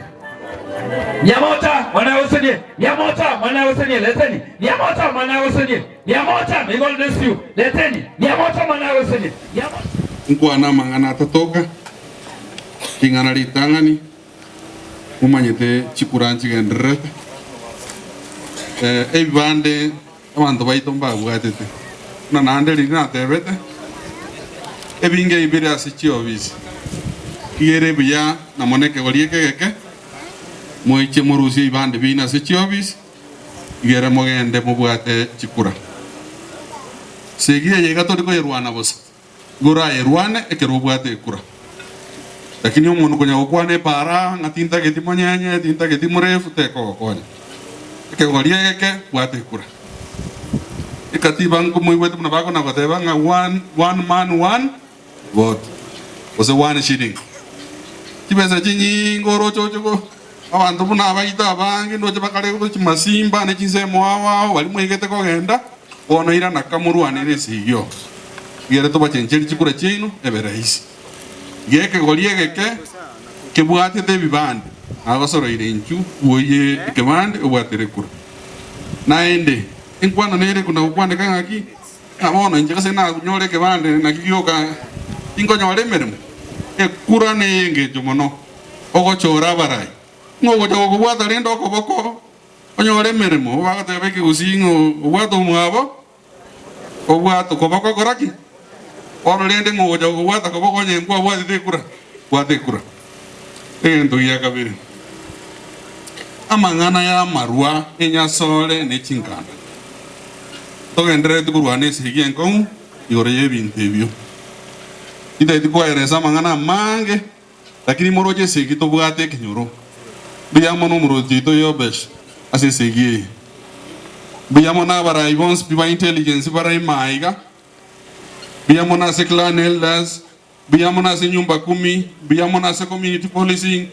Nyamota mana usani Nyamota mana usani leteni Nyamota mana usani Nyamota may God bless you leteni Nyamota mana usani Nyamota nkwana mangana tatoka kingana litangani umanyete chikuranchi gendrete ebande abantu baitomba bwatete na nande lina tebete ebinge ibire asichi obisi kigere buya na moneke golieke geke moiche murusi ibande bina asichi obisi igere mogende mubwate chikura segiye yega todi ko yerwana bosa gura yerwane ekerobwate kura lakini umuntu kunya gukwane para ngatinta geti monyenye tinta geti murefu teko konya ke golie ke wate kura ikatiba ngumu wetu na bako na koteba nga one man one vote ose one shilling kibeza chinyi ngoro chocho abantu buna abaita abange ndo bakale ko chimasimba ne chinsemo awa wali mwegete ko genda ono ira nakamurwanire sigyo yere to bachencheri chikura chino eberaisi yeke golie ke bwate de bibande abasoro ire inchu woye ke bande obwatere kura naende enkwano nere kuna ukwande kanga ki abono inje kase na nyore ke bande na kiyoka ingo nyore meremu e kura ne yenge jomono ogo chora barai ngogo jogo bwata lindo ko boko onyore meremu ba ka tebe ke usingo bwato mwabo obwato ko boko koraki ono lende ngogo jogo bwata ko boko nyengwa bwate kura endo ya kabiri amangana ya marua enya sole ne chingana togendere tukurwane sigien kon igore yebintebyo ida tikwa eresa mangana mange lakini moroje sigito bwate kinyoro biyamo no moroje to yobesh ase sigie biyamo na bara ivons piba intelligence bara imaiga biyamo na se clan elders biyamo na se nyumba 10 biyamo na se community policing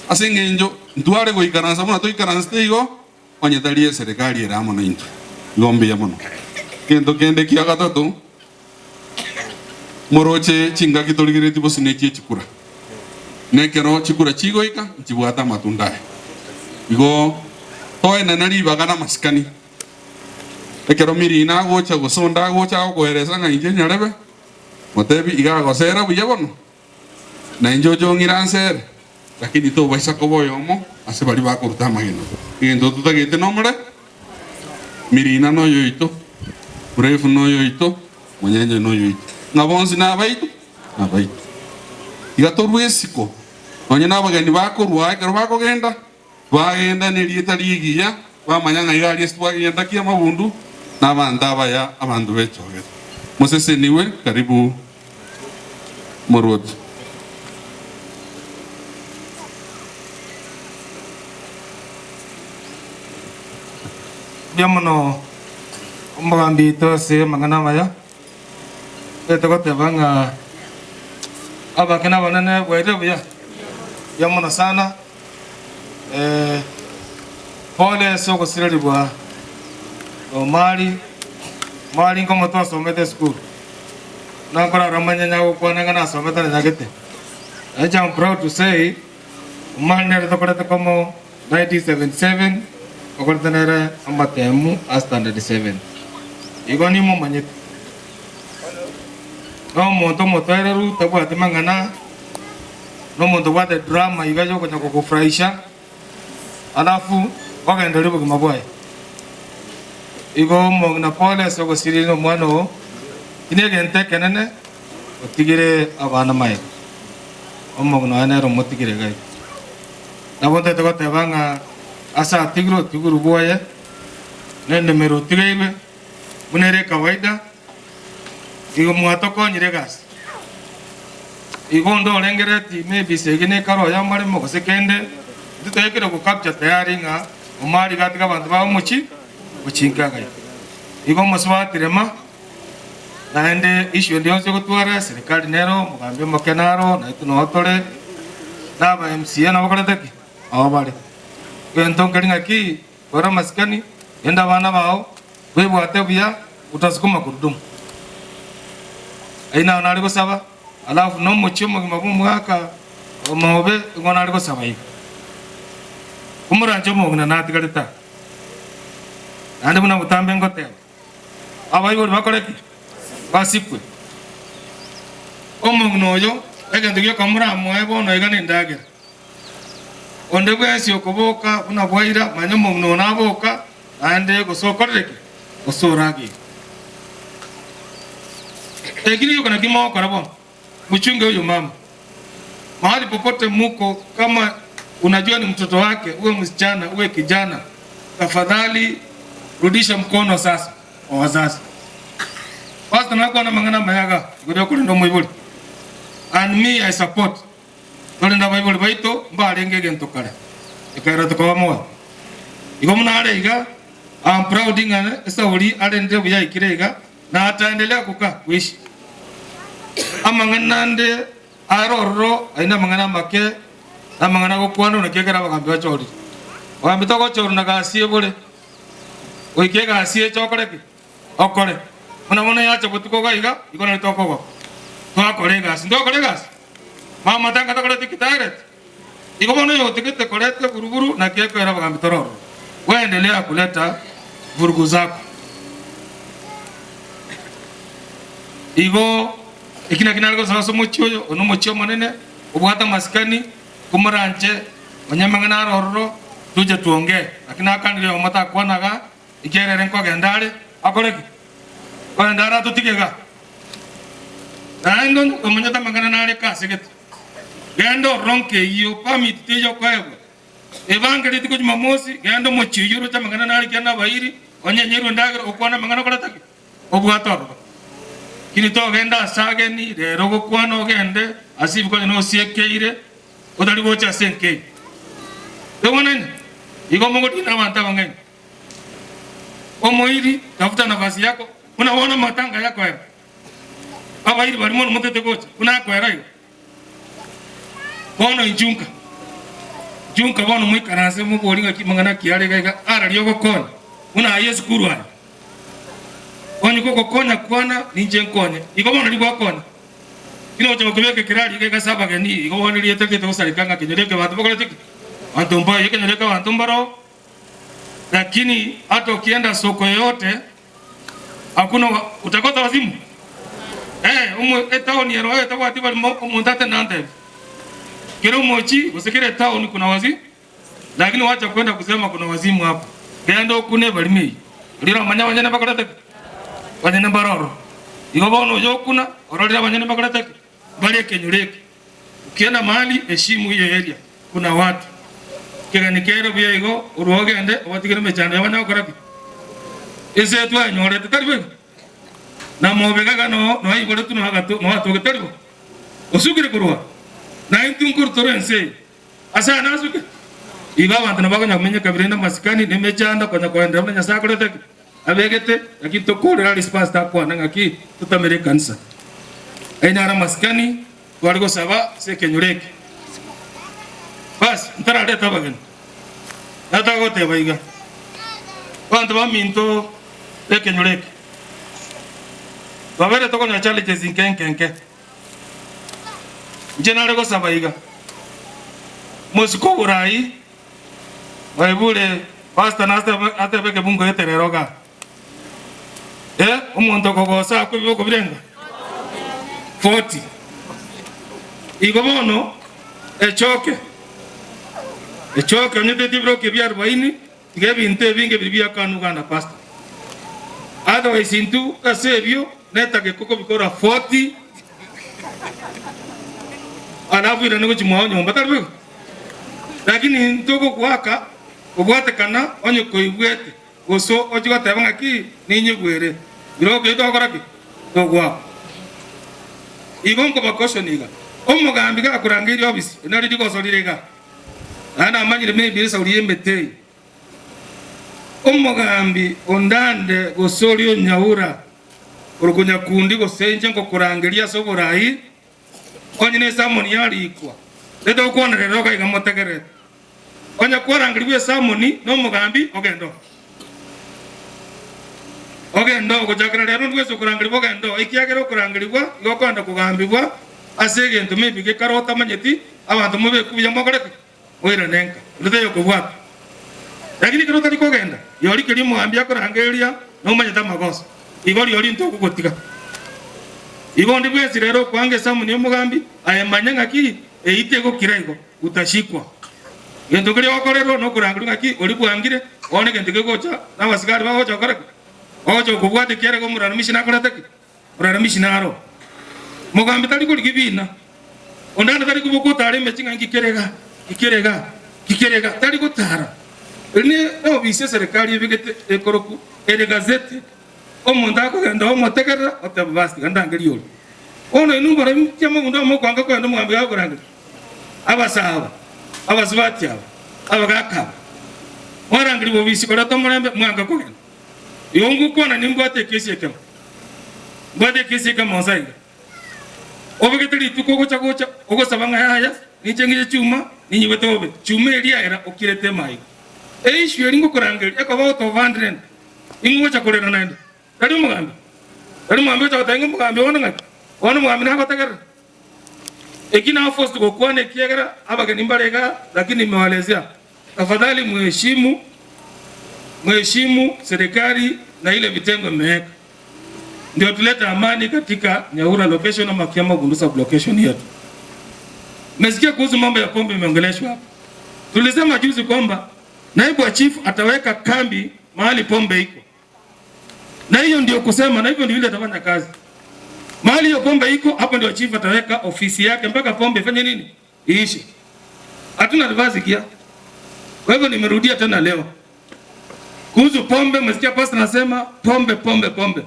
ase ngenjo nduare go ikaransa mona to ikaransa igo onyetalie serikali era mona into gombe ya mono kendo kende kia gatatu moroche chinga kitoligire tipo sinechi chikura nekero chikura chigoika chibwata matundae igo toe nanari bagana maskani ekero mirina gocha gosonda gocha goheresa nga inje nyarebe motebi iga gosera buyabono na injojo ngiransere lakini to baisa koboyomo ase bali bakuruta mageno kendo tutagete nombre mirina no yoito urefu no yoito munyenye no yoito ngabonzi na baitu igatorwesiko onye nabagani bakorwa kero bakogenda bagenda nelieta ligiya bamanyanga igali estwagenda kia mabundu nabanda baya abandu bechoge Moses niwe karibu Morot Diamono umbagambi to se mangana maya eto ko tebanga abakena banane bwere buya diamono sana pole soko sirali bwa o mali ngomo to somete school na kora ramanya nyago ko na ngana somete na nyagete I'm proud to say umane to kora to como 1977 okortanera ambatemu standard 7 igoni mo manyet no monto motoeru tabu atimangana no monto wate drama igajo kwenye kukufurahisha alafu wakaendelea kwa mabwai igo mo na pole soko sirino mwano kinege ente kenene otigire abana mai omo no ana ro motigire gai na bonte to tebanga asa tiguru boye nende mero tigaibe bunere kawaida igo mwatoko nyiregas igo ndo lengereti maybe segine karo ya mari mo sekende tutekere ko capture tayari nga umari gatika bantu ba muchi uchinga gai igo moswa tirema naende issue ndio sio kutwara serikali nero mugambe mokenaro na ituno hotore na ba MCA na bakoleteki awabale kwento keringa ki bora maskani enda bana bao wewe atebia utasukuma kurudumu aina na aliko saba alafu no muchimo mabumu aka omobe ngona aliko saba hivi kumura njomo ngana natikalita ande muna mutambe ngote abayi bori bakoreki basipwe omo ngnoyo ege ndigyo kamura moebo no igane ndagera onde bwesi okoboka kuna bwaira manyomo ngno naboka ande gosokoreki gosoragi Tegiri yuko na kimo karabo. Mchunge huyo mama. Mahali popote muko kama unajua ni mtoto wake, uwe msichana, uwe kijana, tafadhali rudisha mkono sasa kwa wazazi. Pastor nako na mangana mayaga, ngoja kulindo mwibuli. And me I support. torinda Bible baito mbarenge gento kare ikaira tukawa mwa igo munare iga I'm proud ngana sauri alende buya ikirega na ataendelea kukaa kuishi amanganande aroro aina mangana make amangana gokwano na kegera bagambi bachori bagambi to gochoro na gasie bole oike gasie chokoreke okore mona yacha butuko gaiga igona toko go twakore gasi ndokore gasi mama tanga tokore tikitare igo bono yo tikite korete buruburu na kekera bagambi tororo waendelea kuleta vurugu zako igo ikina kinalgo saso mochyo ono mochyo manene ubwata maskani kumuranje banyamangana rororo tuje tuonge lakini akandire omata kwanaga ikerere nko gendare akoreki kwandara tutigega ando omanyata mangana nare kasigete gendo ronke iyo pamit tejo kwego evangeli tiko jumamosi gendo mochyo yoro tamangana nare kana bairi onyenyeru ndagero okwana mangana korataki obwatoro kini to genda sageni rero gokwano gende asibu ko no siekeire odali bocha senke ewonen igo mongoti na manta bangai omoiri tafuta nafasi yako unaona matanga yako hapo abairi bali mono mutete gocha kuna kwera hiyo bono injunka junka bono muikarase mu bolinga kimangana kiare gaiga ara lyogo kona una yesu kurwa onye koko konya kwana ninje nkonye igo bono libo kona kino cho kubeke kirali ke kasaba gani igo bono liete ke to salikanga kinyereke watu bokole tiki watu mbaya yake nyereka watu mbaro lakini hata ukienda soko yote hakuna utakota wazimu town yero etakwati bali mundate nante kero mochi usikire town kuna wazimu lakini wacha kwenda kusema kuna wazimu hapo gendo kune bali mei lira manya wanyana bakorate wanyana baroro igo bono yokuna ororira wanyana bakorate bali kenyureke ukienda mahali heshimu hiyo area kuna watu kegani kero bya igo urogende watigire mechando yabana bakorate ese tu anyore tetariwe na mobega no ayigore tu no hagato no atoge taribo osugire kurwa na intunkur torense asa nasuke iba bantu nabaganya kumenya kabirenda masikani nemechanda kwanya kwenda menya sakorete abegete akito korera response ta kwa ngaki tutamere kanisa ainara masikani twaliko saba sekenyureke bas ntara leta bagani ata gote baiga bantu baminto sekenyureke babere toko na challenges inkenkenke jenale go saba iga musiko burai Baibule pastor na ate beke bungo yetereroga umuntu kogosa ko biboko birenga 40 igobono echoke nyete tibro ke bya 40 gebinte binge bibya kanu gana pastor otherwise intu kasebyo neta ke koko bikora 40 anavuira ngo chimwa nyomba tarbe lakini ntoko kwaka ubwate kana onye koibwete goso ojiga tabanga ki ninyi gwere biroke to koraki to gwa igongo bakoshoniga omugambi ga kurangiri obisi nari digoso lirega ana amanyire mebi sauri embete omugambi ondande gosolio nyaura urukunya kundi gosenje ngo kurangiria soborai onye ne samoni yali ikwa leto kuona rero ga igamotegere onya kwarangiriwe samoni no mugambi ogendo kujakira rero ndweso kurangirwa ogendo ikiagero kurangirwa gokwanda kugambibwa asege ntu mebige karota manyeti abantu mube kubiya mogoreke oira nenka ndeyo kubwata lakini karota likogenda yori kiri mugambi akurangiria no manyeta magoso igori yori ntu kugotiga ibondi bwesi rero kwange samoni mugambi ayemanya ngaki eitego kiraigo utashikwa gento kiri okorero no kurangirwa ngaki ori bwangire one gento gegocha nabasigari bagocha koreka ojo kubwate kere go murano mishina korateki murano mishina aro mugambi tali kuri kibina ondana tali kubuko tare mechinga kikerega tali gutara ni no bise serikali bigete ekoroku ere gazette omuntu akogenda omutegerera otabasti kandangeri yolo ono inumba ramtyama ndo mo kwanga ko ndo mugambi yakorangira abasaba abasibati abagaka warangiri bobisi kora tomorembe mwanga kugenda yongu kona nimbwate kesi ekema mbwate kesi ekema onsaiga obeketeli tuko gocha ogosabanga haya nichengije chuma ninyibetobe chuma elia era okirete mai eishu eringo korangeri akaba to vandren ingo cha korera nande kali mugambe cha taingo mugambe ona mugambe na batakara ekina force go kwane kiagara abageni mbarega lakini nimewalezea tafadhali mheshimu serikali na ile vitengo mmeweka ndio tuleta amani katika Nyahura location na Makiama Gundusa location yetu. Mmesikia kuhusu mambo ya pombe imeongeleshwa hapa. Tulisema juzi kwamba naibu wa chief ataweka kambi mahali pombe iko. Na hiyo ndio kusema, na hivyo ndio ile atafanya kazi. Mahali hiyo pombe iko, hapo ndio chief ataweka ofisi yake mpaka pombe ifanye nini? Iishi. Hatuna advance kia. Kwa hivyo nimerudia tena leo. Kuhusu pombe, mmesikia pastor anasema pombe.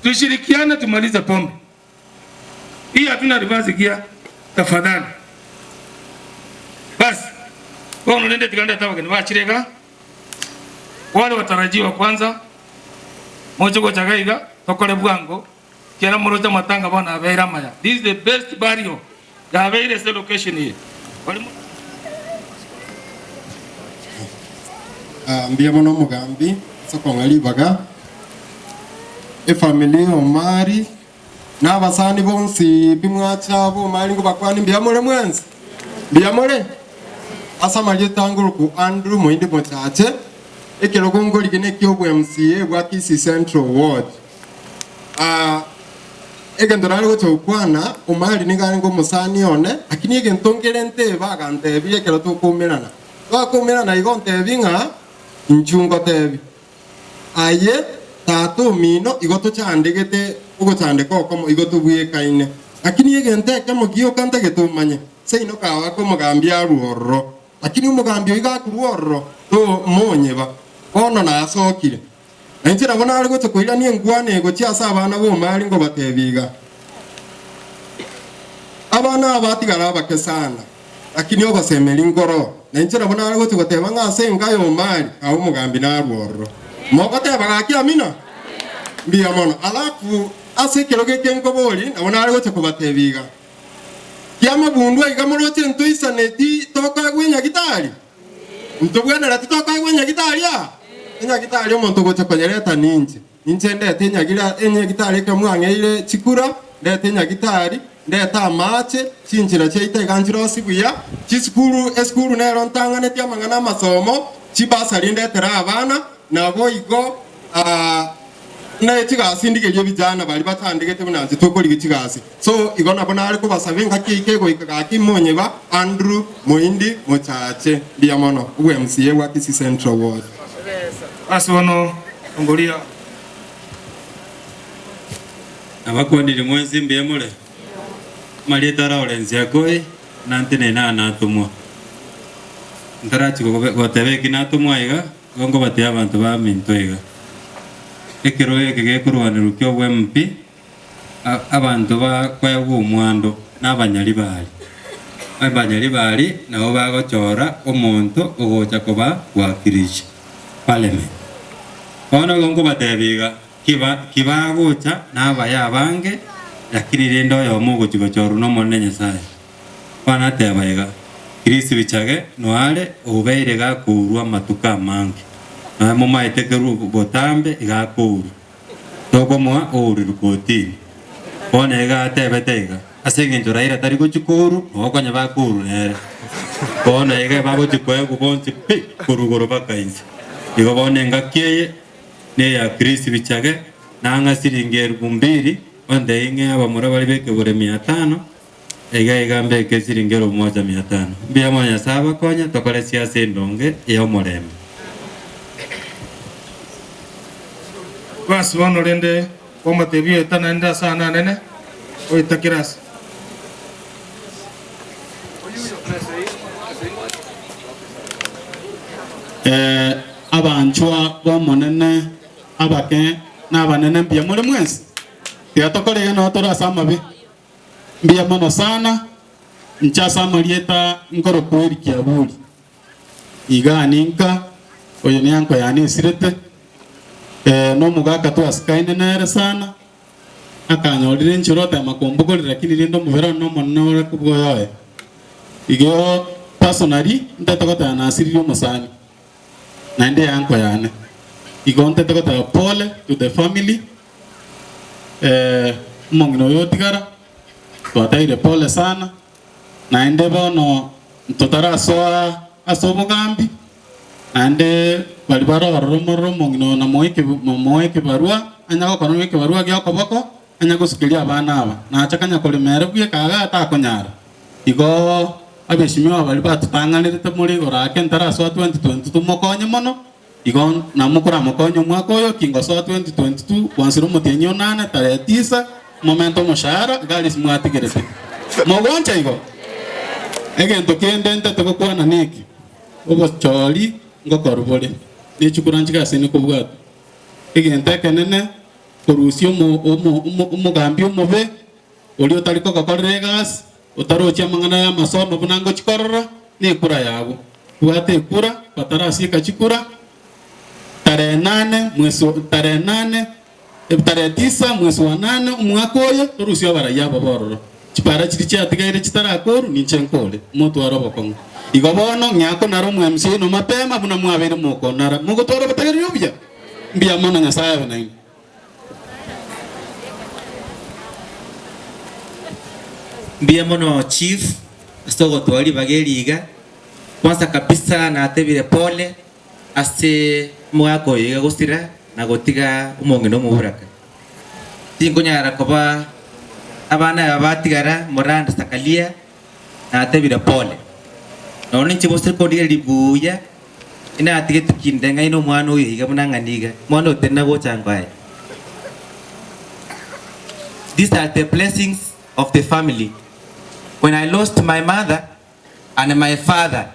Tushirikiane tumalize pombe. Hii hatuna advance kia. Tafadhali. Basi. Kwa nende tikanda tabageni wachirega. Wale watarajiwa kwanza. Mojogo chagaiga tokole bwango. Kera moroja matanga bana abeira maya. This is the best burial. Ya abeira se location here. Mbia mono mugambi soko ngali baga. Family omari na basani bonsi bimwacha bo mari ngo bakwani mbia more mwenzi. Mbia more asa mali tanguru ku Andrew Moinde Mochache ekero ngoli gene kyobo MCA bwa Kisi Central Ward. Egendorari go chokwana omari ningani ngo musani one akini egentongere bagante biye kero to kumerana. Wa kumerana igonte binga inchungo tebi. Aye tato mino igoto chandegete ugo chandeko okomo igoto buye kaine. Akini egente kemo giyo kanta getumanye. Seino kawa ko mugambia ruoro. Lakini umugambio igakuruoro to monyeba ono na asokire enchira bona ari gote koira ni ngwane go chiasa abana bo mari ngo batebiga abana abatigara bakesana lakini obasemera ingoro enchira bona ari gote goteba ngase ngayo mari aho umugambi na ruoro mogote bagaki amina mbia mono alafu asekero geke ngobori nabona ari gote kubatebiga Kiama bundwa ikamoroche ntuisaneti toka gwenya gitari. Ntubwana rati toka gwenya gitari ya. Enya gitari omuntu gocha konyereta ninje. Ninje ndete nyagira enya gitari kamwange ile chikura ndete nya gitari ndeta amache chinjira cheite ganjiro sibuya chiskuru eskuru nero ntangane tia mangana masomo chibasa lindetera abana nabo igo na etigasi ndige bijana bali batandikete bunanze tokoli gitigasi so igona bona ari kubasabenga kike go ikagaki monyeba Andrew Moindi Mochache bia mono UMCA wa Kisi Central Ward asono ongolia abakwandire mwenzi mbie mule malietara olenzi akoi nantene na atumwa ndarachi gotebe kinatumwa iga gongo batia abantu ba minto iga ekero ekege kurwanira kyo MP abantu bakwaye umwando n'abanyali bali nabo bagochora omuntu ogocha kuba wakirishi parliament ono gongo batebiga kiba gocha n'abaya bange lakini rendo yo mugo chigochoro no monenye sai bana tebaga kirisi bichage noale obeire ga kurwa matuka mangi mu maitekeru botambe igakuru toko mwa ori rukoti one ga tebetega asenge njuraira tari go chikuru okonya bakuru nere one ga babo chikwe kubonti pi kurugoro bakainzi igo bone ngakeye ne ya krisi bichage nanga siringeru bumbiri onde inge abamura bali beke bure 500 ega mbeke siringero 1500 bia mwanya saba konya tokole siasa ndonge yo morembe basi wano lende koma tebie tana nda sana nene oitakiras abanchwa bomonene abake n'abanene mbia muri mwese tiatokoreye no tora samabi mbia mono sana nchasa marieta ngoro kweri kiaburi iga ninka oyo nyanko yani sirete no mugaka tu askaine nere sana akanyolire nchirota makombuko lakini lindo muvera no monora kubgoyoe igyo personally ntatokota na asiri yo musani na ndi yanko yani igyo ntatokota pole to the family mongino yotigara twataire pole sana na ende bono ntotara aso mugambi ande bali baroro mongino na moike barua anyago kono weke barua gyo koboko anyago sikilia abana aba na achakanya kolimere bwe kaga atakonyara igo abeshimiwa bali batutanganirite muri gorake ntara so 2022 mukonye mono igo na mukura mukonye mwako yo kingo so 2022 kwansiro mutenyo 8 tarehe 9 momento mushahara gali simwatigerete mogoncha igo egento kende ntatoko kwana niki obo choli ngokorubole nichukuranchika sene kubwata egento kenene korusio umugambi umuve oli otaliko gakorere gas utarochia mangana ya masomo bunango chikorora ni kura yabo bwate kura patarasi kachikura tarehe 8 mwezi tarehe 9 tarehe 9 mwezi wa 8 umwaka oyo torusio baraya babororo chipara chiri chatigaire chitarakoru ninchenkole moto arobokongo igobono nyako naro MC no mapema buna mwabere moko nara mugo toro batagere yobya mbia mana nyasaye bana mbia mono chief astogo twali bageliga kwanza kabisa na atebire pole ase mwako yiga gusira na gotiga umongino muburaka tingonya rakoba abana batigara moranda sakalia na atebire pole none nchibose kodire libuya ina atige tukindenga ino mwana oyo yiga munanganiga mwana otena go changwaye. These are the blessings of the family. When I lost my mother and my father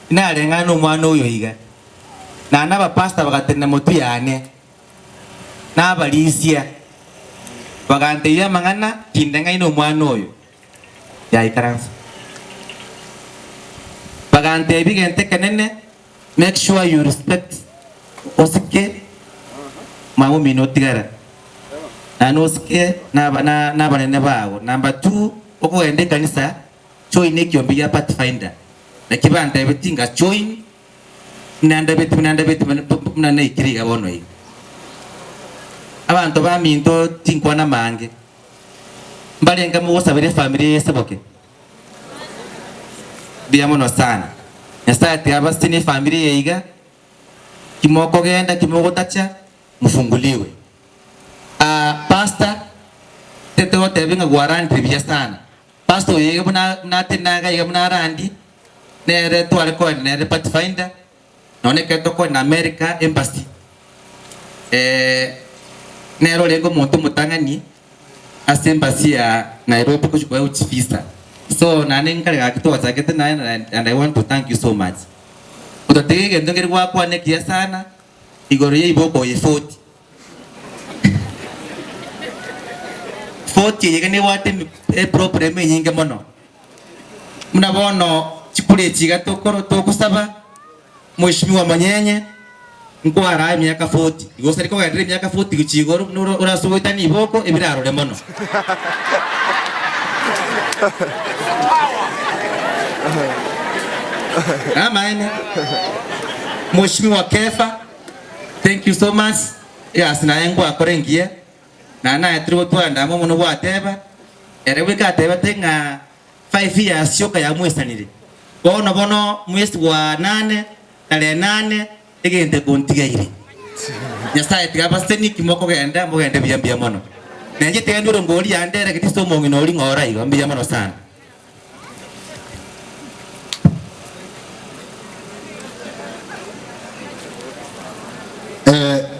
ina rengano mwana oyo yiga na naba pastor bagatena motu yane na balisia bagante ya mangana kindenga ino mwana oyo ya ikaransa bagante bigente kanene. Make sure you respect osike mamu minotigara na osike na banene bawo. Number 2 oko ende kanisa join ekiombi ya Pathfinder na kibanda betinga join nanda betu mnana ikiriga bono yi abantu baminto tinkwana mange mbalenga mu osabire family yeseboke biamono sana Yasati abastini family yiga kimoko genda kimoko tacha mufunguliwe. Pastor tete wote binga guarani tribia sana. Pastor yiga buna natenaga yiga buna randi nere twale ko nere Pathfinder none keto ko na America embassy. Nero lengo muntu mutangani as embassy ya Nairobi ko chukwa uchifisa. So naninga akito wazakete na and I want to thank you so much. Utotege ndongeri wako anekia sana igoroye iboko ye 40 yegene wate problem nyinge mono mnabono chikule chiga tokoro tokusaba mheshimiwa Manyenye nkwara miaka 40 igosari ko gadire miaka 40 kuchigoro urasubuta ni iboko ebiraro le mono Amane Mheshimiwa Kefa, thank you so much. Yes, na yangu akorengia na etro twanda mo muno wateba erewe ka teba tenga 5 years shoka ya mwesanire bono mwezi wa 8 tarehe 8 egente kontigaire nyasaye tigabasteni kimoko genda mugende biyambia mono nanje tenduro ngoli yandere kitiso mongino oli ngora igo mbia mono sana.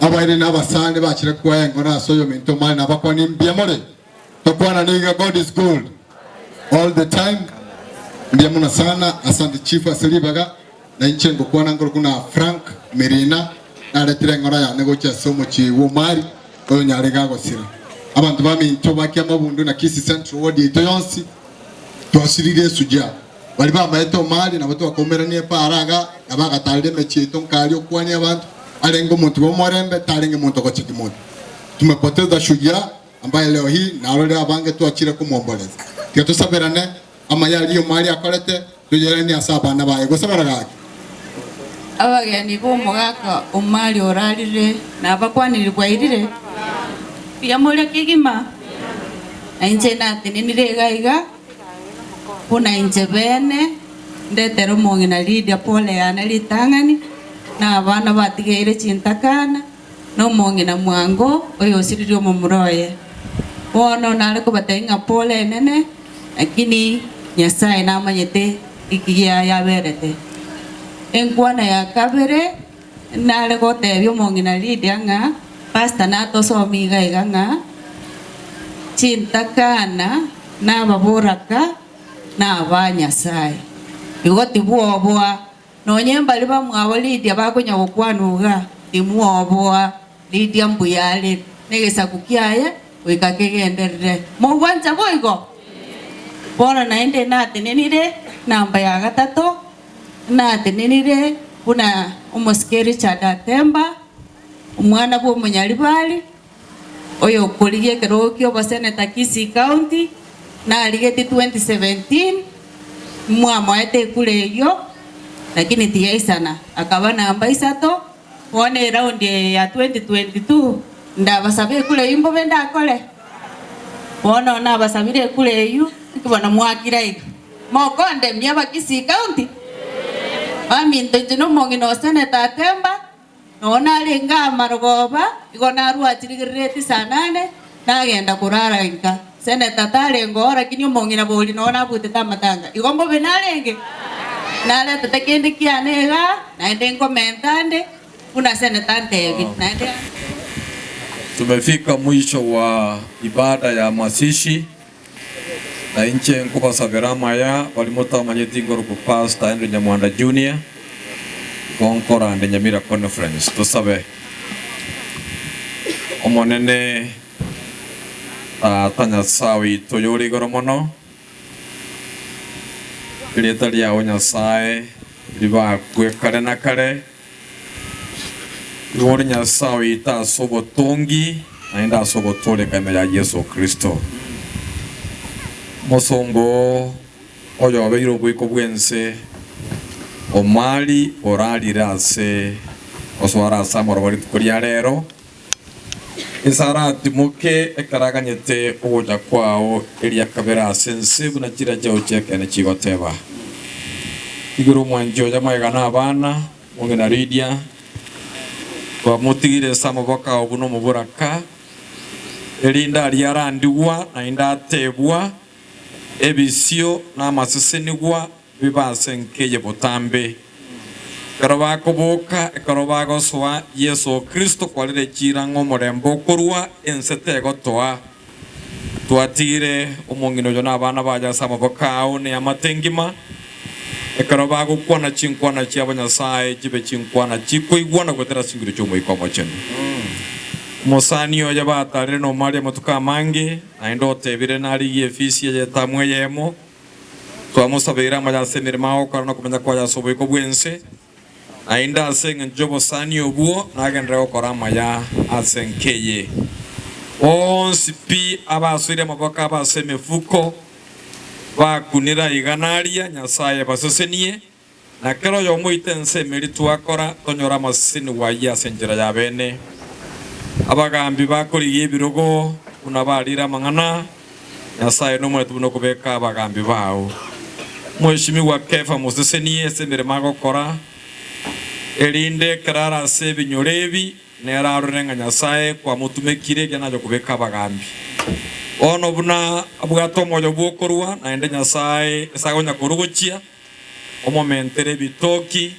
Abaire n'abasande bakire kwa yengo na soyo minto mali na bakoni mbiamore tokwana niga God is good all the time mbiamona sana. Asante chief asilibaga na inchengo kwana ngoro kuna Frank Merina na letire ngora ya negocha somo chi wo mari oyo nyarega gosira abantu baminto bakia mabundu na Kisi Central Ward ito yonsi twasirire suja bali bamaeto mali na watu wakomeranie paraga abagatalire mechito nkali okwani abantu alengo muntu bomorembe talenge muntu kochiki muntu. Tumepoteza shujaa ambaye leo hii na wale abange tuachire kumwomboleza. Tia tusaberane ama yaliyo mali akolete tujereni asaba na baye gusabaraga. Abageni bo mugaka umali orarire na abakwaniri bwairire pia mole kigima ainje nati ninire gaiga kuna inje bene ndetero mongi na Lydia pole yana litangani na abana batigeire chintakana no mongi na mwango oyo siririo mumuroye wono nale ko batenga pole nene lakini Nyasaye na manyete ikiya ya berete enkwana ya kabere nale ko tebyo mongi na Lydia nga pasta na to so miga iganga chintakana na baboraka na abanyasaye igoti bwobwa nonyemba liba mwawo Lydia bakonya gukwanuga timwobwa Lydia mbuyale negesa kukiaye wikakegenderere mugwanja boigo bona naende natenenire namba ya gatatu natenenire kuna umusikeri cha Datemba umwana bwo munyalibali oyo kuliye kerokyo baseneta Kisii County na aligeti 2017 mwama ete kule yo lakini tiyaisana akaba namba isato one round ya 2022 ndabasabe kule imbo benda akole bona na basabire kule yu kibona mwakira iko mokonde myaba Kisii County ami ntojino mongino seneta Temba nona lenga marogoba igona ruwa chirigireti sanane nagenda kurara inka seneta tale ngora kinyo mongina boli nona bute tamatanga igombo benalenge nale tetekende kianega naende komentande kuna seneta ntevi naende. Tumefika mwisho wa ibada ya masishi na inche nkuba saberama ya walimota manyeti ngoro ku Pastor Andrew Nyamwanda Junior konkora ande Nyamira Conference tusabe omonene tanya sawi toyori goromono leta lia onya sae liba kwekare na kare Lord Nyasaye ta sobo tongi naenda sobo tole kama ya Yesu Kristo mosombo oyo abeiro bwiko bwense omali oralirase oswara samoro bari tukoria rero isara timuke ekaraganyete oja kwao elia kabera sense buna kira jao cheke ne chigoteba iguru mwanjo jamaga na abana ongena Lydia kwa mutigire samoboka obuno muburaka elinda lyarandiwa na indatebwa ebisio na masesenigwa bibasenkeye botambe karoba koboka karoba goswa Yesu Kristo kwalire chirango morembo korwa ensete gotoa twatire omongino jona abana baja samoboka one amatengima ekaroba gukwana chinkwana chiabo Nyasaye jibe chinkwana chikoigwana gotera singiro chomo ikomo cheno mosani oya batarire no mari motuka mange aindo tebire nari efisi ya tamwe yemo twamusabira amajasenire mao karano kumenya kwa yasobo iko bwense ainda asenga njobo sani obuo nagendera okora maya asenkeye onsipi abasire maboka abaseme fuko bakunira iganaria Nyasaye basesenie na kero yo muitense meri twakora tonyora masini wa yasenjera ya bene abagambi bakoriye ibirogo unabarira mangana Nyasaye no mwetu no kubeka abagambi bawo mweshimi wa Kefa musesenie semere magokora elinde karara se binyorebi nera rurenga Nyasaye kwa mutumekire gena jo kubeka abagambi ono buna abwato mojo bwokorwa naende Nyasaye esagonya kuruguchia omomentere bitoki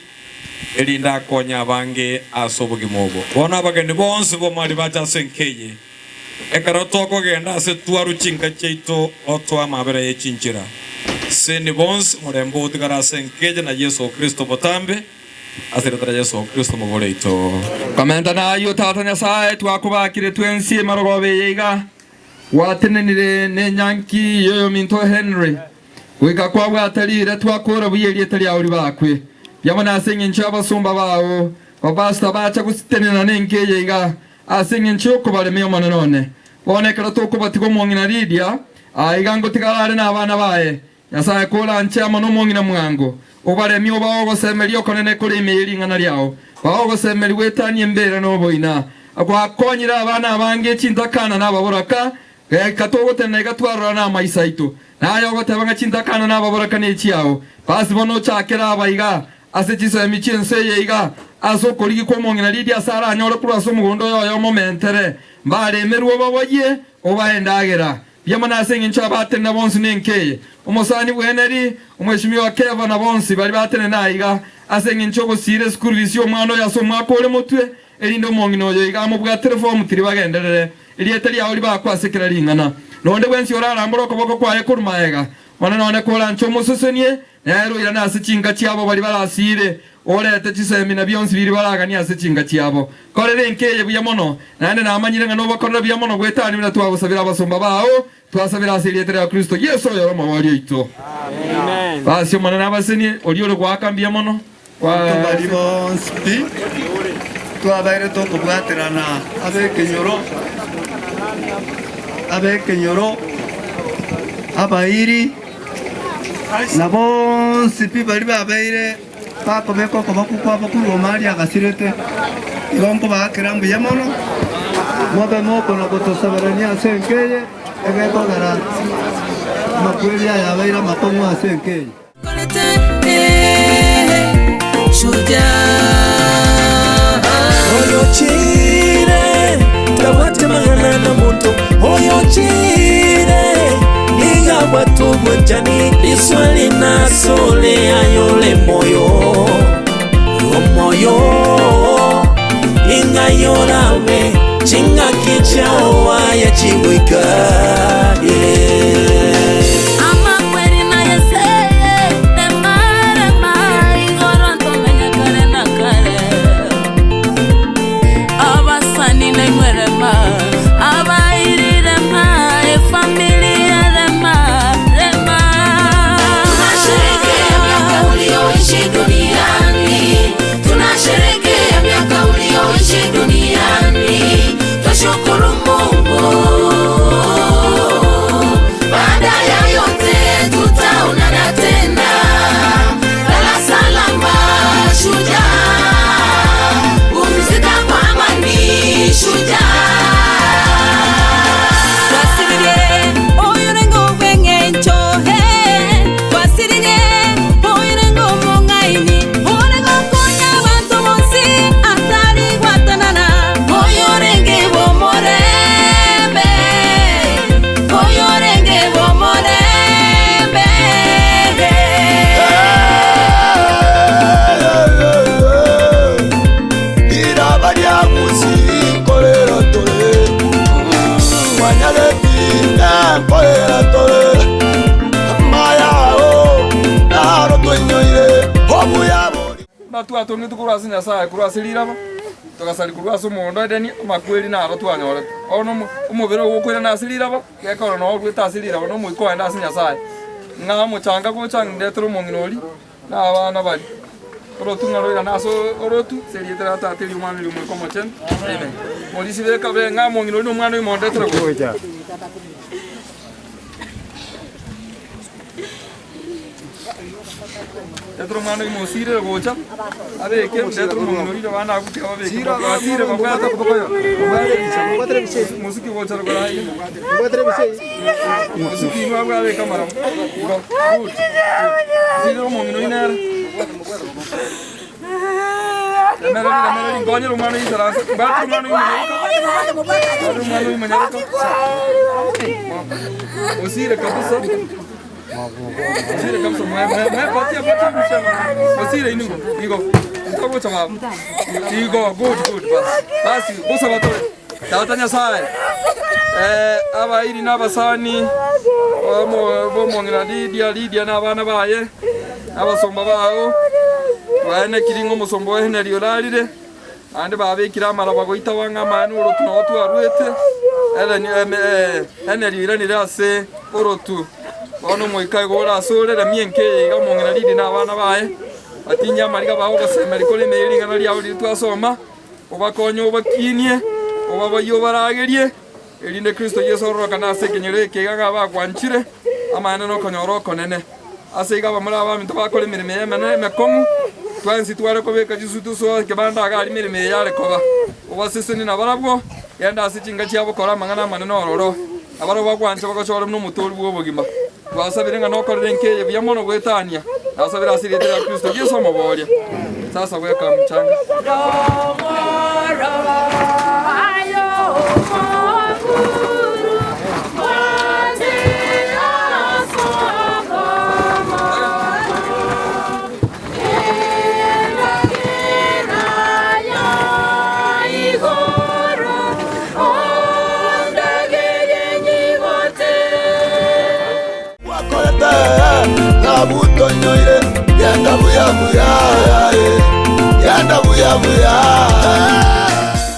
elinda konya bange asobugi mobo bona abageni bonse bo mali bacha senkeye ekaroto ko genda se tuaru chinka cheito otwa mabere yechinchira seni bonse murembo utigara senkeye na Yesu Kristo botambe asiratra Yesu Kristo moboleito kamenda na ayo tata Nyasaye twakubakire twensi marogobe yiga watenenire ne nyanki yoyo minto Henry gwika kwa bwatarire twakora buyeri etari auri bakwe yabona asenye nchaba somba bawo babasta bacha gusitenena nenkeye iga asenye nchoko bareme omana none bonekera toko batigo mongina Lydia aigango tigarare na abana bae Nyasaye kola nchama no mongina mwango obaremi obawo gosemerio konene kuri imeri ngana lyao bawo gosemeri wetani embera no boina akwa konyira abana abange chintakana nababoraka katogo tene gatwarora na maisaito nayo gotebanga chintakana nababoraka ne chiao basi bono chakera abaiga ase chiso emichense yeiga aso koligi kwa mongina Lydia sara nyoro kuraso mugondo yo momentere mbare meruo baboye obaendagera yamana sengi nchabate na bonsi nenkeye umosani bweneri umweshimi wa Keva na bonsi bari batene naiga asengi nchogo sire skurvisio mwana yaso mwakole mutwe elindo mongino yo iga mu bwa telefone tiri bagenderere elieteli auli bakwasekera lingana nonde bwensi orara mboro koboko kwaye kurumaega mwana none kola nchomo sosenie nero ira nase chinga chiabo bari barasire orete chisemi na byonsi biri baragania ase chinga chiabo korere nkeye buya mono nande namanyire ngano bakorera buya mono gwetani bina twabusabira abasomba bao twasabira asirietera ya Kristo Yesu yo romo wali ito amen basi mwana nabaseni oliyo gwakambia mono kwa bari bonsi twabaire to kubwaterana abekenyoro abairi nabo sipi bari babaire bakomeko kobakukwa bakuru omali agasirete igompo bakirambu yamono mobe moko no kutosabarania senkeye egekogera makweli yabaira makomu asenkeye Oyo chire tabate magana na moto Oyo chire Iga watu mwenjani Liswali na sole ayole moyo Moyo Inga yorawe Chinga kichao ya chiwika Ama kweli na yeseye Rema Igoronto menye kare na kare Abasani na imwerema Abairi rema Familia rema Tunasherehekea miaka ulioishi duniani Tunasherehekea miaka ulioishi duniani Twashukuru Mungu baada ya yote tutaonana tena lala salama shujaa pumzika kwa amani shujaa Twasirire oyurengo bwenge nchohe Twasirire oyurengo mungaini Orengo konya bantu bonsi atari guatanana Oyorenge bomorembe Oyorenge bomorembe Irabaria musi kolera tole Wanyale pina kolera tole Maya o Naro tuenyoire Homu ya bori Natua tungi tukurasi Nyasaye kurasi liraba tukasali kurasi umundo edeni amakweli naro twanyore ono umubiro gukwira nasiliraba gekoro no gwita asiliraba no mwiko enda asi Nyasaye nga muchanga guchanga ndetro monginoli na abana bali orotu ngaro naso orotu serietera tateli umwana limwe komochen amen molisi beka be nga monginoli umwana imonde tro goja Detro mano i mosire gocha. Ade ke detro mano ri bana aku ke babe. Sira baba ta ko ko. Batre bise. Musiki gocha ro gara. Batre bise. Musiki ma ga kamera. Good. Sira mano ina. Kamera gonyo mano i sara. Batre mano i. Batre mano i manya ko. Musire kabusa. Musire kamsa मैं पातिया musire inu igo utago chama igo good basi busa batore tatanya sai aba iri nabasani bomo ngira Lydia nabana baye abasomba bawo wane kiringo musombo hene liolalire ande babe kiramara bagoita wanga manu rotu no tu arwete ele ni ene lirani rase orotu kono moika igora asorere mienke iga mongena ridi na abana bae atinya mariga bawo basemeri kuri meri ngana liao litwasoma obakonyo obakinie obabayo baragerie erinde Kristo Yesu oroka na sekenyere kegaga bakwanchire amana no konyoro konene aseiga bamura baminto bakore mirime yemene mekongu twansi tware kobeka Jesu tuso kebanda agari mirime yare koba obaseseni na barabwo yenda asichinga cyabo kora mangana maneno ororo abaro bakwanche bakochora no mutori bwobogima twasabire ngano korere nkeye byamono gwetania nasabira asiretera Kristo Yesu amaboria sasa weka mchanga Yanda buya buya, yanda buya buya.